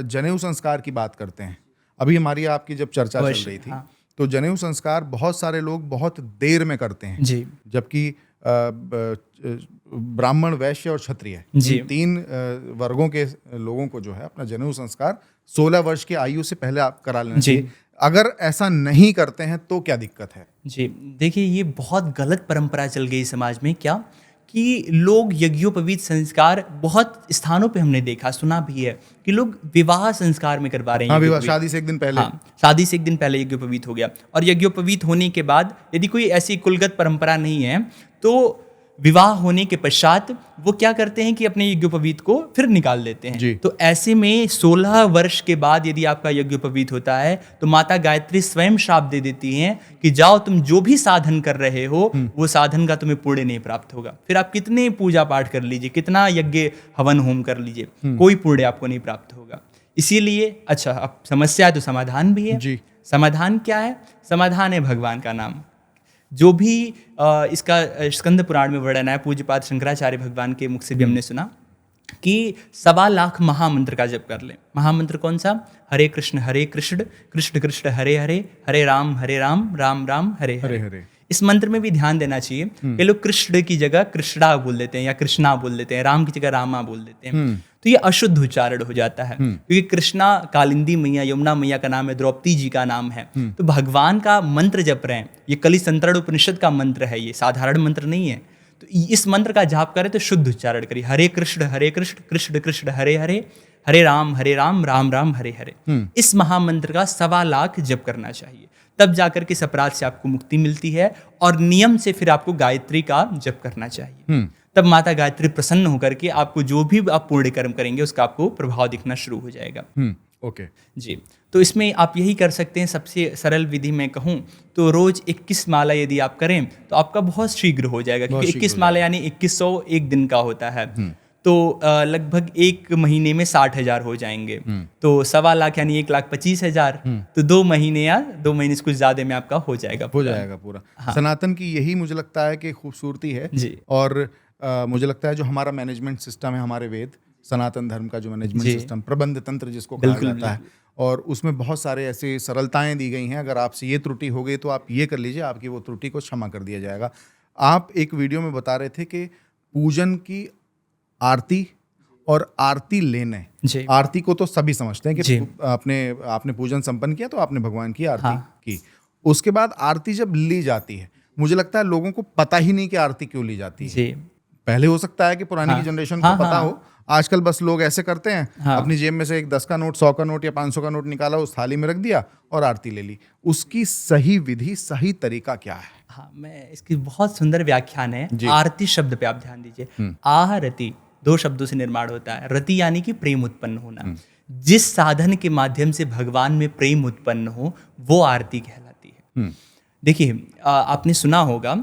जनेऊ संस्कार की बात करते हैं, अभी हमारी आपकी जब चर्चा चल रही थी, हाँ, तो जनेऊ संस्कार बहुत सारे लोग बहुत देर में करते हैं जी, जबकि ब्राह्मण, वैश्य और क्षत्रिय इन 3 वर्गों के लोगों को जो है अपना जनेऊ संस्कार 16 वर्ष की आयु से पहले आप करा लेना चाहिए। अगर ऐसा नहीं करते हैं तो क्या दिक्कत है? जी देखिए, ये बहुत गलत परंपरा चल गई समाज में, क्या कि लोग यज्ञोपवीत संस्कार बहुत स्थानों पे हमने देखा, सुना भी है कि लोग विवाह संस्कार में करवा रहे हैं। हाँ, विवाह शादी से एक दिन पहले। हाँ, शादी से एक दिन पहले यज्ञोपवीत हो गया, और यज्ञोपवीत होने के बाद यदि कोई ऐसी कुलगत परंपरा नहीं है तो विवाह होने के पश्चात वो क्या करते हैं कि अपने यज्ञोपवीत को फिर निकाल देते हैं। तो ऐसे में 16 वर्ष के बाद यदि आपका यज्ञोपवीत होता है तो माता गायत्री स्वयं श्राप दे देती हैं कि जाओ, तुम जो भी साधन कर रहे हो वो साधन का तुम्हें पुण्य नहीं प्राप्त होगा। फिर आप कितने पूजा पाठ कर लीजिए, कितना यज्ञ हवन होम कर लीजिए, कोई पुण्य आपको नहीं प्राप्त होगा। इसीलिए अच्छा, अब समस्या है तो समाधान भी है जी। समाधान क्या है? समाधान है भगवान का नाम। जो भी इसका स्कंद पुराण में वर्णन है, पूज्यपाद शंकराचार्य भगवान के मुख से भी हमने सुना कि 1.25 लाख महामंत्र का जप कर ले। महामंत्र कौन सा? हरे कृष्ण कृष्ण कृष्ण हरे हरे, हरे राम राम राम हरे हरे। इस मंत्र में भी ध्यान देना चाहिए। ये लोग कृष्ण की जगह कृष्णा बोल देते हैं या कृष्णा बोल देते हैं, राम की जगह रामा बोल देते हैं, तो ये अशुद्ध उच्चारण हो जाता है। क्योंकि कृष्णा कालिंदी मैया, यमुना मैया का नाम है, द्रौपदी जी का नाम है, तो भगवान का मंत्र जप रहे हैं। ये कलि संतरण उपनिषद का मंत्र है, ये साधारण मंत्र नहीं है। तो इस मंत्र का जाप करें तो शुद्ध उच्चारण करिए, हरे कृष्ण कृष्ण कृष्ण हरे हरे, हरे राम राम राम हरे हरे। इस महामंत्र का 1.25 लाख जप करना चाहिए, तब जाकर के इस अपराध से आपको मुक्ति मिलती है। और नियम से फिर आपको गायत्री का जप करना चाहिए, तब माता गायत्री प्रसन्न होकर के आपको जो भी आप पुण्य कर्म करेंगे उसका आपको प्रभाव दिखना शुरू हो जाएगा। ओके जी। तो इसमें आप यही कर सकते हैं, सबसे सरल विधि मैं कहूँ तो रोज 21 माला यदि आप करें तो आपका बहुत शीघ्र हो जाएगा, क्योंकि 21 माला यानी 2100 एक दिन का होता है। तो लगभग 1 महीने में 60,000 हो जाएंगे। तो 1.25 लाख यानी 1,25,000, तो 2 महीने या 2 महीने से कुछ ज्यादा में आपका हो जाएगा पूरा। हाँ। सनातन की यही मुझे लगता है कि खूबसूरती है जी। और मुझे लगता है जो हमारा मैनेजमेंट सिस्टम है, हमारे वेद, सनातन धर्म का जो मैनेजमेंट सिस्टम, प्रबंध तंत्र जिसको कहा जाता है, और उसमें बहुत सारे ऐसे सरलताएं दी गई हैं। अगर आपसे ये त्रुटि हो गई तो आप ये कर लीजिए, आपकी वो त्रुटि को क्षमा कर दिया जाएगा। आप एक वीडियो में बता रहे थे कि पूजन की आरती और आरती लेने, आरती को तो सभी समझते हैं कि आपने पूजन संपन्न किया तो आपने भगवान की आरती की। उसके बाद आरती जब ली जाती है, मुझे लगता है लोगों को पता ही नहीं कि आरती क्यों ली जाती है। पहले हो सकता है कि पुरानी की जनरेशन को पता हो, आजकल बस लोग ऐसे करते हैं, अपनी जेब में से एक 10 का नोट, 100 का नोट या 500 का नोट निकाला, उस थाली में रख दिया और आरती ले ली। उसकी सही विधि, सही तरीका क्या है? हाँ, मैं इसकी बहुत सुंदर व्याख्यान है। आरती शब्द पे आप ध्यान दीजिए। आरती 2 शब्दों से निर्माण होता है। रति यानी कि प्रेम उत्पन्न होना। जिस साधन के माध्यम से भगवान में प्रेम उत्पन्न हो वो आरती कहलाती है। देखिए, आपने सुना होगा,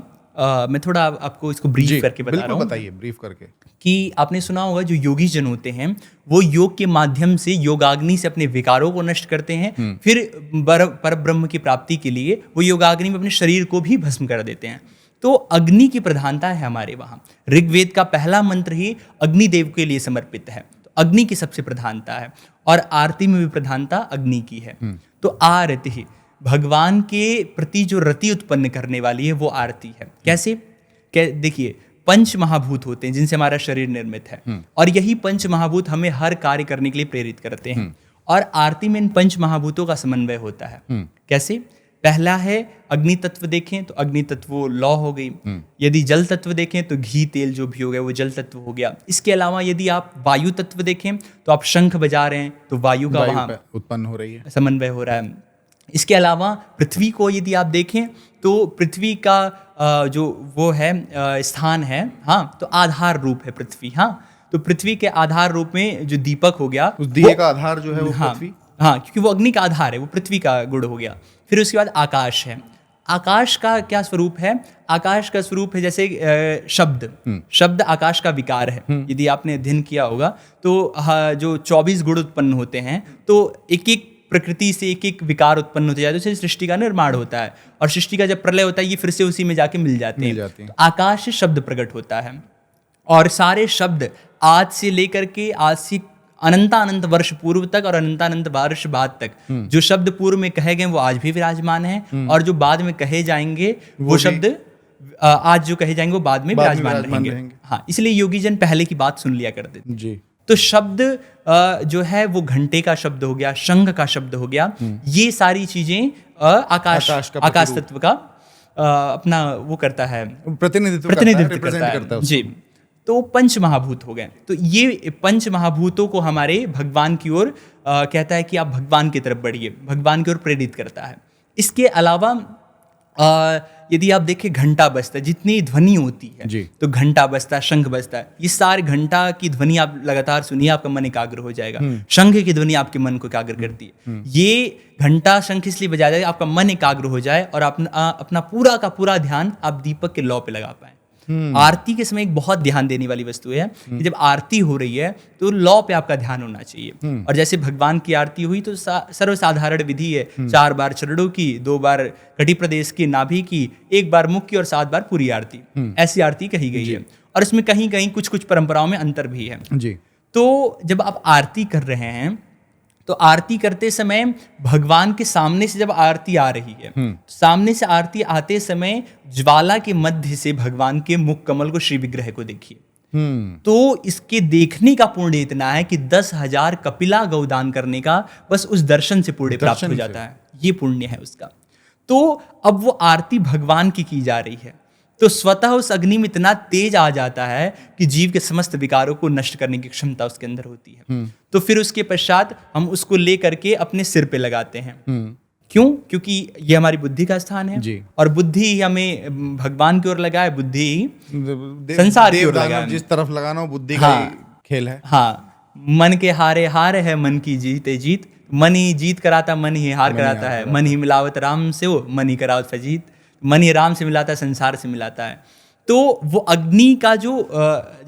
मैं थोड़ा आपको इसको ब्रीफ करके बता रहा हूँ। बताइए ब्रीफ करके। कि आपने सुना होगा जो योगी जन होते हैं वो योग के माध्यम से योगाग्नि से अपने विकारों को नष्ट करते हैं, फिर परब्रह्म की प्राप्ति के लिए वो योगाग्नि में अपने शरीर को भी भस्म कर देते हैं। तो अग्नि की प्रधानता है हमारे वहाँ। ऋग्वेद का पहला मंत्र ही अग्निदेव के लिए समर्पित है, तो अग्नि की सबसे प्रधानता है, और आरती में भी प्रधानता अग्नि की है। तो आरती भगवान के प्रति जो रति उत्पन्न करने वाली है वो आरती है। कैसे? देखिए, पंच महाभूत होते हैं जिनसे हमारा शरीर निर्मित है, और यही पंच महाभूत हमें हर कार्य करने के लिए प्रेरित करते हैं, और आरती में इन पंच महाभूतों का समन्वय होता है। कैसे? पहला है अग्नि तत्व देखें तो अग्नि तत्व लौ हो गई, यदि जल तत्व देखें तो घी तेल जो भी हो गया वो जल तत्व हो गया। इसके अलावा यदि आप वायु तत्व देखें तो आप शंख बजा रहे हैं तो वायु का वहाँ उत्पन्न हो रही है, समन्वय हो रहा है। इसके अलावा पृथ्वी को यदि आप देखें तो पृथ्वी का जो वो है स्थान है, हाँ, तो आधार रूप है पृथ्वी। हाँ, तो पृथ्वी के आधार रूप में जो दीपक हो गया, उस दिए का आधार जो है वो पृथ्वी, हाँ, क्योंकि वो अग्नि का आधार है, वो पृथ्वी का गुण हो गया। फिर उसके बाद आकाश है। आकाश का क्या स्वरूप है? आकाश का स्वरूप है जैसे शब्द आकाश का विकार है। यदि आपने अध्ययन किया होगा तो जो 24 गुण उत्पन्न होते हैं, तो एक एक प्रकृति से एक एक विकार उत्पन्न होते जाते हैं, उससे सृष्टि का निर्माण होता है, और सृष्टि का जब प्रलय होता है ये फिर से उसी में जाके मिल जाते हैं। तो आकाश से शब्द प्रकट होता है, और सारे शब्द आज से लेकर के आज से अनंत वर्ष पूर्व तक और अनंत वर्ष बाद तक जो शब्द पूर्व में कहे गए वो आज भी विराजमान हैं, और जो बाद में कहे जाएंगे वो शब्द आज जो कहे जाएंगे वो बाद में विराजमान रहेंगे। हाँ, इसलिए योगी जन पहले की बात सुन लिया करते थे जी। तो शब्द जो है वो घंटे का शब्द हो गया, शंख का शब्द हो गया, ये सारी चीजें आकाश तत्व का अपना वो करता है, प्रतिनिधित्व करता है जी। तो पंच महाभूत हो गए। तो ये पंच महाभूतों को हमारे भगवान की ओर कहता है कि आप भगवान की तरफ बढ़िए, भगवान की ओर प्रेरित करता है। इसके अलावा यदि आप देखें घंटा बजता है, जितनी ध्वनि होती है जी, तो घंटा बजता है, शंख बजता है, ये सारे घंटा की ध्वनि आप लगातार सुनिए, आपका मन एकाग्र हो जाएगा। शंख की ध्वनि आपके मन को एकाग्र करती है। ये घंटा शंख इसलिए बजाया जाए आपका मन एकाग्र हो जाए और अपना पूरा का पूरा ध्यान आप दीपक के लौ पे लगा पाए। आरती के समय एक बहुत ध्यान देने वाली वस्तु है कि जब आरती हो रही है तो लौ पे आपका ध्यान होना चाहिए। और जैसे भगवान की आरती हुई तो सर्वसाधारण विधि है, 4 बार चरणों की, 2 बार कटी प्रदेश की, नाभि की, 1 बार मुख की और 7 बार पूरी आरती, ऐसी आरती कही गई है। और इसमें कहीं कहीं कुछ कुछ परंपराओं में अंतर भी है जी। तो जब आप आरती कर रहे हैं तो आरती करते समय भगवान के सामने से जब आरती आ रही है, सामने से आरती आते समय ज्वाला के मध्य से भगवान के मुख कमल को, श्री विग्रह को देखिए। तो इसके देखने का पुण्य इतना है कि 10,000 कपिला गौदान करने का बस उस दर्शन से पुण्य प्राप्त हो जाता है, ये पुण्य है उसका। तो अब वो आरती भगवान की जा रही है, तो स्वतः उस अग्नि में इतना तेज आ जाता है कि जीव के समस्त विकारों को नष्ट करने की क्षमता उसके अंदर होती है। तो फिर उसके पश्चात हम उसको ले करके अपने सिर पे लगाते हैं। क्यों? क्योंकि ये हमारी बुद्धि का स्थान है जी। और बुद्धि ही हमें भगवान की ओर लगाए, बुद्धि ही संसार की ओर लगाए। जिस तरफ लगाना हो बुद्धि का खेल है। हाँ, मन के हारे हार है, मन की जीते जीत, मन ही जीत कराता मन ही हार कराता है, मन ही मिलावत राम से हो, मन ही करावत फजीत, मन ही राम से मिलाता है, संसार से मिलाता है। तो वो अग्नि का जो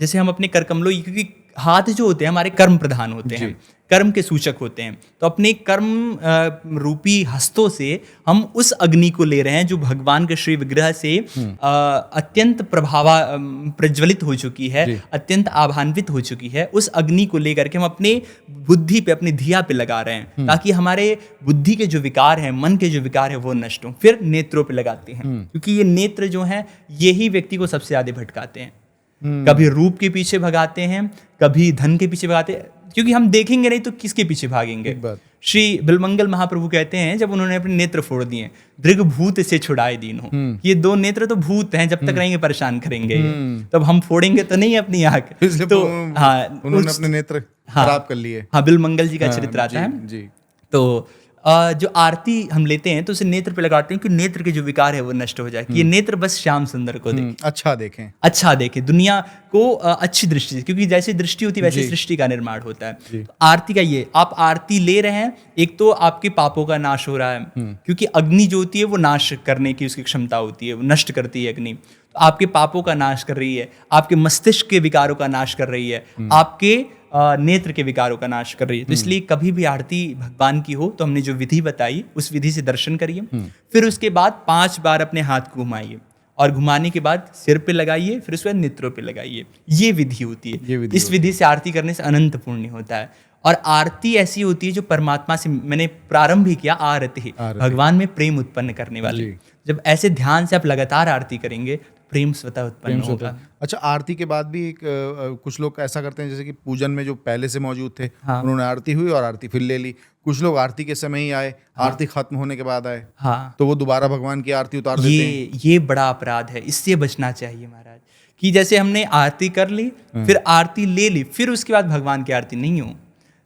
जैसे हम अपने कर कमलों, क्योंकि हाथ जो होते हैं हमारे कर्म प्रधान होते हैं, कर्म के सूचक होते हैं, तो अपने कर्म रूपी हस्तों से हम उस अग्नि को ले रहे हैं जो भगवान के श्री विग्रह से अत्यंत प्रज्वलित हो चुकी है, अत्यंत आभान्वित हो चुकी है। उस अग्नि को लेकर के हम अपने बुद्धि पे, अपनी धिया पे लगा रहे हैं, ताकि हमारे बुद्धि के जो विकार हैं, मन के जो विकार है वो नष्ट हों। फिर नेत्रों पे लगाते हैं, क्योंकि ये नेत्र जो हैं यही व्यक्ति को सबसे ज्यादा भटकाते हैं। कभी रूप के पीछे भगाते हैं, कभी धन के पीछे भगाते हैं, क्योंकि हम देखेंगे नहीं तो किसके पीछे भागेंगे। श्री बिलमंगल महाप्रभु कहते हैं, जब उन्होंने अपने नेत्र फोड़ दिए, दृग भूत से छुड़ाए दीन हो। ये 2 नेत्र तो भूत हैं, जब तक रहेंगे परेशान करेंगे। तब हम फोड़ेंगे तो नहीं अपनी आंख, तो हाँ, उन्होंने अपने नेत्र खराब कर लिए। हाँ, बिलमंगल जी का चरित्र आता है। तो जो आरती हम लेते हैं तो उसे नेत्र पे लगाते हैं कि नेत्र के जो विकार है वो नष्ट हो जाए, कि ये नेत्र बस श्याम सुंदर को देखें, अच्छा देखें, दुनिया को अच्छी दृष्टि से, क्योंकि जैसी दृष्टि होती है वैसे सृष्टि का निर्माण होता है। तो आरती का ये, आप आरती ले रहे हैं, एक तो आपके पापों का नाश हो रहा है, क्योंकि अग्नि जो होती है वो नाश करने की उसकी क्षमता होती है, वो नष्ट करती है अग्नि। तो आपके पापों का नाश कर रही है, आपके मस्तिष्क के विकारों का नाश कर रही है, आपके नेत्र के विकारों का नाश कर रही है। तो इसलिए कभी भी आरती भगवान की हो तो हमने जो विधि बताई उस विधि से दर्शन करिए। फिर उसके बाद 5 बार अपने हाथ को घुमाइए और घुमाने के बाद सिर पे लगाइए, फिर उसके बाद नेत्रों पे लगाइए। ये विधि होती है। इस विधि से आरती करने से अनंत पुण्य होता है। और आरती ऐसी होती है जो परमात्मा से, मैंने प्रारंभ ही किया आरती, भगवान में प्रेम उत्पन्न करने वाली। जब ऐसे ध्यान से आप लगातार आरती करेंगे तो प्रेम स्वतः उत्पन्न होगा। अच्छा, आरती के बाद भी कुछ लोग ऐसा करते हैं जैसे कि पूजन में जो पहले से मौजूद थे, उन्होंने आरती हुई और आरती फिर ले ली। कुछ लोग आरती के समय ही आए, आरती खत्म होने के बाद आए, तो वो दोबारा भगवान की आरती उतार देते हैं। ये बड़ा अपराध है, इससे बचना चाहिए महाराज। कि जैसे हमने आरती कर ली, फिर आरती ले ली, फिर उसके बाद भगवान की आरती नहीं हो।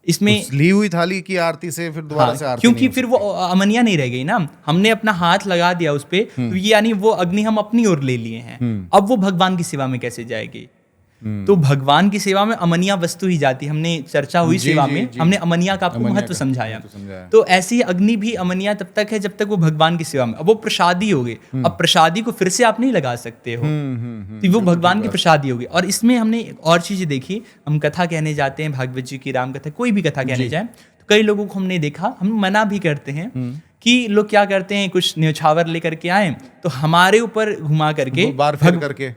इसमें ली हुई थाली की आरती से फिर दोबारा से आरती क्योंकि फिर वो अमनिया नहीं रह गई ना, हमने अपना हाथ लगा दिया उस पे, तो ये यानी वो अग्नि हम अपनी ओर ले लिए हैं। अब वो भगवान की सेवा में कैसे जाएगी? तो भगवान की सेवा में अमनिया वस्तु ही जाती। हमने चर्चा हुई सेवा में, हमने अमनिया का आपको महत्व समझाया। तो ऐसी ही अग्नि भी अमनिया तब तक है जब तक वो भगवान की सेवा में। अब वो प्रसादी हो गई, अब प्रसादी को फिर से आप नहीं लगा सकते हो, तो वो भगवान की प्रसादी हो गई। और इसमें हमने एक और चीज देखी, हम कथा कहने जाते हैं, भागवत जी की राम कथा, कोई भी कथा कहने जाए, तो कई लोगों को हमने देखा, हम मना भी करते हैं कि लोग क्या करते हैं, कुछ न्यौछावर लेकर के आए तो हमारे ऊपर घुमा करके बार फेर करके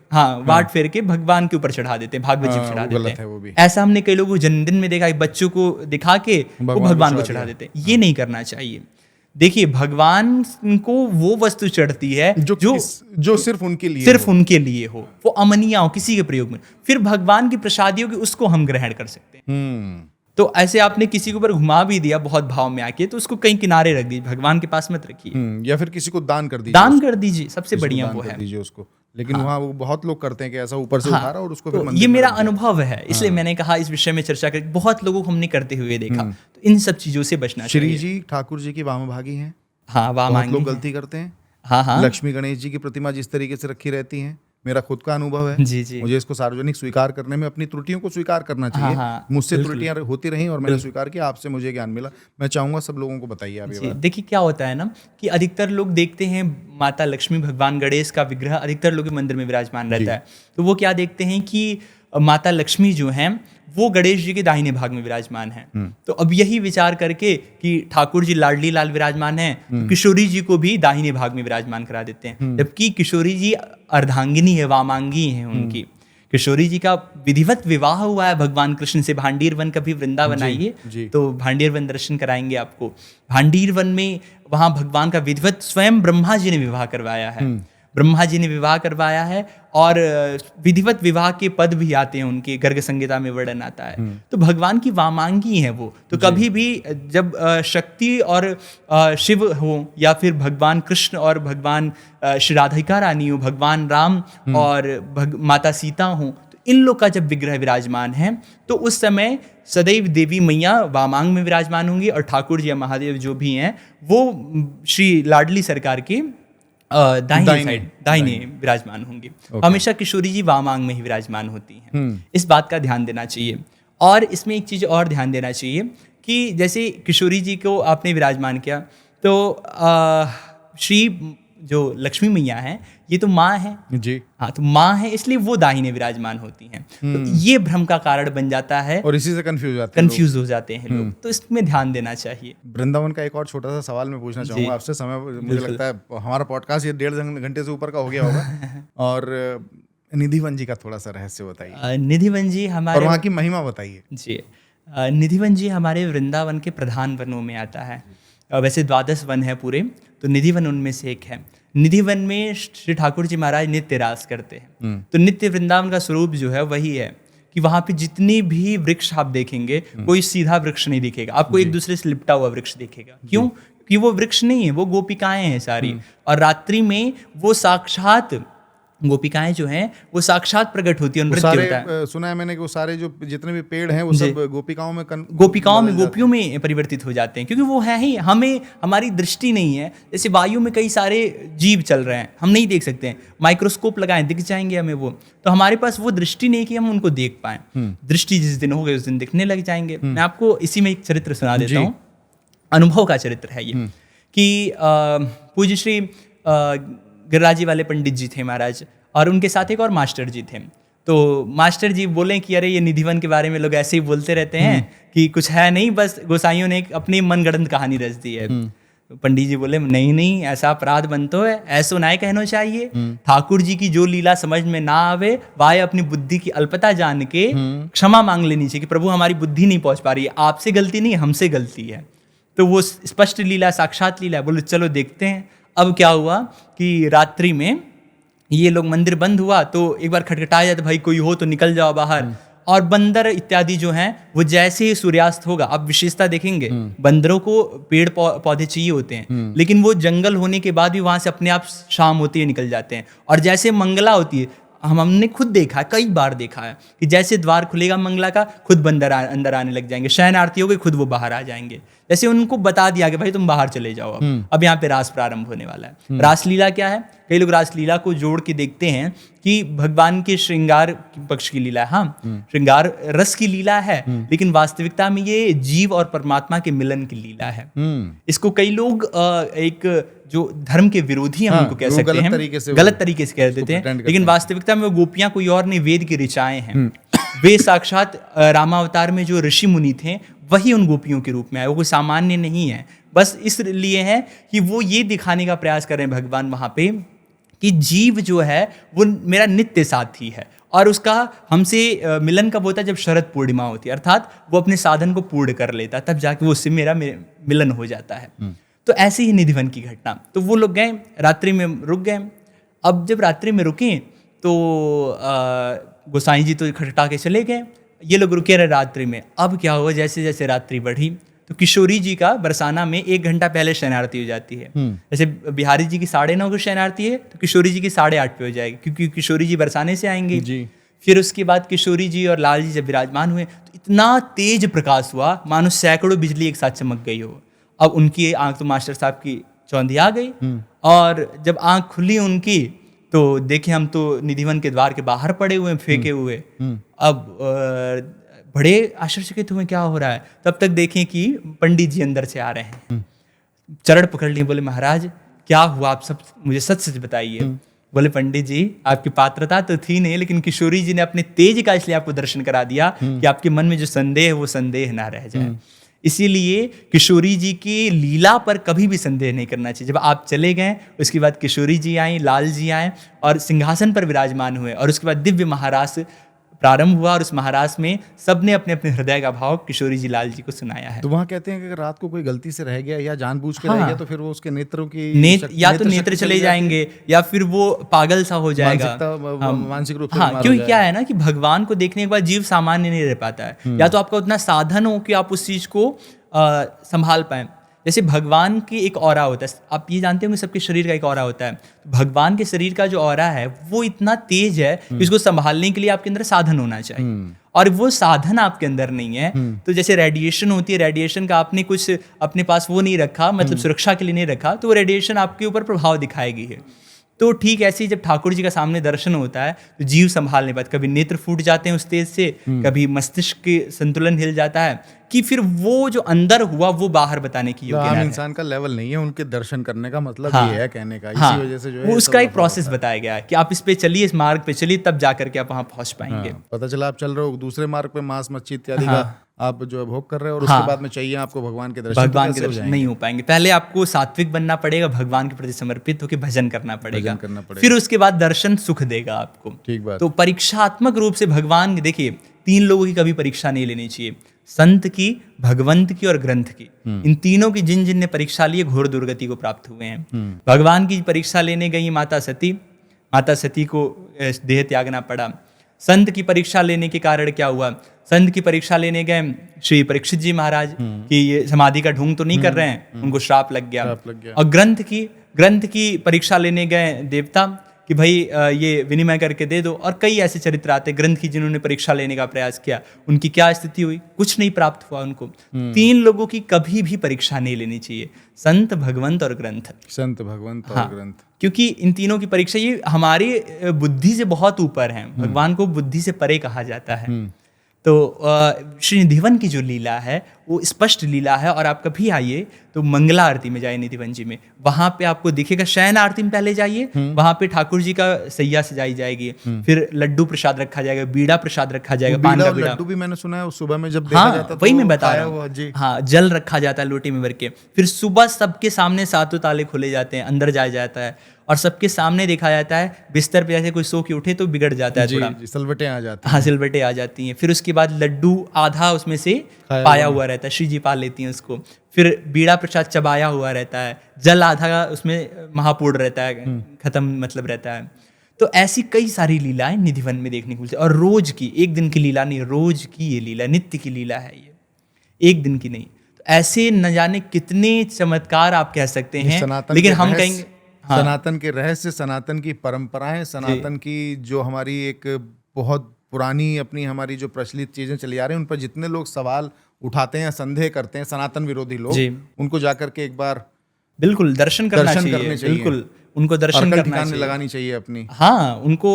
वाट फेर के भगवान के ऊपर चढ़ा देते हैं, भागवत जी चढ़ा देते हैं। ऐसा हमने कई लोगों को जन्मदिन में देखा, बच्चों को दिखा के वो भगवान को चढ़ा देते हैं। ये नहीं करना चाहिए। देखिए, भगवान को वो वस्तु चढ़ती है जो सिर्फ उनके लिए हो, वो अमनिया हो किसी के प्रयोग में, फिर भगवान की प्रसादी होगी, उसको हम ग्रहण कर सकते हैं। तो ऐसे आपने किसी के ऊपर घुमा भी दिया बहुत भाव में आके, तो उसको कहीं किनारे रख दीजिए, भगवान के पास मत रखिए। या फिर किसी को दान कर दीजिए, सबसे बढ़िया वो है उसको। लेकिन वहाँ वो बहुत लोग करते हैं कि ऐसा ऊपर से उतारा और उसको फिर ये मेरा अनुभव है, इसलिए मैंने कहा इस विषय में चर्चा करके बहुत लोगों को हमने करते हुए देखा। तो इन सब चीजों से बचना चाहिए। श्री जी ठाकुर जी की वामभागी हैं। बहुत लोग गलती करते हैं। लक्ष्मी गणेश जी की प्रतिमा जिस तरीके से रखी रहती है, मेरा खुद का अनुभव है। मुझे इसको सार्वजनिक स्वीकार करने में अपनी त्रुटियों को स्वीकार करना चाहिए। मुझसे त्रुटियां होती रहीं और मैंने स्वीकार किया, आपसे मुझे ज्ञान मिला। मैं चाहूंगा सब लोगों को बताइए आप ये बात। देखिए, क्या होता है ना कि अधिकतर लोग देखते हैं माता लक्ष्मी, भगवान गणेश का विग्रह अधिकतर लोग के मंदिर में विराजमान रहता है, तो वो क्या देखते हैं कि माता लक्ष्मी जो हैं वो गणेश जी के दाहिने भाग में विराजमान हैं। तो अब यही विचार करके कि ठाकुर जी लाडली लाल विराजमान हैं, तो किशोरी जी को भी दाहिने भाग में विराजमान करा देते हैं, जबकि किशोरी जी अर्धांगिनी है, वामांगी है उनकी। किशोरी जी का विधिवत विवाह हुआ है भगवान कृष्ण से। भांडीर वन कभी वृंदावन आइए तो भांडीर वन दर्शन कराएंगे आपको। भांडीर वन में वहाँ भगवान का विधिवत स्वयं ब्रह्मा जी ने विवाह करवाया है। ब्रह्मा जी ने विवाह करवाया है और विधिवत विवाह के पद भी आते हैं उनके, गर्ग संहिता में वर्णन आता है। तो भगवान की वामांगी है वो। तो कभी भी जब शक्ति और शिव हो, या फिर भगवान कृष्ण और भगवान श्री राधिका रानी हो, भगवान राम और माता सीता हो, तो इन लोग का जब विग्रह विराजमान है तो उस समय सदैव देवी मैया वामांग में विराजमान होंगी और ठाकुर जी या महादेव जो भी हैं वो श्री लाडली सरकार के दाहिने विराजमान होंगी। हमेशा किशोरी जी वामांग में ही विराजमान होती हैं। इस बात का ध्यान देना चाहिए। और इसमें एक चीज़ और ध्यान देना चाहिए कि जैसे किशोरी जी को आपने विराजमान किया, तो श्री जो लक्ष्मी मैया हैं ये तो माँ है जी, हाँ, तो माँ है इसलिए वो दाहिने विराजमान होती हैं। तो ये भ्रम का कारण बन जाता है और इसी से कंफ्यूज हो जाते हैं लोग। तो इसमें ध्यान देना चाहिए। वृंदावन का एक और छोटा सा सवाल मैं पूछना चाहूँगा आपसे। समय मुझे लगता है हमारा पॉडकास्ट ये 1.5 घंटे से ऊपर का हो गया होगा। और निधिवन जी का थोड़ा सा रहस्य बताइए। निधिवन जी हमारे, और वहाँ की महिमा बताइए जी। निधिवन जी हमारे वृंदावन के प्रधान वनों में आता है। वैसे 12 वन है पूरे, तो निधिवन उनमें से एक है। निधिवन में श्री ठाकुर जी महाराज नित्य रास करते हैं। तो नित्य वृंदावन का स्वरूप जो है वही है कि वहाँ पे जितनी भी वृक्ष आप देखेंगे, कोई सीधा वृक्ष नहीं दिखेगा आपको, एक दूसरे से लिपटा हुआ वृक्ष दिखेगा। क्यों? कि वो वृक्ष नहीं है, वो गोपिकाएं हैं सारी। और रात्रि में वो साक्षात गोपिकाएं जो हैं वो साक्षात प्रकट होती है, नृत्य होता है। सुना है मैंने कि वो सारे जो जितने भी पेड़ हैं वो सब गोपियों में परिवर्तित हो जाते हैं, क्योंकि वो है ही, हमें हमारी दृष्टि नहीं है। जैसे वायु में कई सारे जीव चल रहे हैं, हम नहीं देख सकते हैं, माइक्रोस्कोप लगाएं दिख जाएंगे हमें वो। तो हमारे पास वो दृष्टि नहीं कि हम उनको देख पाएं। दृष्टि जिस दिन हो गई उस दिन दिखने लग जाएंगे। मैं आपको इसी में एक चरित्र सुना देता हूँ, अनुभव का चरित्र है ये। कि पूज्य श्री गिरिराजी वाले पंडित जी थे महाराज, और उनके साथ एक और मास्टर जी थे। तो मास्टर जी बोले कि अरे ये निधिवन के बारे में लोग ऐसे ही बोलते रहते हैं कि कुछ है नहीं, बस गोसाइयों ने अपनी मनगढ़ंत कहानी रच दी है। पंडित जी बोले नहीं नहीं, ऐसा अपराध बनतो है, ऐसो ना कहना चाहिए। ठाकुर जी की जो लीला समझ में ना आवे, वाय अपनी बुद्धि की अल्पता जान के क्षमा मांग लेनी चाहिए कि प्रभु हमारी बुद्धि नहीं पहुंच पा रही है, आपसे गलती नहीं हमसे गलती है। तो वो स्पष्ट लीला, साक्षात लीला। बोले चलो देखते हैं। अब क्या हुआ कि रात्रि में ये लोग, मंदिर बंद हुआ तो एक बार खटखटाया जाता, भाई कोई हो तो निकल जाओ बाहर। और बंदर इत्यादि जो हैं वो जैसे ही सूर्यास्त होगा, अब विशेषता देखेंगे, बंदरों को पेड़ पौधे चाहिए होते हैं, लेकिन वो जंगल होने के बाद भी वहां से अपने आप शाम होती हुई निकल जाते हैं। और जैसे मंगला होती है, हमने खुद देखा है, कई बार देखा है कि जैसे द्वार खुलेगा मंगला का, खुद बंदर अंदर आने लग जाएंगे, शयन आरती हो गई, खुद वो बाहर आ जाएंगे। जैसे उनको बता दिया कि भाई तुम बाहर चले जाओ, अब यहाँ पे रास प्रारंभ होने वाला है। रासलीला क्या है? कई लोग रासलीला को जोड़ के देखते हैं कि भगवान के श्रृंगार पक्ष की लीला है। हाँ, श्रृंगार रस की लीला है, लेकिन वास्तविकता में ये जीव और परमात्मा के मिलन की लीला है। इसको कई लोग एक जो धर्म के विरोधी हम उनको कह सकते हैं, गलत तरीके से कह देते हैं, लेकिन वास्तविकता में वो गोपियां कोई और नहीं, वेद की ऋचाएं हैं। वे साक्षात रामावतार में जो ऋषि मुनि थे वही उन गोपियों के रूप में आए, वो कोई सामान्य नहीं है। बस इसलिए है कि वो ये दिखाने का प्रयास कर रहे हैं भगवान वहां पे कि जीव जो है वो मेरा नित्य साथी है, और उसका हमसे मिलन कब होता है? जब शरद पूर्णिमा होती है, अर्थात वो अपने साधन को पूर्ण कर लेता है, तब जाके वो उससे मेरा मिलन हो जाता है। तो ऐसे ही निधिवन की घटना। तो वो लोग गए, रात्रि में रुक गए। अब जब रात्रि में रुके तो गोसाई जी तो खटखटा के चले गए, ये लोग रुके रहे रात्रि में। अब क्या हुआ, जैसे जैसे रात्रि बढ़ी तो किशोरी जी का बरसाना में 1 घंटा पहले शयनारती हो जाती है। जैसे बिहारी जी की 9:30 को शयनारती है तो किशोरी जी की 8:30 पे हो जाएगी, क्योंकि किशोरी जी बरसाने से आएंगे जी। फिर उसके बाद किशोरी जी और लाल जी जब विराजमान हुए तो इतना तेज प्रकाश हुआ मानो सैकड़ों बिजली एक साथ चमक गई हो। अब उनकी आंख तो मास्टर साहब की चौंधी आ गई, और जब आंख खुली उनकी तो देखे हम तो निधिवन के द्वार के बाहर पड़े हुए, फेंके हुए। अब बड़े आश्चर्यचकित हुए क्या हो रहा है। तब तक देखें कि पंडित जी अंदर से आ रहे हैं, चरण पकड़ लिए, बोले महाराज क्या हुआ, आप सब मुझे सच सच बताइए। बोले पंडित जी आपकी पात्रता तो थी नहीं, लेकिन किशोरी जी ने अपने तेज का इसलिए आपको दर्शन करा दिया कि आपके मन में जो संदेह है वो संदेह ना रह जाए। इसीलिए किशोरी जी की लीला पर कभी भी संदेह नहीं करना चाहिए। जब आप चले गए उसके बाद किशोरी जी आई, लाल जी आए और सिंहासन पर विराजमान हुए, और उसके बाद दिव्य महारास प्रारंभ हुआ, और उस महारास में सबने अपने अपने हृदय का भाव किशोरी जी लाल जी को सुनाया है। तो वहाँ कहते हैं कि अगर रात को कोई गलती से रह गया या जानबूझ के रह गया तो फिर वो उसके नेत्रों की या तो नेत्र चले जाएंगे या फिर वो पागल सा हो जाएगा, मानसिक रूप से। हाँ, क्योंकि क्या है ना कि भगवान को देखने के बाद जीव सामान्य नहीं रह पाता है। या तो आपका उतना साधन हो कि आप उस चीज को संभाल पाए। जैसे भगवान की एक ऑरा होता है, आप ये जानते होंगे सबके शरीर का एक ऑरा होता है। तो भगवान के शरीर का जो ऑरा है वो इतना तेज है कि उसको संभालने के लिए आपके अंदर साधन होना चाहिए, और वो साधन आपके अंदर नहीं है। तो जैसे रेडिएशन होती है, रेडिएशन का आपने कुछ अपने पास वो नहीं रखा, मतलब सुरक्षा के लिए नहीं रखा, तो वो रेडिएशन आपके ऊपर प्रभाव दिखाएगी है। तो ठीक ऐसे ही जब ठाकुर जी का सामने दर्शन होता है तो जीव संभाल नहीं पाते, कभी नेत्र फूट जाते हैं उस तेज से, कभी मस्तिष्क के संतुलन हिल जाता है, कि फिर वो जो अंदर हुआ वो बाहर बताने की योग्य है। इंसान का लेवल नहीं है उनके दर्शन करने का, मतलब ये है कहने का। इसी वजह से जो है उसका एक प्रोसेस बताया गया है कि आप इस पे चलिए, इस मार्ग पे चलिए, तब जाकर के आप वहां पहुंच पाएंगे। पता चला आप चल रहे हो दूसरे मार्ग पे, मांस मच्छी इत्यादि का आप जो है भोग कर रहे हो, और उसके बाद में चाहिए आपको भगवान के दर्शन। भगवान के दर्शन नहीं हो पाएंगे। पहले आपको सात्विक बनना पड़ेगा, भगवान के प्रति समर्पित होकर भजन करना पड़ेगा, फिर उसके बाद दर्शन सुख देगा आपको। ठीक बात। तो परीक्षात्मक रूप से भगवान, देखिए 3 लोगों की कभी परीक्षा नहीं लेनी चाहिए, संत की, भगवंत की और ग्रंथ की। इन तीनों की जिन जिन ने परीक्षा ली घोर दुर्गति को प्राप्त हुए हैं। भगवान की परीक्षा लेने गई माता सती को देह त्यागना पड़ा। संत की परीक्षा लेने के कारण क्या हुआ, संत की परीक्षा लेने गए श्री परीक्षित जी महाराज कि ये समाधि का ढोंग तो नहीं कर रहे हैं, उनको श्राप लग गया। और ग्रंथ की परीक्षा लेने गए देवता कि भाई ये विनिमय करके दे दो, और कई ऐसे चरित्र आते ग्रंथ की जिन्होंने परीक्षा लेने का प्रयास किया, उनकी क्या स्थिति हुई, कुछ नहीं प्राप्त हुआ उनको। 3 लोगों की कभी भी परीक्षा नहीं लेनी चाहिए, संत, भगवंत और ग्रंथ। संत, भगवंत और ग्रंथ, क्योंकि इन तीनों की परीक्षा ये हमारी बुद्धि से बहुत ऊपर है। भगवान को बुद्धि से परे कहा जाता है। तो श्री निधिवन की जो लीला है वो स्पष्ट लीला है। और आप कभी आइए तो मंगला आरती में जाइए निधिवन जी में, वहाँ पे आपको दिखेगा। शयन आरती में पहले जाइए, वहाँ पे ठाकुर जी का सैया सजाई जाएगी, फिर लड्डू प्रसाद रखा जाएगा, बीड़ा प्रसाद रखा जाएगा, पान का बीड़ा। लड्डू भी मैंने सुना है सुबह में जब देखा जाता वही मैं बता रहा हूँ। हाँ, जल रखा जाता है लोटे में भर के, फिर सुबह सबके सामने सातों ताले खोले जाते हैं, अंदर जाया जाता है और सबके सामने देखा जाता है। बिस्तर पे जैसे कोई सो के उठे तो बिगड़ जाता है थोड़ा, सिलवटें आ जाती हैं। हाँ, सिलवटें आ जाती हैं। फिर उसके बाद लड्डू आधा उसमें से पाया हुआ रहता है, श्री जी पा लेती हैं उसको। फिर बीड़ा प्रसाद चबाया हुआ रहता है, जल आधा उसमें महापूर्ण रहता है, खत्म मतलब रहता है। तो ऐसी कई सारी लीलाएं निधिवन में देखने को मिलती है। और रोज की, एक दिन की लीला नहीं, रोज की ये लीला, नित्य की लीला है ये, एक दिन की नहीं। तो ऐसे न जाने कितने चमत्कार आप कह सकते हैं, लेकिन हम कहेंगे सनातन के रहस्य, सनातन की परंपराएं, सनातन की जो हमारी एक बहुत पुरानी अपनी हमारी जो प्रचलित चीजें चली आ रही हैं, उन पर जितने लोग सवाल उठाते हैं, संदेह करते हैं, सनातन विरोधी लोग, उनको जाकर के एक बार बिल्कुल दर्शन करने चाहिए। बिल्कुल उनको दर्शन करना चाहिए, लगानी चाहिए अपनी। हाँ, उनको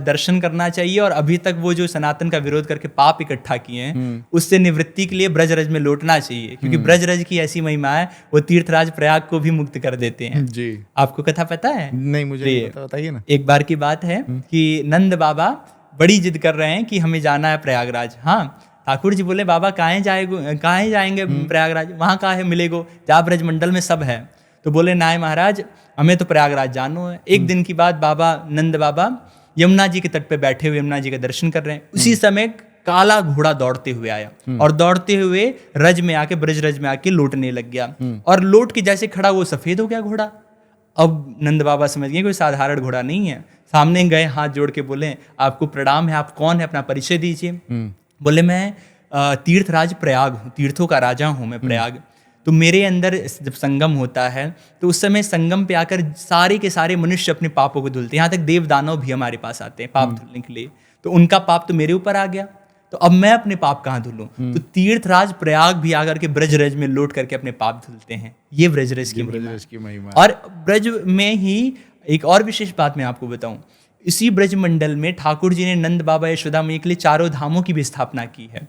दर्शन करना चाहिए। और अभी तक वो जो सनातन का विरोध करके पाप इकट्ठा किए हैं, उससे निवृत्ति के लिए ब्रजरज में लौटना चाहिए, क्योंकि ब्रजरज की ऐसी महिमा है, वो तीर्थराज प्रयाग को भी मुक्त कर देते हैं जी। आपको कथा पता है? नहीं, मुझे बताइए ना। एक बार की बात है कि नंद बाबा बड़ी जिद कर रहे हैं कि हमें जाना है प्रयागराज। हाँ, ठाकुर जी बोले बाबा कहाँ जाएंगे प्रयागराज, वहाँ कहाँ है मिलेगो, जहाँ ब्रजमंडल में सब है। तो बोले नाय महाराज, हमें तो प्रयागराज जानो है। एक दिन की बात, बाबा नंद बाबा यमुना जी के तट पे बैठे हुए यमुना जी का दर्शन कर रहे हैं। उसी समय काला घोड़ा दौड़ते हुए आया और दौड़ते हुए रज में आके, ब्रज रज में आके लौटने लग गया। और लौट के जैसे खड़ा, वो सफेद हो गया घोड़ा। अब नंद बाबा समझ गए कोई साधारण घोड़ा नहीं है। सामने गए, हाथ जोड़ के बोले आपको प्रणाम है, आप कौन है, अपना परिचय दीजिए। बोले मैं तीर्थराज प्रयाग हूँ, तीर्थों का राजा हूँ मैं प्रयाग। तो मेरे अंदर जब संगम होता है तो उस समय संगम पे आकर सारे के सारे मनुष्य अपने पापों को धुलते हैं। यहाँ तक देव दानव भी हमारे पास आते हैं पाप धुलने के लिए। तो उनका पाप तो मेरे ऊपर आ गया, तो अब मैं अपने पाप कहाँ धुलूं? तो तीर्थराज प्रयाग भी आकर के ब्रजरज में लौट करके अपने पाप धुलते हैं। ये ब्रजरज की महिमा। और ब्रज में ही एक और विशेष बात मैं आपको बताऊं, इसी ब्रज मंडल में ठाकुर जी ने नंद बाबा यशोदा मैया के लिए चारों धामों की भी स्थापना की है।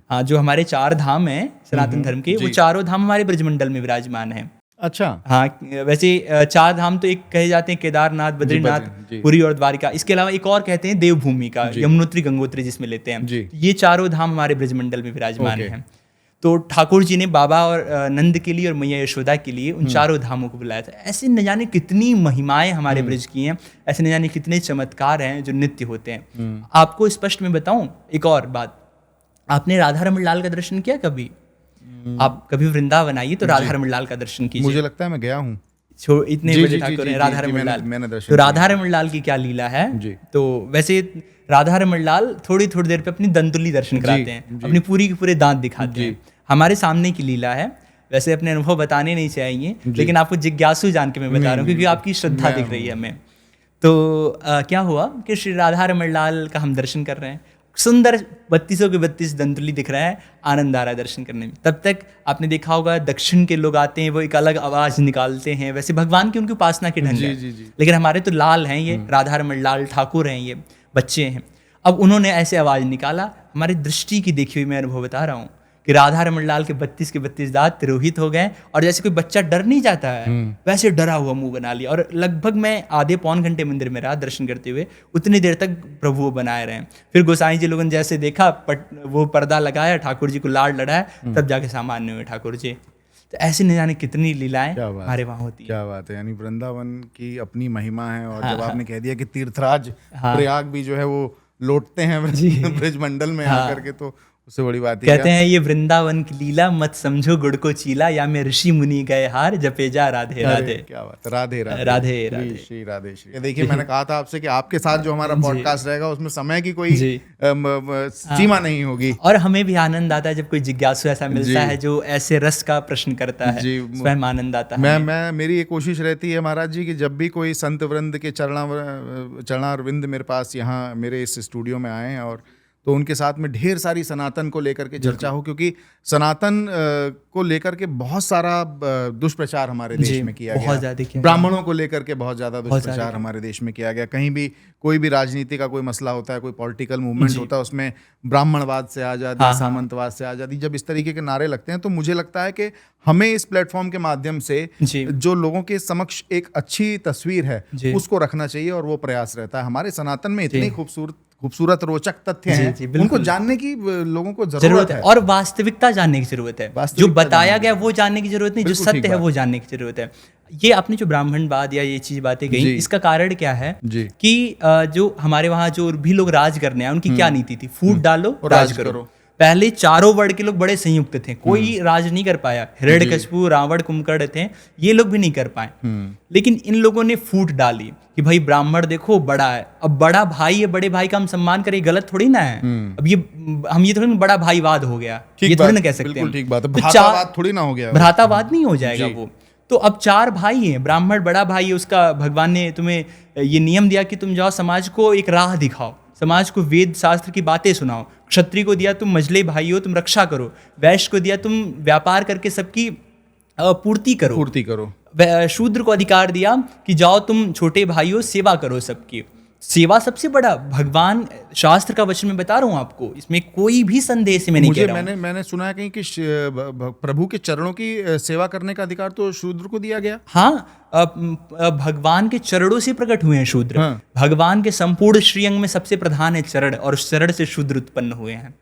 हाँ, जो हमारे 4 धाम हैं सनातन धर्म के, वो चारों धाम हमारे ब्रज मंडल में विराजमान है। अच्छा। हाँ, वैसे 4 धाम तो एक कहे जाते हैं केदारनाथ, बद्रीनाथ, पुरी और द्वारिका। इसके अलावा एक और कहते हैं देवभूमि का, यमुनोत्री गंगोत्री जिसमें लेते हैं। ये चारों धाम हमारे ब्रज मंडल में विराजमान है। तो ठाकुर जी ने बाबा और नंद के लिए और मैया यशोदा के लिए उन चारों धामों को बुलाया था। ऐसे न जाने कितनी महिमाएं हमारे ब्रज की हैं, ऐसे न जाने कितने चमत्कार हैं जो नित्य होते हैं। आपको स्पष्ट में बताऊं एक और बात, आपने राधा रमण लाल का दर्शन किया कभी? आप कभी वृंदावन आइए तो राधा रमण लाल का दर्शन कीजिए। मुझे लगता है मैं गया हूँ। इतने बड़े ठाकुर हैं राधा रमण लाल। तो राधा रमण लाल की क्या लीला है? तो वैसे राधा रमण लाल थोड़ी थोड़ी देर पे अपनी दंतुली दर्शन कराते हैं, अपनी पूरी के पूरे दांत दिखाते हैं। हमारे सामने की लीला है। वैसे अपने अनुभव बताने नहीं चाहिए, लेकिन आपको जिज्ञासु जान के मैं बता रहा हूँ, क्योंकि आपकी श्रद्धा दिख रही है हमें। तो क्या हुआ कि श्री राधा रमण लाल का हम दर्शन कर रहे हैं, सुंदर 32 के 32 दंतुली दिख रहा है, आनंद आ रहा है दर्शन करने में। तब तक आपने देखा होगा दक्षिण के लोग आते हैं, वो एक अलग आवाज निकालते हैं, वैसे भगवान की उनकी उपासना के ढंग है। लेकिन हमारे तो लाल हैं, ये राधा रमण लाल ठाकुर हैं, ये बच्चे हैं। अब उन्होंने ऐसे आवाज निकाला, हमारी दृष्टि की देखी हुई मैं अनुभव बता रहा हूँ कि राधा रमण लाल के 32 के 32 दांत तिरोहित हो गए, और जैसे कोई बच्चा डर नहीं जाता है वैसे डरा हुआ मुंह बना लिया। और लगभग मैं आधे पौन घंटे मंदिर में रहा दर्शन करते हुए, उतनी देर तक प्रभु वो बनाए रहे। फिर गोसाई जी लोगों ने जैसे देखा, वो पर्दा लगाया, ठाकुर जी को लाड़ लड़ाया, तब जाके सामान्य हुए ठाकुर जी। तो ऐसे न जाने कितनी लीलाएं हमारे वहाँ होती है। क्या बात है, यानी वृंदावन की अपनी महिमा है। और जब आपने कह दिया कि तीर्थराज प्रयाग भी जो है वो लौटते हैं ब्रज मंडल में आकर के, तो उससे बड़ी बात कहते हैं ये वृंदावन की लीला, मत समझो गुड़ को चीला, या में ऋषि मुनि गए हार, जपे जा राधे राधे। क्या बात, राधे राधे राधे राधे श्री राधे श्री। देखिए, मैंने कहा था आपसे कि आपके साथ जो हमारा पॉडकास्ट रहेगा उसमें समय की कोई सीमा नहीं होगी। और हमें भी आनंद आता है जब कोई जिज्ञासु ऐसा मिलता है जो ऐसे रस का प्रश्न करता है, स्वयं आनंद आता है। मैं मेरी ये कोशिश रहती है महाराज जी कि जब भी कोई संत वृंद के चरणारविंद मेरे पास यहाँ मेरे इस स्टूडियो में आए और तो उनके साथ में ढेर सारी सनातन को लेकर के चर्चा हो, क्योंकि सनातन को लेकर के बहुत सारा दुष्प्रचार हमारे देश में किया गया। ब्राह्मणों को लेकर के बहुत ज्यादा दुष्प्रचार हमारे देश में किया गया। कहीं भी कोई भी राजनीति का कोई मसला होता है, कोई पॉलिटिकल मूवमेंट होता है, उसमें ब्राह्मणवाद से आजादी, सामंतवाद से आजादी, जब इस तरीके के नारे लगते हैं, तो मुझे लगता है कि हमें इस प्लेटफॉर्म के माध्यम से जो लोगों के समक्ष एक अच्छी तस्वीर है उसको रखना चाहिए, और वो प्रयास रहता है। हमारे सनातन में इतनी खूबसूरत रोचक तथ्य हैं, उनको जानने की लोगों को जरूरत है, और वास्तविकता जानने की जरूरत है। जो बताया गया वो जानने की जरूरत नहीं, जो सत्य है वो जानने की जरूरत है। ये आपने जो ब्राह्मणवाद या ये चीज बातें कही, इसका कारण क्या है कि जो हमारे वहाँ जो भी लोग राज करने आए, उनकी क्या नीति थी? फूट डालो, राज करो। पहले चारों वर्ग के लोग बड़े संयुक्त थे, कोई राज नहीं कर पाया। हिरण्यकशिपु, रावण, कुंभकर्ण थे, ये लोग भी नहीं कर पाए। लेकिन इन लोगों ने फूट डाली कि भाई ब्राह्मण देखो बड़ा है, अब बड़ा भाई है, बड़े भाई का हम सम्मान करें, गलत थोड़ी ना है। अब ये हम ये थोड़ी बड़ा भाईवाद हो गया, ये थोड़ी ना कह सकते हैं। ठीक बात है, भ्रातावाद थोड़ी ना हो गया, भ्रातावाद नहीं हो जाएगा वो। तो अब 4 भाई हैं, ब्राह्मण बड़ा भाई है, उसका भगवान ने तुम्हें ये नियम दिया कि तुम जाओ समाज को एक राह दिखाओ, समाज को वेद शास्त्र की बातें सुनाओ। क्षत्रिय को दिया तुम मझले भाई हो, तुम रक्षा करो। वैश्य को दिया तुम व्यापार करके सबकी पूर्ति करो। शूद्र को अधिकार दिया कि जाओ तुम छोटे भाई हो, सेवा करो सबकी। सेवा सबसे बड़ा, भगवान शास्त्र का वचन में बता रहा हूँ आपको, इसमें कोई भी संदेह से मैं नहीं कह रहा हूँ। मैंने सुना है कहीं कि प्रभु के चरणों की सेवा करने का अधिकार तो शूद्र को दिया गया। हाँ, भगवान के चरणों से प्रकट हुए हैं शूद्र। हाँ। भगवान के संपूर्ण श्रीअंग में सबसे प्रधान है चरण, और उस चरण से शूद्र उत्पन्न हुए हैं।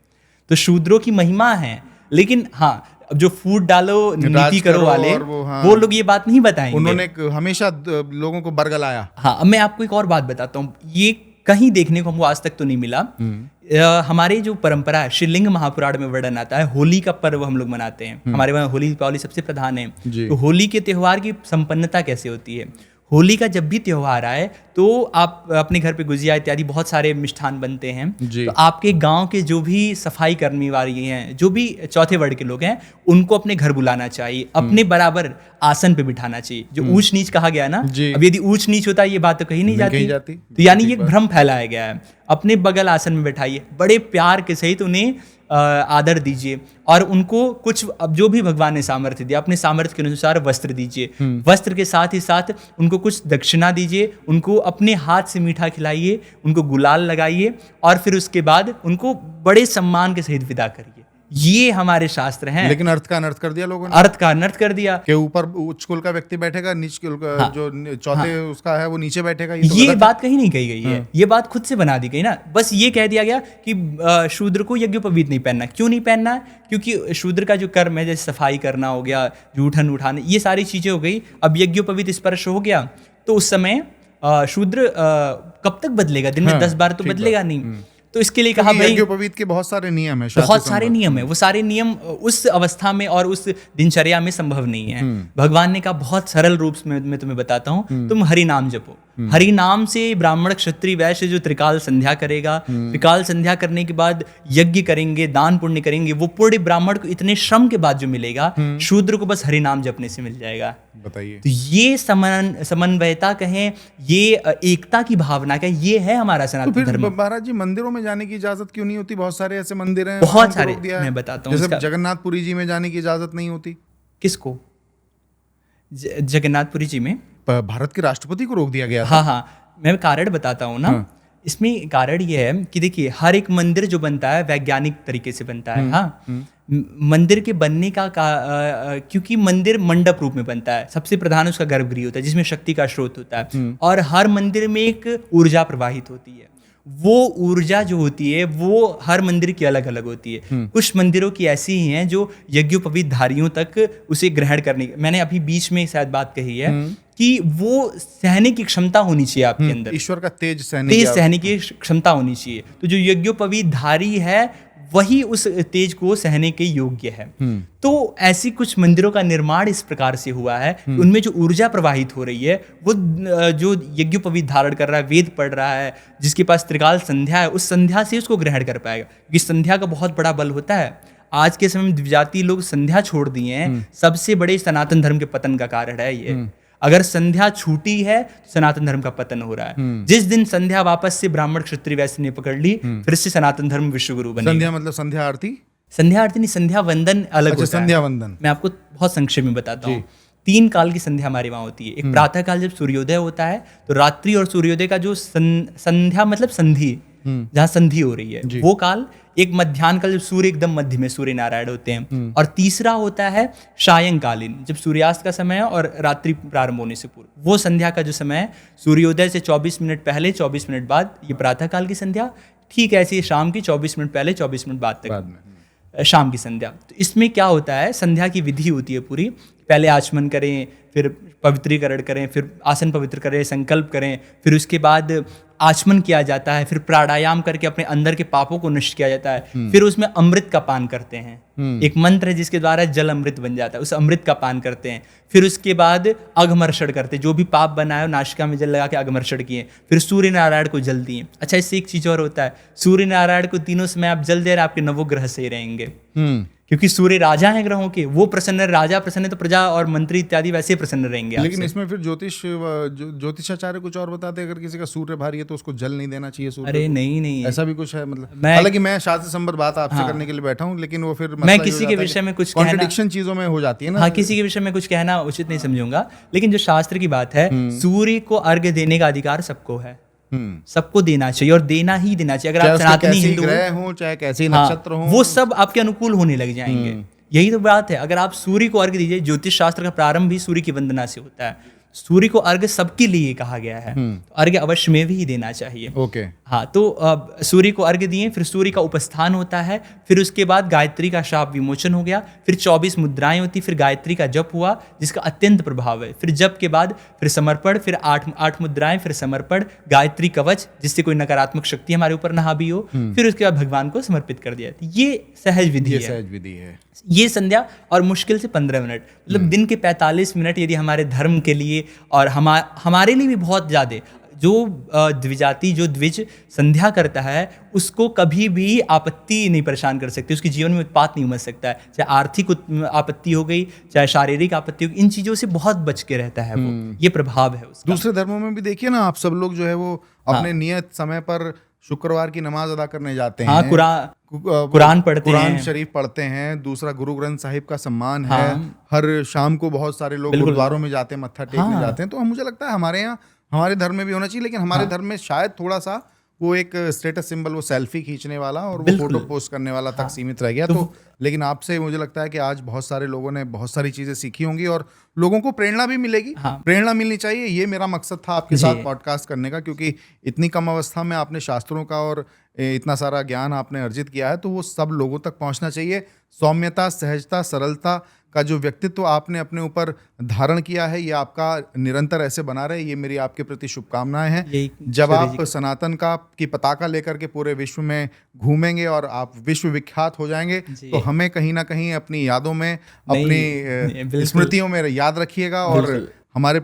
तो शूद्रों की महिमा है। लेकिन हाँ, अब जो फूट डालो नीति करो वाले वो लोग ये बात नहीं बताएंगे। उन्होंने हमेशा लोगों को बरगलाया। हाँ, अब मैं आपको एक और बात बताता हूँ, ये कहीं देखने को हमको आज तक तो नहीं मिला। हमारे जो परंपरा है, श्रीलिंग महापुराण में वर्णन आता है, होली का पर्व हम लोग मनाते हैं। हमारे वहाँ होली दीपावली सबसे प्रधान है। तो होली के त्योहार की संपन्नता कैसे होती है? होली का जब भी त्योहार आए तो आप अपने घर पे गुजिया इत्यादि बहुत सारे मिष्ठान बनते हैं। तो आपके गांव के जो भी सफाई कर्मी वाली हैं, जो भी चौथे वर्ग के लोग हैं, उनको अपने घर बुलाना चाहिए, अपने बराबर आसन पे बिठाना चाहिए। जो ऊंच नीच कहा गया ना, अब यदि ऊंच नीच होता ये बात तो कहीं नहीं जाती। तो यानी ये भ्रम फैलाया गया है। अपने बगल आसन में बैठाइए, बड़े प्यार के सहित उन्हें आदर दीजिए, और उनको कुछ अब जो भी भगवान ने सामर्थ्य दिया, अपने सामर्थ्य के अनुसार वस्त्र दीजिए। वस्त्र के साथ ही साथ उनको कुछ दक्षिणा दीजिए, उनको अपने हाथ से मीठा खिलाइए, उनको गुलाल लगाइए, और फिर उसके बाद उनको बड़े सम्मान के सहित विदा करिए। ये हमारे शास्त्र हैं। लेकिन अर्थ का अनर्थ कर दिया लोगों ने। अर्थ का अनर्थ कर दिया कि ऊपर उच्च कुल का व्यक्ति बैठेगा, नीच कुल का जो चौथे उसका है वो नीचे बैठेगा। ये बात कहीं नहीं कही गई है, ये बात खुद से बना दी गई ना। बस ये कह दिया गया कि शूद्र को यज्ञोपवीत नहीं पहनना। क्यों नहीं पहनना है? क्योंकि शूद्र का जो कर्म है, जैसे सफाई करना हो गया, जूठन उठाने, ये सारी चीजें हो गई। अब यज्ञोपवीत स्पर्श हो गया तो उस समय शूद्र कब तक बदलेगा? दिन में 10 बार तो बदलेगा नहीं। तो इसके लिए कहा भाई यज्ञोपवीत के बहुत सारे नियम है, बहुत सारे नियम है। वो सारे नियम उस अवस्था में और उस दिनचर्या में संभव नहीं है। भगवान ने कहा बहुत सरल रूप में मैं तुम्हें बताता हूँ, तुम हरि नाम जपो। हरि नाम से ब्राह्मण क्षत्रिय वैश्य जो त्रिकाल संध्या करेगा, त्रिकाल संध्या करने के बाद यज्ञ करेंगे, दान पुण्य करेंगे, वो पुण्य ब्राह्मण को इतने श्रम के बाद जो मिलेगा, शूद्र को बस हरि नाम जपने से मिल जाएगा। बताइए। तो ये समन्वयता कहें, ये एकता की भावना कहें, ये है हमारा सनातन धर्म। महाराज जी, मंदिरों में जाने की इजाजत क्यों नहीं होती? बहुत सारे ऐसे मंदिर हैं, बहुत सारे, मैं बताता हूँ। जैसे जगन्नाथपुरी जी में जाने की इजाजत नहीं होती। किसको? जगन्नाथपुरी जी में भारत के राष्ट्रपति को रोक दिया गया था। हाँ, मैं कारण बताता हूँ ना। इसमें कारण ये है कि देखिए, हर एक मंदिर जो बनता है वैज्ञानिक तरीके से बनता है। हाँ, मंदिर के बनने का क्योंकि मंदिर मंडप रूप में बनता है, सबसे प्रधान उसका गर्भगृह होता है जिसमें शक्ति का स्रोत होता है, और हर मंदिर में एक ऊर्जा प्रवाहित होती है। वो ऊर्जा जो होती है वो हर मंदिर की अलग अलग होती है। कुछ मंदिरों की ऐसी ही हैं जो यज्ञोपवीत धारियों तक उसे ग्रहण करने, मैंने अभी बीच में शायद बात कही है कि वो सहने की क्षमता होनी चाहिए आपके अंदर, ईश्वर का तेज सहने की क्षमता होनी चाहिए। तो जो यज्ञोपवीत धारी है वही उस तेज को सहने के योग्य है। तो ऐसी कुछ मंदिरों का निर्माण इस प्रकार से हुआ है, उनमें जो ऊर्जा प्रवाहित हो रही है, वो जो यज्ञोपवीत धारण कर रहा है, वेद पढ़ रहा है, जिसके पास त्रिकाल संध्या है, उस संध्या से उसको ग्रहण कर पाएगा, क्योंकि संध्या का बहुत बड़ा बल होता है। आज के समय में द्विजाति लोग संध्या छोड़ दिए हैं, सबसे बड़े सनातन धर्म के पतन का कारण है ये। अगर संध्या छूटी है तो सनातन धर्म का पतन हो रहा है। जिस दिन संध्या वापस से ब्राह्मण क्षत्रिय वैश्य ने पकड़ ली, फिर से सनातन धर्म विश्वगुरु बने। संध्या मतलब संध्या आरती? संध्या आरती नहीं, संध्या वंदन अलग होता है। संध्या वंदन मैं आपको बहुत संक्षेप में बताता हूँ। 3 काल की संध्या हमारे वहाँ होती है। एक प्रातः काल जब सूर्योदय होता है, तो रात्रि और सूर्योदय का जो संध्या मतलब संधि, जहाँ संधि हो रही है वो काल। एक मध्याह्न काल जब सूर्य एकदम मध्य में सूर्य नारायण होते हैं, और तीसरा होता है सायंकालीन जब सूर्यास्त का समय है और रात्रि प्रारंभ होने से पूर्व, वो संध्या का जो समय है सूर्योदय से 24 मिनट पहले 24 मिनट बाद, ये प्रातः काल की संध्या। ठीक है, ऐसी शाम की 24 मिनट पहले 24 मिनट बाद तक शाम की संध्या। तो इसमें क्या होता है, संध्या की विधि होती है पूरी। पहले आचमन करें, फिर पवित्रीकरण करें, फिर आसन पवित्र करें, संकल्प करें, फिर उसके बाद आचमन किया जाता है, फिर प्राणायाम करके अपने अंदर के पापों को नष्ट किया जाता है, फिर उसमें अमृत का पान करते हैं। एक मंत्र है जिसके द्वारा जल अमृत बन जाता है, उस अमृत का पान करते हैं। फिर उसके बाद अघमर्षण करते हैं, जो भी पाप बनाए हो नाशिका में जल लगा के अघमर्षण किए। फिर सूर्य नारायण को जल दिए। अच्छा, इससे एक चीज और होता है, सूर्य नारायण को तीनों समय आप जल दे रहे, आपके नवोग्रह सही रहेंगे, क्योंकि सूर्य राजा हैं ग्रहों के, वो प्रसन्न, राजा प्रसन्न है तो प्रजा और मंत्री इत्यादि वैसे प्रसन्न रहेंगे। लेकिन इसमें फिर ज्योतिषाचार्य कुछ और बताते हैं, अगर किसी का सूर्य भारी है तो उसको जल नहीं देना चाहिए सूर्य। अरे नहीं, ऐसा भी कुछ है मतलब? हालांकि मैं शास्त्र संबद्ध बात आपसे करने के लिए बैठा हूँ, लेकिन वो फिर मैं किसी के विषय में कुछ कॉन्ट्रडिक्शन चीजों में हो जाती है ना। हाँ, किसी के विषय में कुछ कहना उचित नहीं समझूंगा, लेकिन जो शास्त्र की बात है, सूर्य को अर्घ्य देने का अधिकार सबको है, सबको देना चाहिए और देना ही देना चाहिए। अगर आप सनातनी हिंदू हो, चाहे कैसे नक्षत्र हो, वो सब आपके अनुकूल होने लग जाएंगे। यही तो बात है। अगर आप सूर्य को अर्घ्य दीजिए, ज्योतिष शास्त्र का प्रारंभ भी सूर्य की वंदना से होता है। सूर्य को अर्घ्य सबके लिए कहा गया है, तो अर्घ्य अवश्य में भी देना चाहिए। ओके। हाँ, तो सूर्य को अर्घ्य दिए, फिर सूर्य का उपस्थान होता है, फिर उसके बाद गायत्री का शाप विमोचन हो गया, फिर 24 मुद्राएं होती, फिर गायत्री का जप हुआ जिसका अत्यंत प्रभाव है, फिर जप के बाद फिर समर्पण, फिर 8 मुद्राएं, फिर समर्पण, गायत्री कवच जिससे कोई नकारात्मक शक्ति हमारे ऊपर ना हावी हो, फिर उसके बाद भगवान को समर्पित कर दिया। ये सहज विधि है। ये संध्या, और मुश्किल से 15 मिनट, मतलब दिन के 45 मिनट यदि हमारे धर्म के लिए और हमारे लिए भी बहुत ज़्यादा, जो द्विजाति जो द्विज संध्या करता है उसको कभी भी आपत्ति नहीं परेशान कर सकती, उसके जीवन में उत्पात नहीं मच सकता है। चाहे आर्थिक आपत्ति हो गई, चाहे शारीरिक आपत्ति हो गई, इन चीज़ों से बहुत बच के रहता है वो। ये प्रभाव है उसका। दूसरे धर्मों में भी देखिए ना, आप सब लोग जो है वो अपने नियत समय पर शुक्रवार की नमाज अदा करने जाते हैं। कुरान पढ़ते हैं, कुरान शरीफ पढ़ते हैं। दूसरा, गुरु ग्रंथ साहिब का सम्मान है। हर शाम को बहुत सारे लोग गुरुद्वारों में जाते हैं, मत्था टेकने जाते हैं। तो मुझे लगता है हमारे यहाँ, हमारे धर्म में भी होना चाहिए, लेकिन हमारे धर्म में शायद थोड़ा सा वो एक स्टेटस सिंबल, वो सेल्फी खींचने वाला और वो फोटो पोस्ट करने वाला तक सीमित रह गया। तो लेकिन आपसे मुझे लगता है कि आज बहुत सारे लोगों ने बहुत सारी चीजें सीखी होंगी और लोगों को प्रेरणा भी मिलेगी। प्रेरणा मिलनी चाहिए, ये मेरा मकसद था आपके साथ पॉडकास्ट करने का, क्योंकि इतनी कम अवस्था में आपने शास्त्रों का और इतना सारा ज्ञान आपने अर्जित किया है, तो वो सब लोगों तक पहुंचना चाहिए। सौम्यता, सहजता, सरलता का जो व्यक्तित्व आपने अपने ऊपर धारण किया है, ये आपका निरंतर ऐसे बना रहे, ये मेरी आपके प्रति शुभकामनाएं हैं। जब आप सनातन की पताका लेकर के पूरे विश्व में घूमेंगे और आप विश्व विख्यात हो जाएंगे, तो हमें कहीं ना कहीं अपनी यादों में, अपनी स्मृतियों में याद रखिएगा और हमारे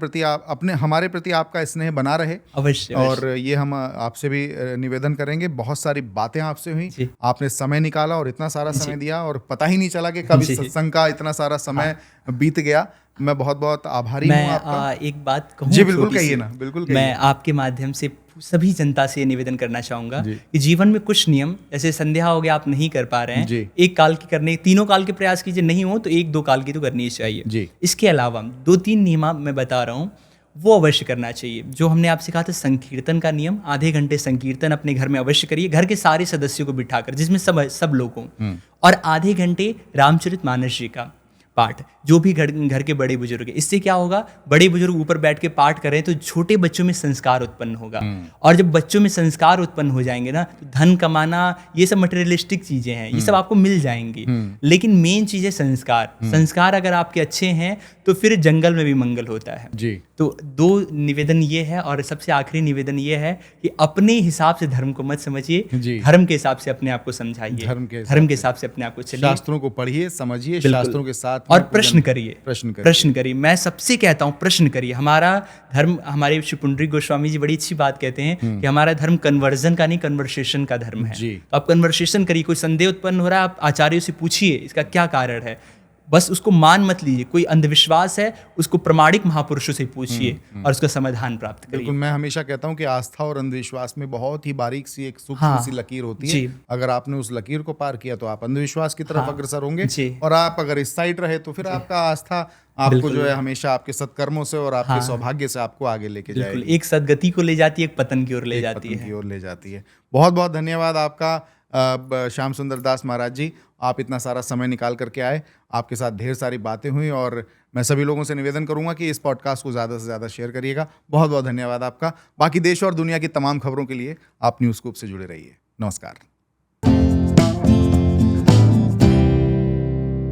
प्रति आपका स्नेह बना रहे अवश्य। और ये हम आपसे भी निवेदन करेंगे। बहुत सारी बातें आपसे हुई, आपने समय निकाला और इतना सारा समय दिया, और पता ही नहीं चला कि कब इस सत्संग का इतना सारा समय बीत गया। मैं बहुत बहुत आभारी हूँ आपका। एक बात कहूँ? जी बिल्कुल कहिए ना, बिल्कुल कहिए। मैं आपके माध्यम से सभी जनता से निवेदन करना चाहूंगा कि जीवन में कुछ नियम, जैसे संध्या हो गया आप नहीं कर पा रहे हैं, एक काल की करने, 3 काल के प्रयास कीजिए, नहीं हो तो 1-2 काल की तो करनी ही चाहिए। इसके अलावा 2-3 नियम मैं बता रहा हूँ, वो अवश्य करना चाहिए। जो हमने आपसे कहा था संकीर्तन का नियम, आधे घंटे संकीर्तन अपने घर में अवश्य करिए, घर के सारे सदस्यों को बिठाकर, जिसमें सब लोग हों, और आधे घंटे रामचरितमानस जी का पाठ, जो भी घर के बड़े बुजुर्ग है। इससे क्या होगा, बड़े बुजुर्ग ऊपर बैठ के पाठ करें तो छोटे बच्चों में संस्कार उत्पन्न होगा, और जब बच्चों में संस्कार उत्पन्न हो जाएंगे ना, तो धन कमाना, ये सब मटेरियलिस्टिक चीजें हैं, ये सब आपको मिल जाएंगी। लेकिन मेन चीज है संस्कार। संस्कार अगर आपके अच्छे हैं तो फिर जंगल में भी मंगल होता है जी। तो 2 निवेदन ये है, और सबसे आखिरी निवेदन ये है कि अपने हिसाब से धर्म को मत समझिए, धर्म के हिसाब से अपने आप को समझाइए, धर्म के हिसाब से अपने आप को चलिए, शास्त्रों को पढ़िए, समझिए, शास्त्रों के साथ और प्रश्न करिए। प्रश्न करिए। मैं सबसे कहता हूँ प्रश्न करिए। हमारा धर्म, हमारे श्री पुंडरीक गोस्वामी जी बड़ी अच्छी बात कहते हैं कि हमारा धर्म कन्वर्जन का नहीं, कन्वर्सेशन का धर्म है। तो आप कन्वर्सेशन करिए, कोई संदेह उत्पन्न हो रहा है आप आचार्यों से पूछिए इसका क्या कारण है। बस उसको मान मत लीजिए, कोई अंधविश्वास है उसको प्रमाणिक महापुरुषों से पूछिए और उसका समाधान प्राप्त करिए। बिल्कुल, मैं हमेशा कहता हूँ कि आस्था और अंधविश्वास में बहुत ही बारीक सी एक सूक्ष्म सी लकीर होती है। अगर आपने उस लकीर को पार किया तो आप अंधविश्वास की तरफ अग्रसर होंगे, और आप अगर इस साइड रहे तो फिर आपका आस्था आपको जो है हमेशा आपके सत्कर्मों से और आपके सौभाग्य से आपको आगे लेके जाएगी। एक सदगति को ले जाती है, एक पतन की ओर ले जाती है। बहुत बहुत धन्यवाद आपका श्याम सुंदर दास महाराज जी, आप इतना सारा समय निकाल करके आए, आपके साथ ढेर सारी बातें हुई, और मैं सभी लोगों से निवेदन करूंगा कि इस पॉडकास्ट को ज़्यादा से ज़्यादा शेयर करिएगा। बहुत बहुत धन्यवाद आपका। बाकी देश और दुनिया की तमाम खबरों के लिए आप न्यूज़ स्कूप से जुड़े रहिए। नमस्कार।